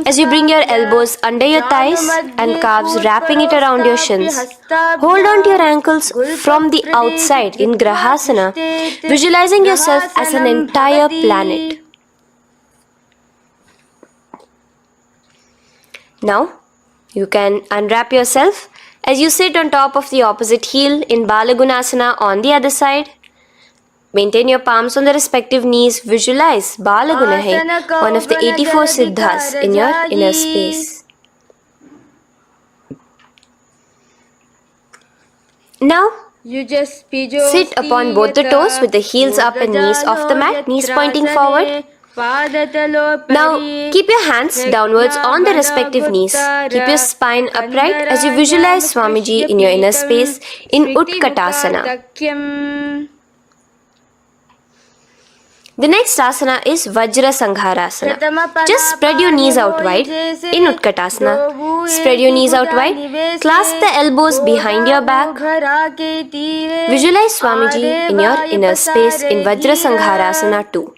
B: as you bring your elbows under your thighs and calves, wrapping it around your shins. Hold on to your ankles from the outside in Grahasana, visualizing yourself as an entire planet. Now, you can unwrap yourself as you sit on top of the opposite heel in Balagunasana on the other side. Maintain your palms on the respective knees. Visualize Balagunahai, one of the 84 siddhas in your inner space. Now, sit upon both the toes with the heels up and knees off the mat, knees pointing forward. Now, keep your hands downwards on the respective knees. Keep your spine upright as you visualize Swamiji in your inner space in Utkatasana. The next asana is Vajra Sangharasana. Just spread your knees out wide in Utkatasana. Spread your knees out wide. Clasp the elbows behind your back. Visualize Swamiji in your inner space in Vajra Sangharasana 2.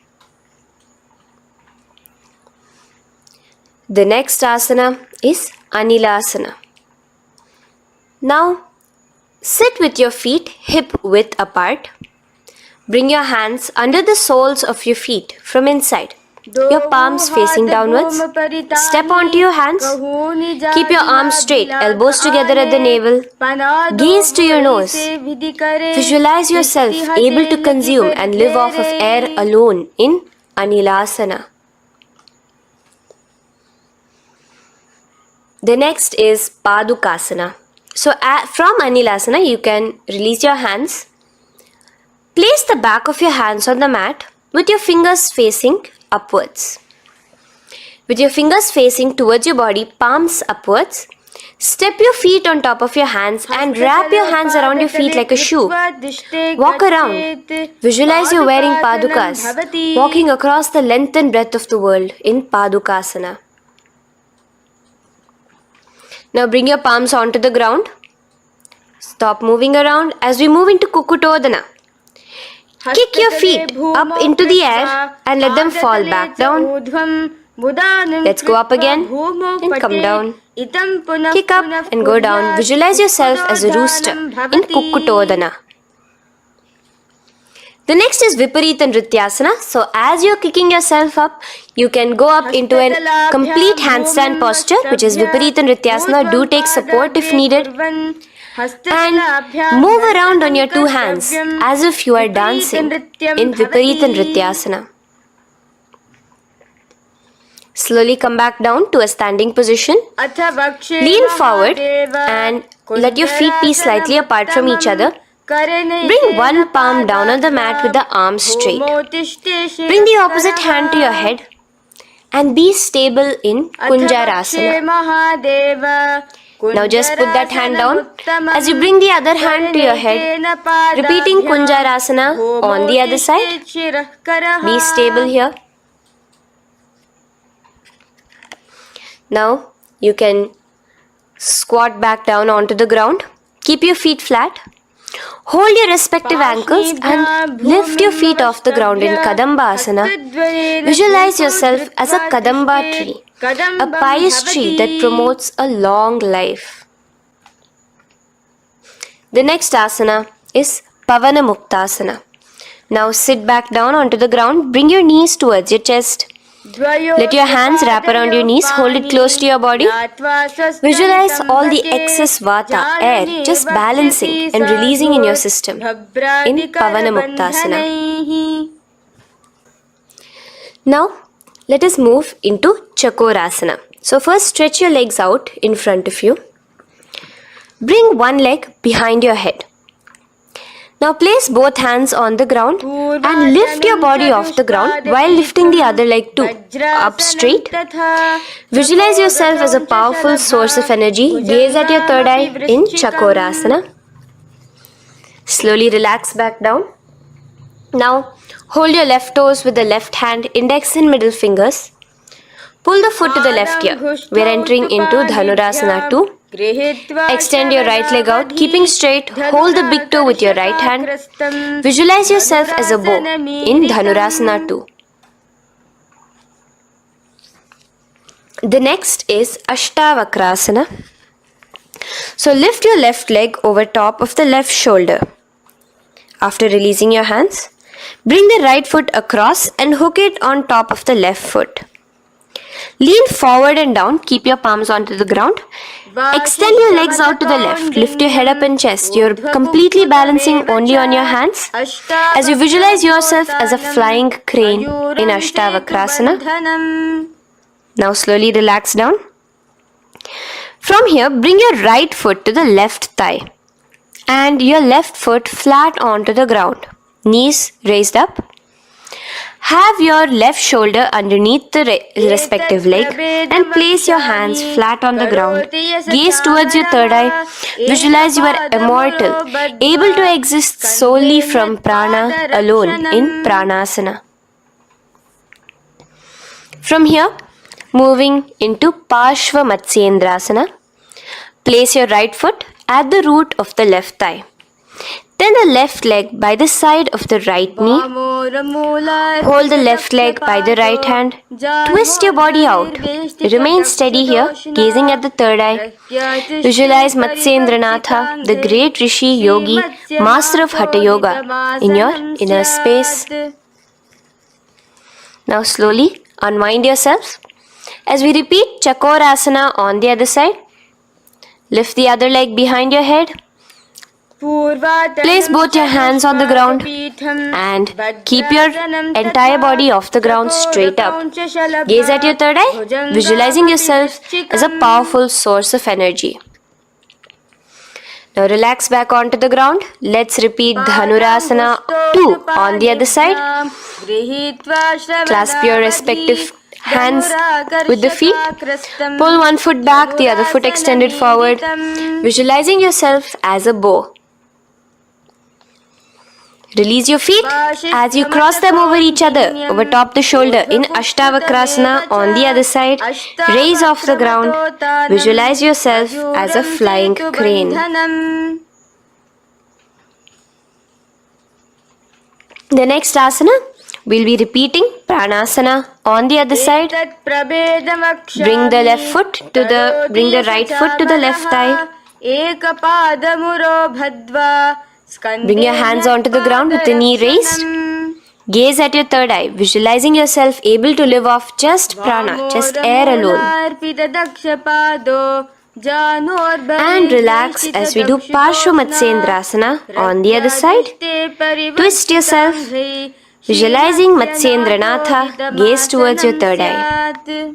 B: The next asana is Anilasana. Now, sit with your feet hip width apart. Bring your hands under the soles of your feet from inside. Your palms facing downwards. Step onto your hands. Keep your arms straight, elbows together at the navel. Gaze to your nose. Visualize yourself able to consume and live off of air alone in Anilasana. The next is Padukasana. So from Anilasana, you can release your hands. Place the back of your hands on the mat with your fingers facing upwards. With your fingers facing towards your body, palms upwards. Step your feet on top of your hands and wrap your hands around your feet like a shoe. Walk around. Visualize you're wearing padukas, walking across the length and breadth of the world in Padukasana. Now bring your palms onto the ground. Stop moving around as we move into Kukutodana. Kick your feet up into the air and let them fall back down. Let's go up again and come down. Kick up and go down. Visualize yourself as a rooster in Kukutodana. The next is Viparita Nrityasana. So as you're kicking yourself up, you can go up into a complete handstand posture, which is Viparita Nrityasana. Do take support if needed. And move around on your two hands as if you are dancing in Viparita Nrityasana. Slowly come back down to a standing position. Lean forward and let your feet be slightly apart from each other. Bring one palm down on the mat with the arms straight. Bring the opposite hand to your head and be stable in Kunjarasana. Now just put that hand down as you bring the other hand to your head, repeating Kunjarasana on the other side. Be stable here. Now you can squat back down onto the ground. Keep your feet flat. Hold your respective ankles and lift your feet off the ground in Kadamba Asana. Visualize yourself as a Kadamba tree, a pious tree that promotes a long life. The next asana is Pavana Muktasana. Now sit back down onto the ground. Bring your knees towards your chest. Let your hands wrap around your knees. Hold it close to your body. Visualize all the excess vata, air, just balancing and releasing in your system in Pavana Muktasana. Now, let us move into Chakorasana. So first stretch your legs out in front of you. Bring one leg behind your head. Now place both hands on the ground and lift your body off the ground while lifting the other leg too, up straight. Visualize yourself as a powerful source of energy. Gaze at your third eye in Chakorasana. Slowly relax back down. Now hold your left toes with the left hand, index and middle fingers. Pull the foot to the left ear. We are entering into Dhanurasana 2. Extend your right leg out, keeping straight. Hold the big toe with your right hand. Visualize yourself as a bow in Dhanurasana 2. The next is Ashtavakrasana. So lift your left leg over top of the left shoulder. After releasing your hands, bring the right foot across and hook it on top of the left foot. Lean forward and down, keep your palms onto the ground. Extend your legs out to the left, lift your head up and chest. You're completely balancing only on your hands as you visualize yourself as a flying crane in Ashtavakrasana. Now slowly relax down. From here, bring your right foot to the left thigh and your left foot flat onto the ground. Knees raised up. Have your left shoulder underneath the respective leg and place your hands flat on the ground. Gaze towards your third eye. Visualize you are immortal, able to exist solely from prana alone in pranasana. From here, moving into Parshva Matsyendrasana. Place your right foot at the root of the left thigh. Then the left leg by the side of the right knee. Hold the left leg by the right hand. Twist your body out. Remain steady here, gazing at the third eye. Visualize Matsyendranatha, the great Rishi, Yogi, master of Hatha Yoga, in your inner space. Now slowly unwind yourselves. As we repeat Chakorasana on the other side, lift the other leg behind your head. Place both your hands on the ground and keep your entire body off the ground straight up. Gaze at your third eye, visualizing yourself as a powerful source of energy. Now relax back onto the ground. Let's repeat Dhanurasana 2 on the other side. Clasp your respective hands with the feet. Pull one foot back, the other foot extended forward, visualizing yourself as a bow. Release your feet as you cross them over each other, over top the shoulder in Ashtavakrasana on the other side. Raise off the ground. Visualize yourself as a flying crane. The next asana, we'll be repeating Pranasana on the other side. Bring the right foot to the left thigh. Bring your hands onto the ground with the knee raised. Gaze at your third eye, visualizing yourself able to live off just prana, just air alone. And relax as we do Parshva Matsyendrasana on the other side. Twist yourself, visualizing Matsyendranatha, gaze towards your third eye.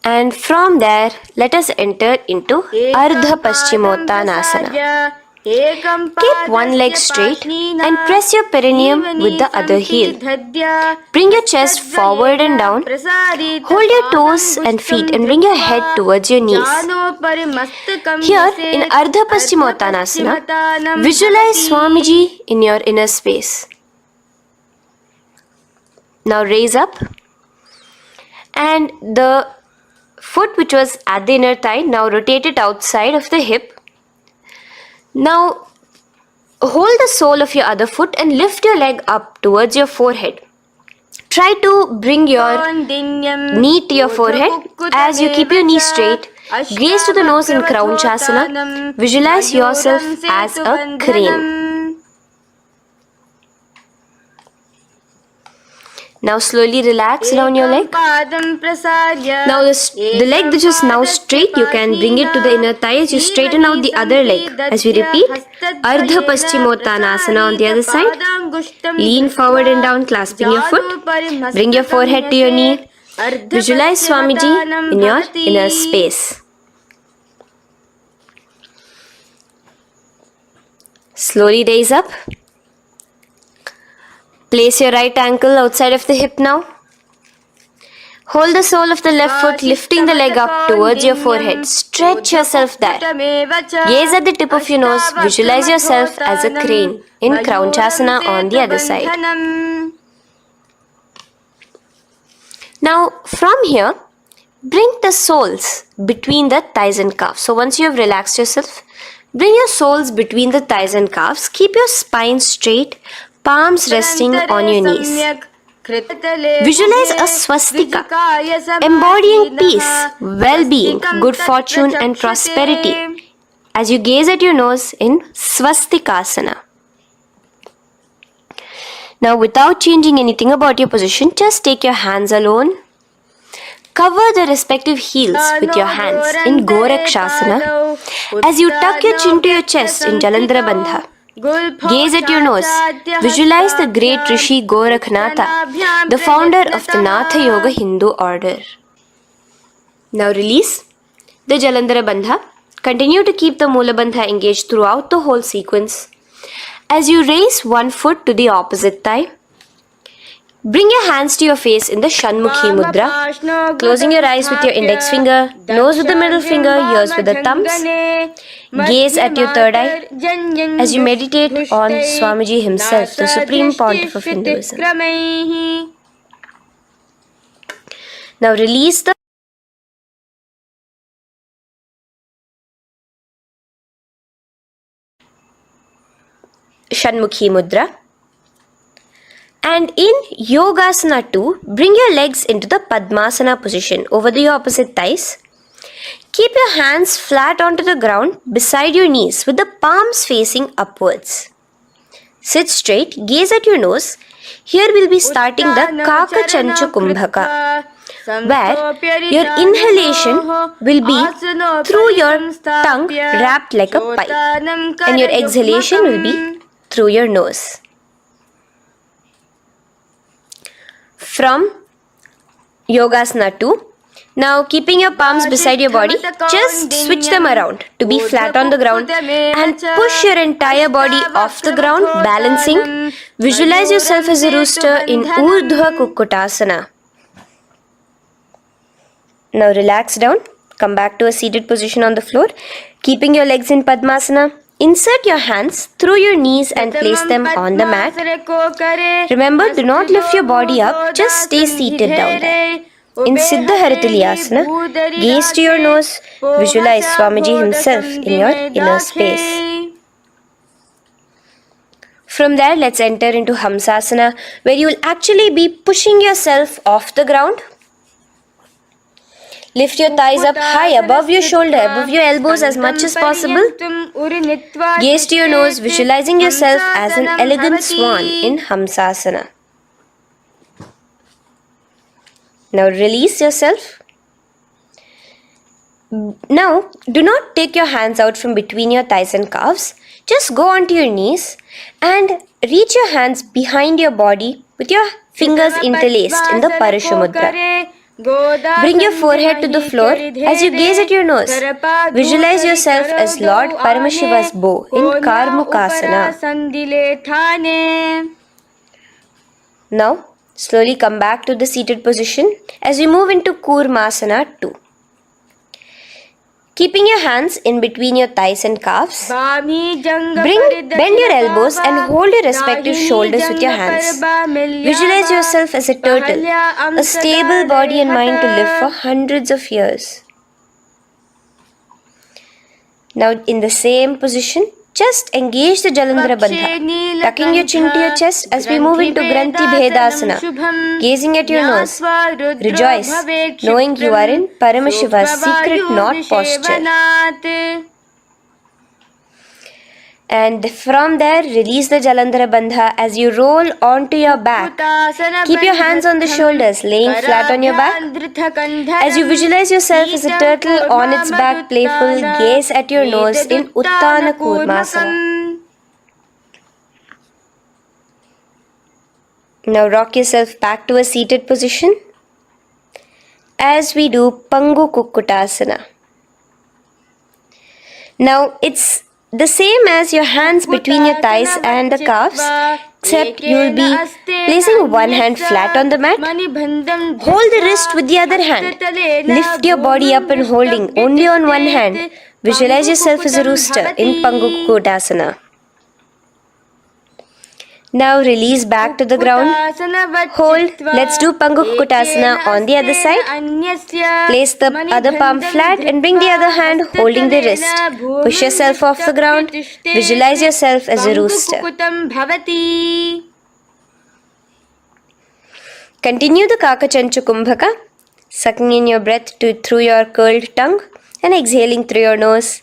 B: And from there, let us enter into Ardha Paschimottanasana. Keep one leg straight and press your perineum with the other heel. Bring your chest forward and down. Hold your toes and feet and bring your head towards your knees. Here in Ardha Paschimottanasana, visualize Swamiji in your inner space. Now raise up and the foot which was at the inner thigh, now rotate it outside of the hip. Now hold the sole of your other foot and lift your leg up towards your forehead. Try to bring your knee to your forehead as you keep your knee straight. Gaze to the nose in Kraunchasana. Visualize yourself as a crane. Now slowly relax down your leg. Now the leg which is now straight, you can bring it to the inner thigh as you straighten out the other leg. As we repeat, Ardha Paschimottanasana on the other side. Lean forward and down, clasping your foot. Bring your forehead to your knee. Visualize Swamiji in your inner space. Slowly raise up. Place your right ankle outside of the hip now. Hold the sole of the left foot, lifting the leg up towards your forehead. Stretch yourself there. Gaze at the tip of your nose. Visualize yourself as a crane in Kraunchasana on the other side. Now, from here, bring the soles between the thighs and calves. So once you have relaxed yourself, bring your soles between the thighs and calves. Keep your spine straight, palms resting on your knees. Visualize a swastika, embodying peace, well-being, good fortune and prosperity as you gaze at your nose in swastikasana. Now, without changing anything about your position, just take your hands alone. Cover the respective heels with your hands in Gorakshasana as you tuck your chin to your chest in Jalandhara Bandha. Gaze at your nose. Visualize the great Rishi Gorakhnatha, the founder of the Natha Yoga Hindu order. Now release the Jalandhara Bandha. Continue to keep the Mula Bandha engaged throughout the whole sequence. As you raise one foot to the opposite thigh, bring your hands to your face in the Shanmukhi Mudra, closing your eyes with your index finger, nose with the middle finger, ears with the thumbs. Gaze at your third eye as you meditate on Swamiji himself, the Supreme Pontiff of Hinduism. Now release the Shanmukhi Mudra. And in Yogasana 2, bring your legs into the Padmasana position over the opposite thighs. Keep your hands flat onto the ground beside your knees with the palms facing upwards. Sit straight, gaze at your nose. Here we'll be starting the Kaka Chanchu Kumbhaka, where your inhalation will be through your tongue wrapped like a pipe, and your exhalation will be through your nose. From Yogasana 2, now keeping your palms beside your body, just switch them around to be flat on the ground and push your entire body off the ground, balancing. Visualize yourself as a rooster in Urdhva Kukkutasana. Now relax down, come back to a seated position on the floor, keeping your legs in Padmasana. Insert your hands through your knees and place them on the mat. Remember, do not lift your body up, just stay seated down there. In Siddha Harituliyasana, gaze to your nose, visualize Swamiji himself in your inner space. From there, let's enter into Hamsasana, where you will actually be pushing yourself off the ground. Lift your thighs up high above your shoulder, above your elbows as much as possible. Gaze to your nose, visualizing yourself as an elegant swan in Hamsasana. Now release yourself. Now, do not take your hands out from between your thighs and calves. Just go onto your knees and reach your hands behind your body with your fingers interlaced in the Parashu Mudra. Bring your forehead to the floor as you gaze at your nose. Visualize yourself as Lord Paramashiva's bow in Karmukasana. Now, slowly come back to the seated position as we move into Kurmasana 2. Keeping your hands in between your thighs and calves, bend your elbows and hold your respective shoulders with your hands. Visualize yourself as a turtle, a stable body and mind to live for hundreds of years. Now in the same position, just engage the Jalandhara Bandha, tucking your chin to your chest as we move into Granthi Bhedasana, gazing at your nose. Rejoice, knowing you are in Paramashiva's secret knot posture. And from there, release the Jalandhara Bandha as you roll onto your back. Keep your hands on the shoulders, laying flat on your back. As you visualize yourself as a turtle on its back, playful, gaze at your nose in Uttana Kurmasana. Now rock yourself back to a seated position as we do Pangu Kukkutasana. Now it's
C: the same as your hands between your thighs and the calves, except you will be placing one hand flat on the mat. Hold the wrist with the other hand. Lift your body up and holding only on one hand. Visualize yourself as a rooster in Pangukukotasana. Now release back to the ground. Hold. Let's do Pangukukotasana on the other side. Place the other palm flat and bring the other hand holding the wrist. Push yourself off the ground. Visualize yourself as a rooster. Continue the Kakachanchu Kumbhaka, sucking in your breath through your curled tongue and exhaling through your nose.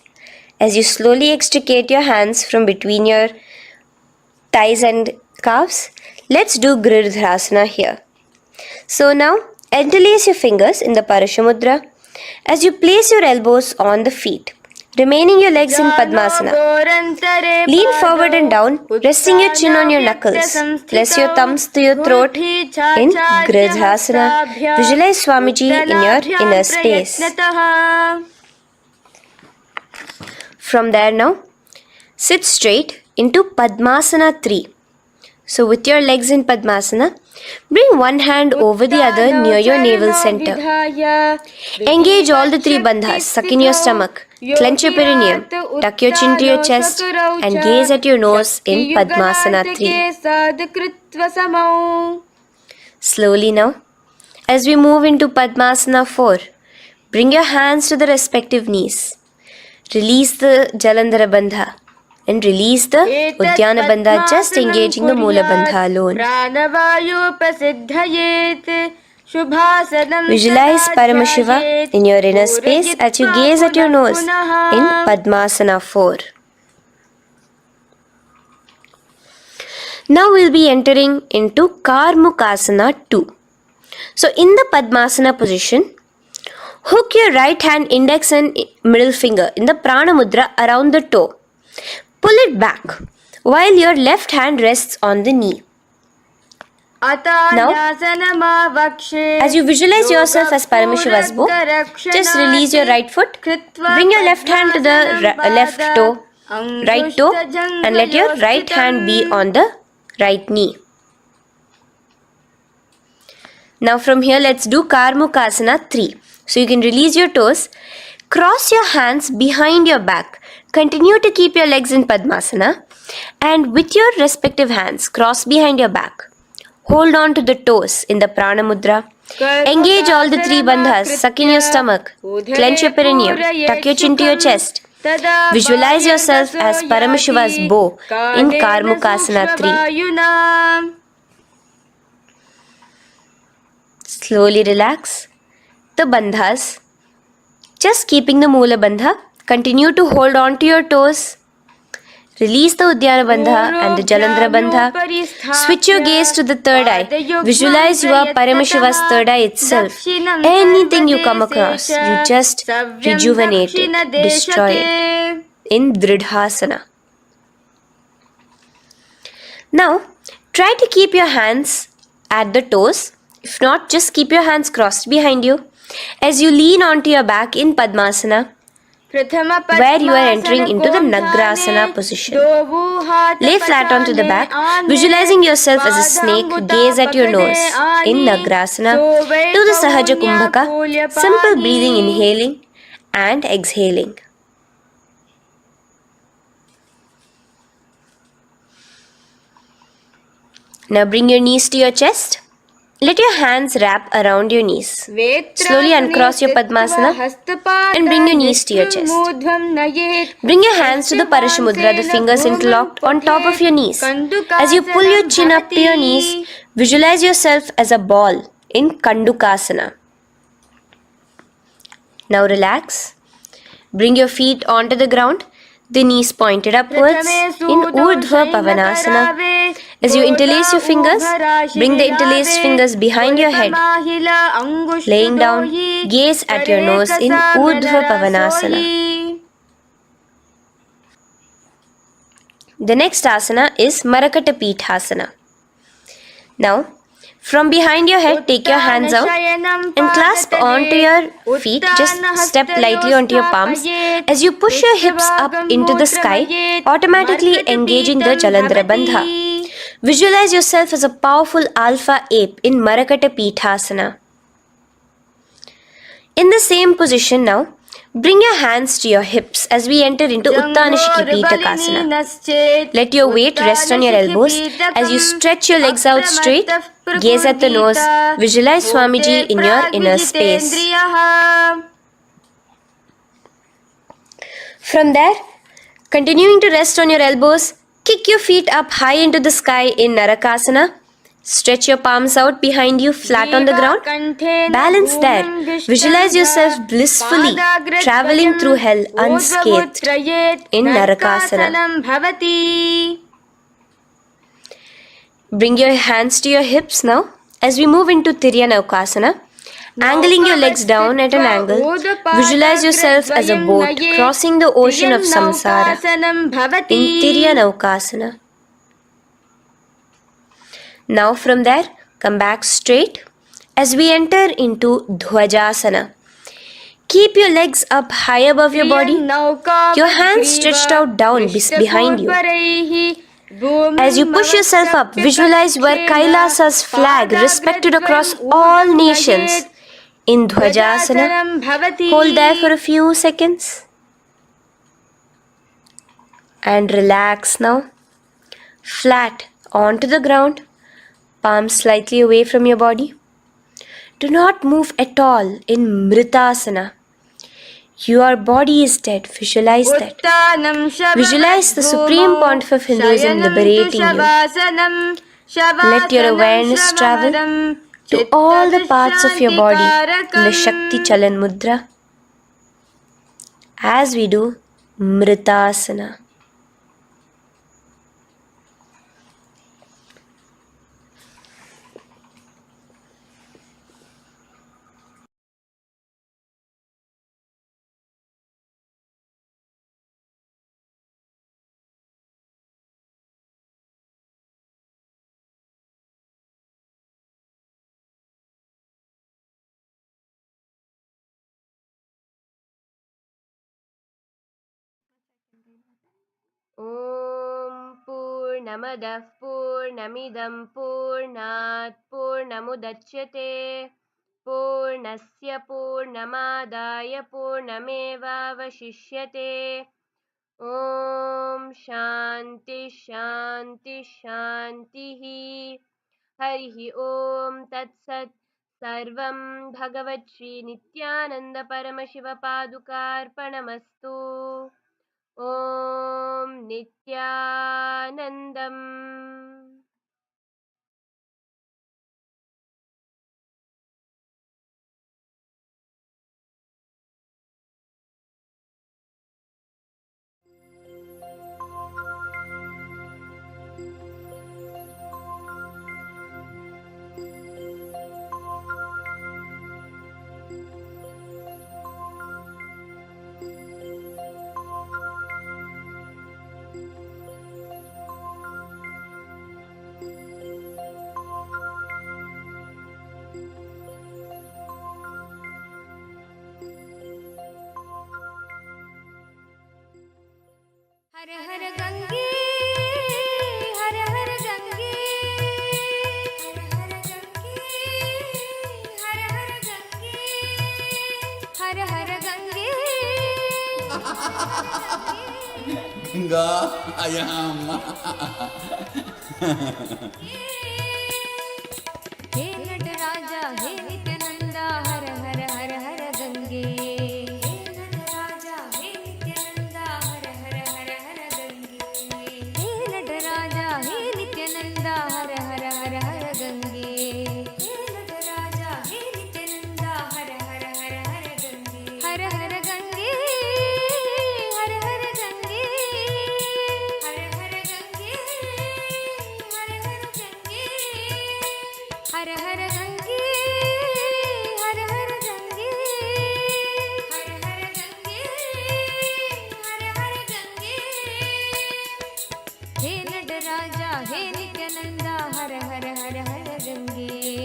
C: As you slowly extricate your hands from between your thighs and calves, let's do Girdharasana here. So now, interlace your fingers in the Parashamudra as you place your elbows on the feet, remaining your legs in Padmasana. Lean forward and down, resting your chin on your knuckles. Place your thumbs to your throat in Girdharasana. Visualize Swamiji in your inner space. From there now, sit straight into Padmasana 3. So with your legs in Padmasana, bring one hand over the other near your navel center. Engage all the three bandhas, suck in your stomach, clench your perineum, tuck your chin to your chest and gaze at your nose in Padmasana 3. Slowly now, as we move into Padmasana 4, bring your hands to the respective knees. Release the Jalandhara Bandha and release the Udyana Bandha, just engaging the Mula Bandha alone. Visualize Paramashiva in your inner space as you gaze at your nose in Padmasana 4. Now we'll be entering into Karmukasana 2. So in the Padmasana position, hook your right hand index and middle finger in the Prana Mudra around the toe. Pull it back while your left hand rests on the knee. Now, as you visualize yourself as Paramashiva's bow, just release your right foot, bring your left hand to the left toe, right toe, and let your right hand be on the right knee. Now from here, let's do Karmukasana 3. So you can release your toes, cross your hands behind your back, continue to keep your legs in Padmasana, and with your respective hands, cross behind your back. Hold on to the toes in the Prana Mudra. Engage all the three bandhas, suck in your stomach, clench your perineum, tuck your chin to your chest. Visualize yourself as Paramashiva's bow in Karmukasana 3. Slowly relax the bandhas, just keeping the Mula Bandha. Continue to hold on to your toes. Release the Udyana Bandha and the Jalandhara Bandha. Switch your gaze to the third eye. Visualize you are Paramashiva's third eye itself. Anything you come across, you just rejuvenate it, destroy it in Dridhasana. Now, try to keep your hands at the toes. If not, just keep your hands crossed behind you as you lean onto your back in Padmasana, where you are entering into the Nagrasana position. Lay flat onto the back, visualizing yourself as a snake, gaze at your nose in Nagrasana. Do the Sahaja Kumbhaka, simple breathing, inhaling and exhaling. Now bring your knees to your chest. Let your hands wrap around your knees. Slowly uncross your Padmasana and bring your knees to your chest. Bring your hands to the Parashamudra, the fingers interlocked on top of your knees. As you pull your chin up to your knees, visualize yourself as a ball in Kandukasana. Now relax. Bring your feet onto the ground, the knees pointed upwards in Urdhva Pavanasana. As you interlace your fingers, bring the interlaced fingers behind your head. Laying down, gaze at your nose in Urdhva Pavanasana. The next asana is Marakata Pithasana. Now,
B: From behind your head, take your hands out and clasp onto your feet. Just step lightly onto your palms. As you push your hips up into the sky, automatically engaging the Jalandhara Bandha. Visualize yourself as a powerful alpha ape in Marakata Pithasana. In the same position now, bring your hands to your hips as we enter into Uttanashiki Pitakasana. Let your weight rest on your elbows as you stretch your legs out straight. Gaze at the nose. Visualize Swamiji in your inner space. From there, continuing to rest on your elbows, kick your feet up high into the sky in Narakasana. Stretch your palms out behind you, flat on the ground. Balance there. Visualize yourself blissfully traveling through hell unscathed in Narakasana. Bring your hands to your hips now as we move into Tiryanaukasana. Angling your legs down at an angle, visualize yourself as a boat crossing the ocean of samsara in Tiryanaukasana. Now from there, come back straight as we enter into Dhwajasana. Keep your legs up high above your body, your hands stretched out down behind you. As you push yourself up, visualize where Kailasa's flag respected across all nations in Dhwajasana. Hold there for a few seconds and relax now. Flat onto the ground. Palms slightly away from your body. Do not move at all in Mritasana. Your body is dead. Visualize that. Visualize the Supreme Pontiff of Hinduism liberating you. Let your awareness travel to all the parts of your body in the Shakti Chalan Mudra as we do Mritasana. Om Purnamadah Purnamidam Purnat Purnamudachyate Purnasya Purnamadaya Purnameva Vashishyate. Om Shanti Shanti Shantihi. Harihi Om Tat Sat. Sarvam Bhagavat Shri Nityananda Paramashivoham Om Nityanandam.
D: हर हर गंगे हर हर गंगे हर हर गंगे हर हर गंगे हर हर गंगे
A: गंगा आयाम
D: हे नटराजा हे नित्यानंदा हर हर हर हर गंगे हे नटराजा हे नित्यानंदा हर हर हर हर गंगे हे नटराजा हे नित्यानंदा हर हर हर हर गंगे हे नटराजा हे नित्यानंदा हर हर हर हर गंगे हर हर गंगे हर हर गंगे हर हर गंगे हर हर गंगे हर हर गंगे हर हर गंगे हर हर गंगे हर हर गंगे हे नटराजा हे नित्यानंदा हर हर हर हर गंगे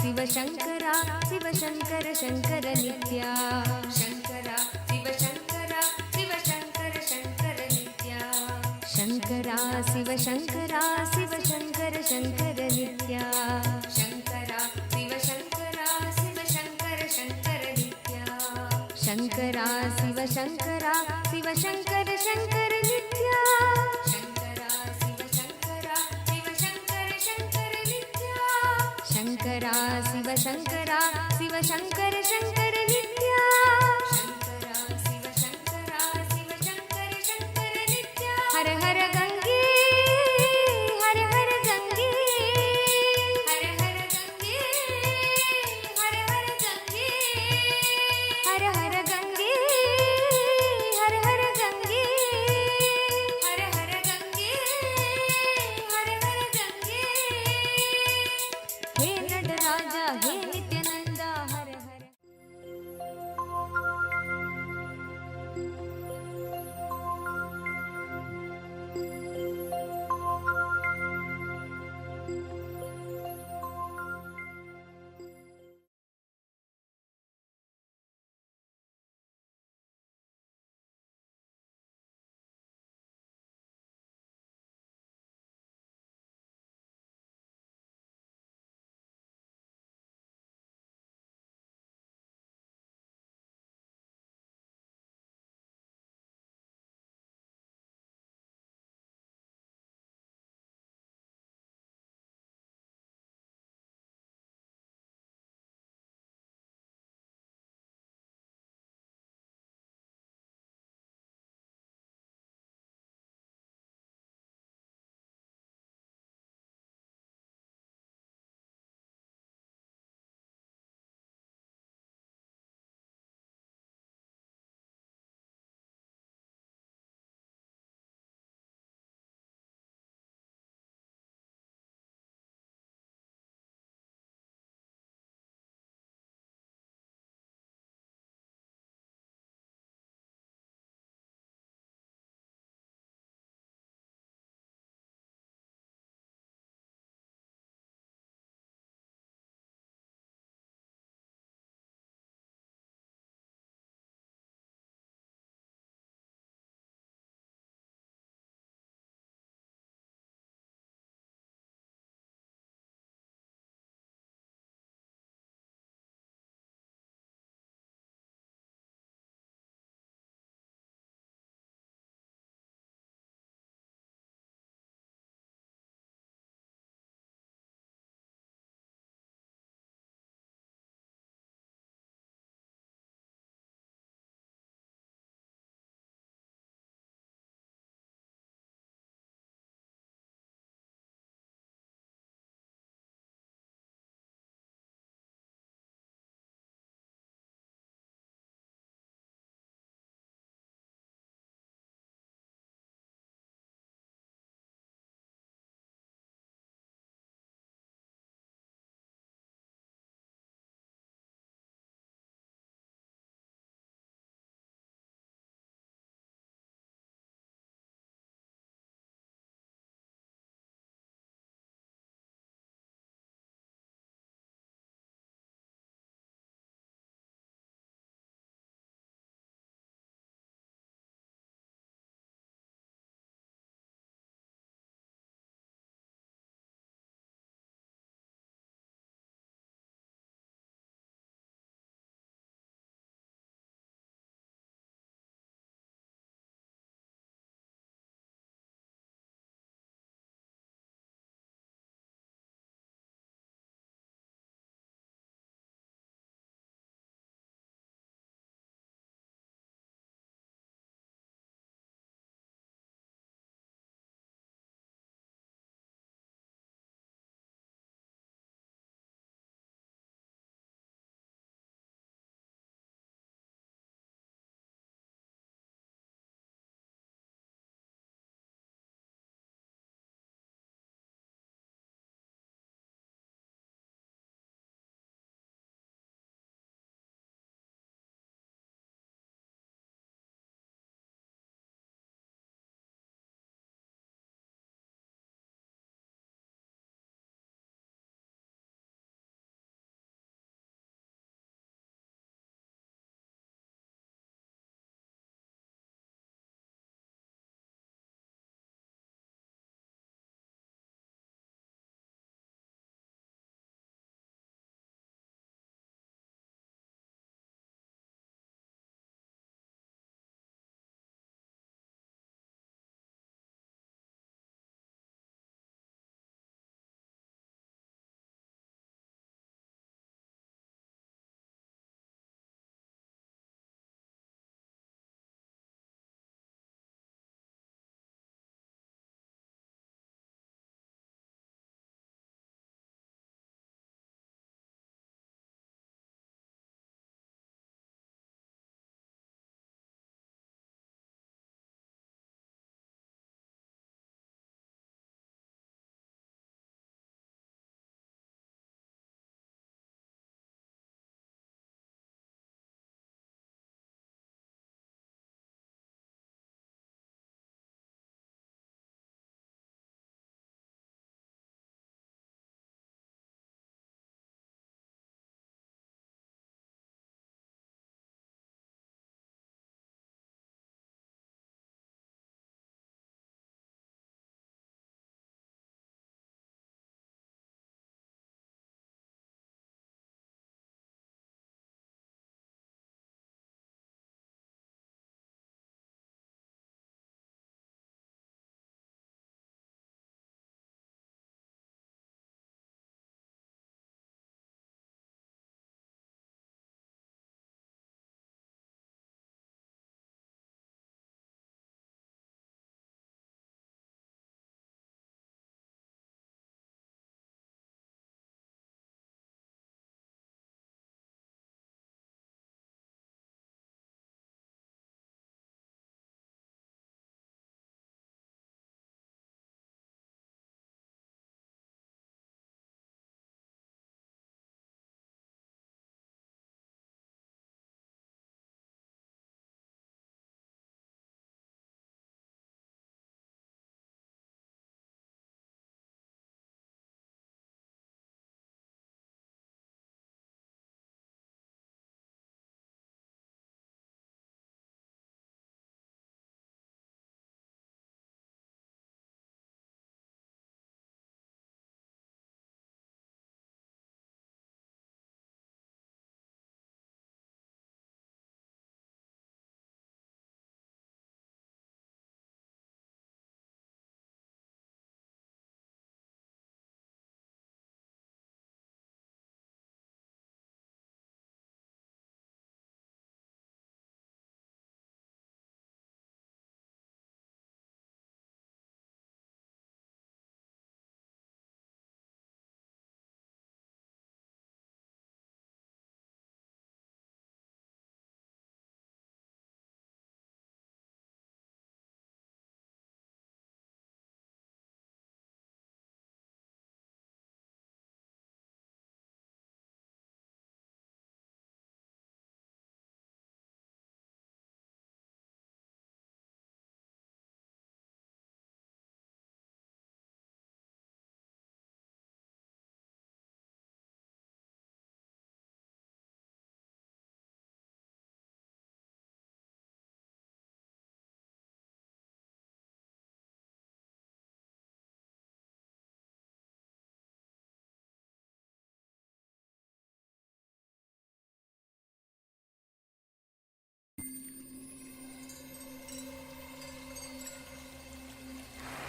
D: ಶಿವ ಶಂಕರ ಶಿವ ಶಂಕರ ಶಂಕರ ನಿತ್ಯ ಶಂಕರ ಶಿವ ಶಂಕರ ಶಿವ ಶಂಕರ ಶಂಕರ ನಿತ್ಯ ಶಂಕರ ಶಿವ ಶಂಕರ ಶಿವ ಶಂಕರ ಶಂಕರ ನಿತ್ಯ ಶಂಕರ ಶಿವ ಶಂಕರ ಶಿವ ಶಂಕರ ಶಂಕರ ನಿತ್ಯ ಶಂಕರ ಶಿವ ಶಂಕರ ಶಿವ ಶಂಕರ ಶಂಕರ ನಿತ್ಯ ಶಂಕರ ಶಿವ ಶಂಕರ ಶಿವ ಶಂಕರ ಶಂಕರ ನಿತ್ಯ ಶಂಕರ ಶಿವ ಶಂಕರ ಶಿವ ಶಂಕರ ಶಂಕರ ನಿತ್ಯ ಶಂಕರ ಶಿವ ಶಂಕರ ಶಿವ ಶಂಕರ ಶಂಕರ ನಿತ್ಯ ಹರ ಹರ ಗಂಗೆ ಹರ ಹರ ಗಂಗೆ ಹರ ಹರ ಗಂಗೆ ಹರ ಹರ ಗಂಗೆ ಹರ ಹರ ಗಂಗೆ ಹರ ಹರ ಗಂಗೆ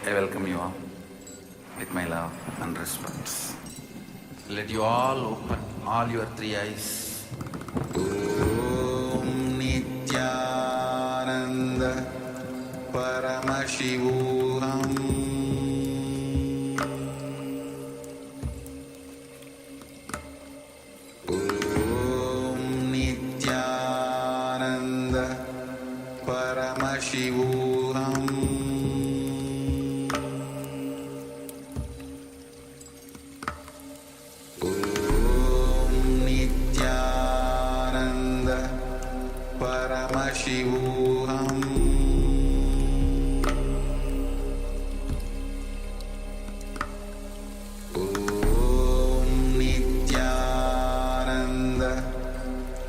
A: I welcome you all with my love and respect. Let you all open all your three eyes. Om Nityananda Paramashivoham Om Nityananda Paramashivoham Paramashivoham Om Nityananda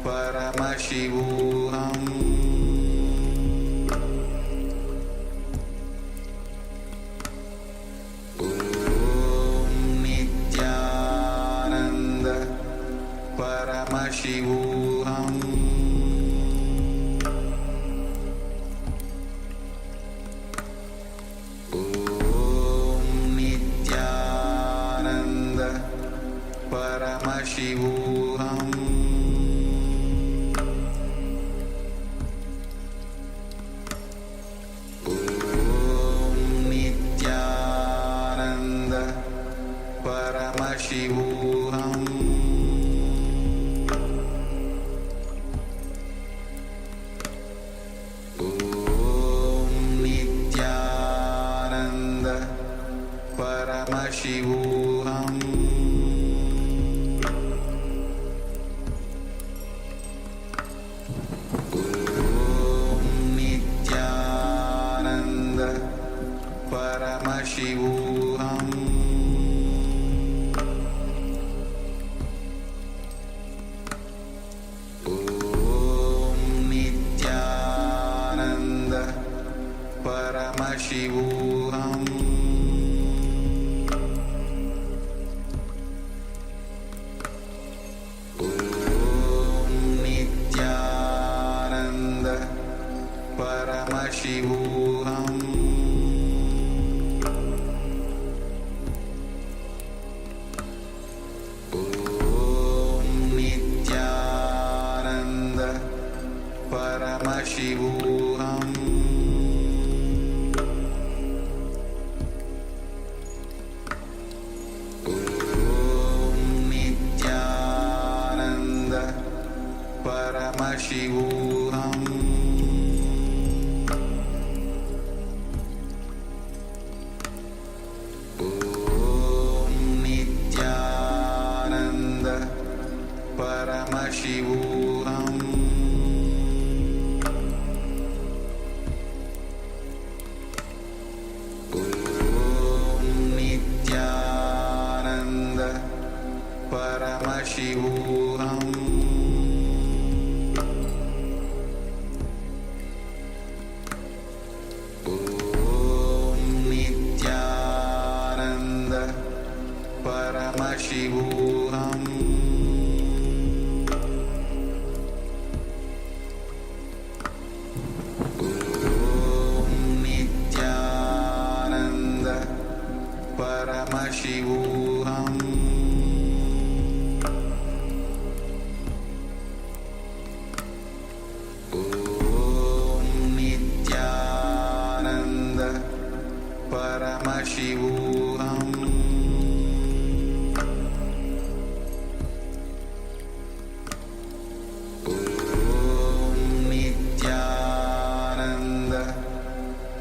A: Paramashivoham Om Nityananda Paramashivoham Paramashivoham Om Nityananda Paramashivoham Om Nityananda Paramashivoham Paramashivoham Om Nityananda Paramashivoham Om Nityananda Paramashivoham Paramashivoham Om Nityananda Paramashivoham Om Nityananda Paramashivoham Paramashivoham Om Nityananda Paramashivoham Om Nityananda Paramashivoham Paramashivoham Om Nityananda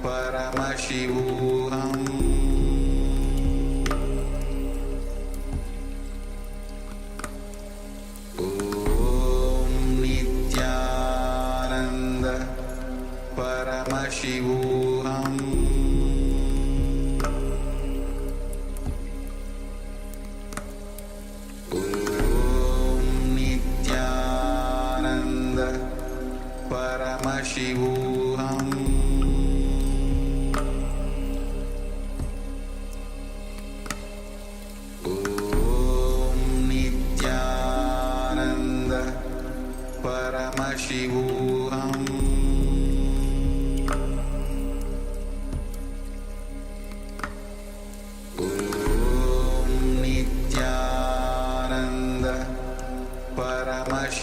A: Paramashivoham Om Nityananda Paramashivoham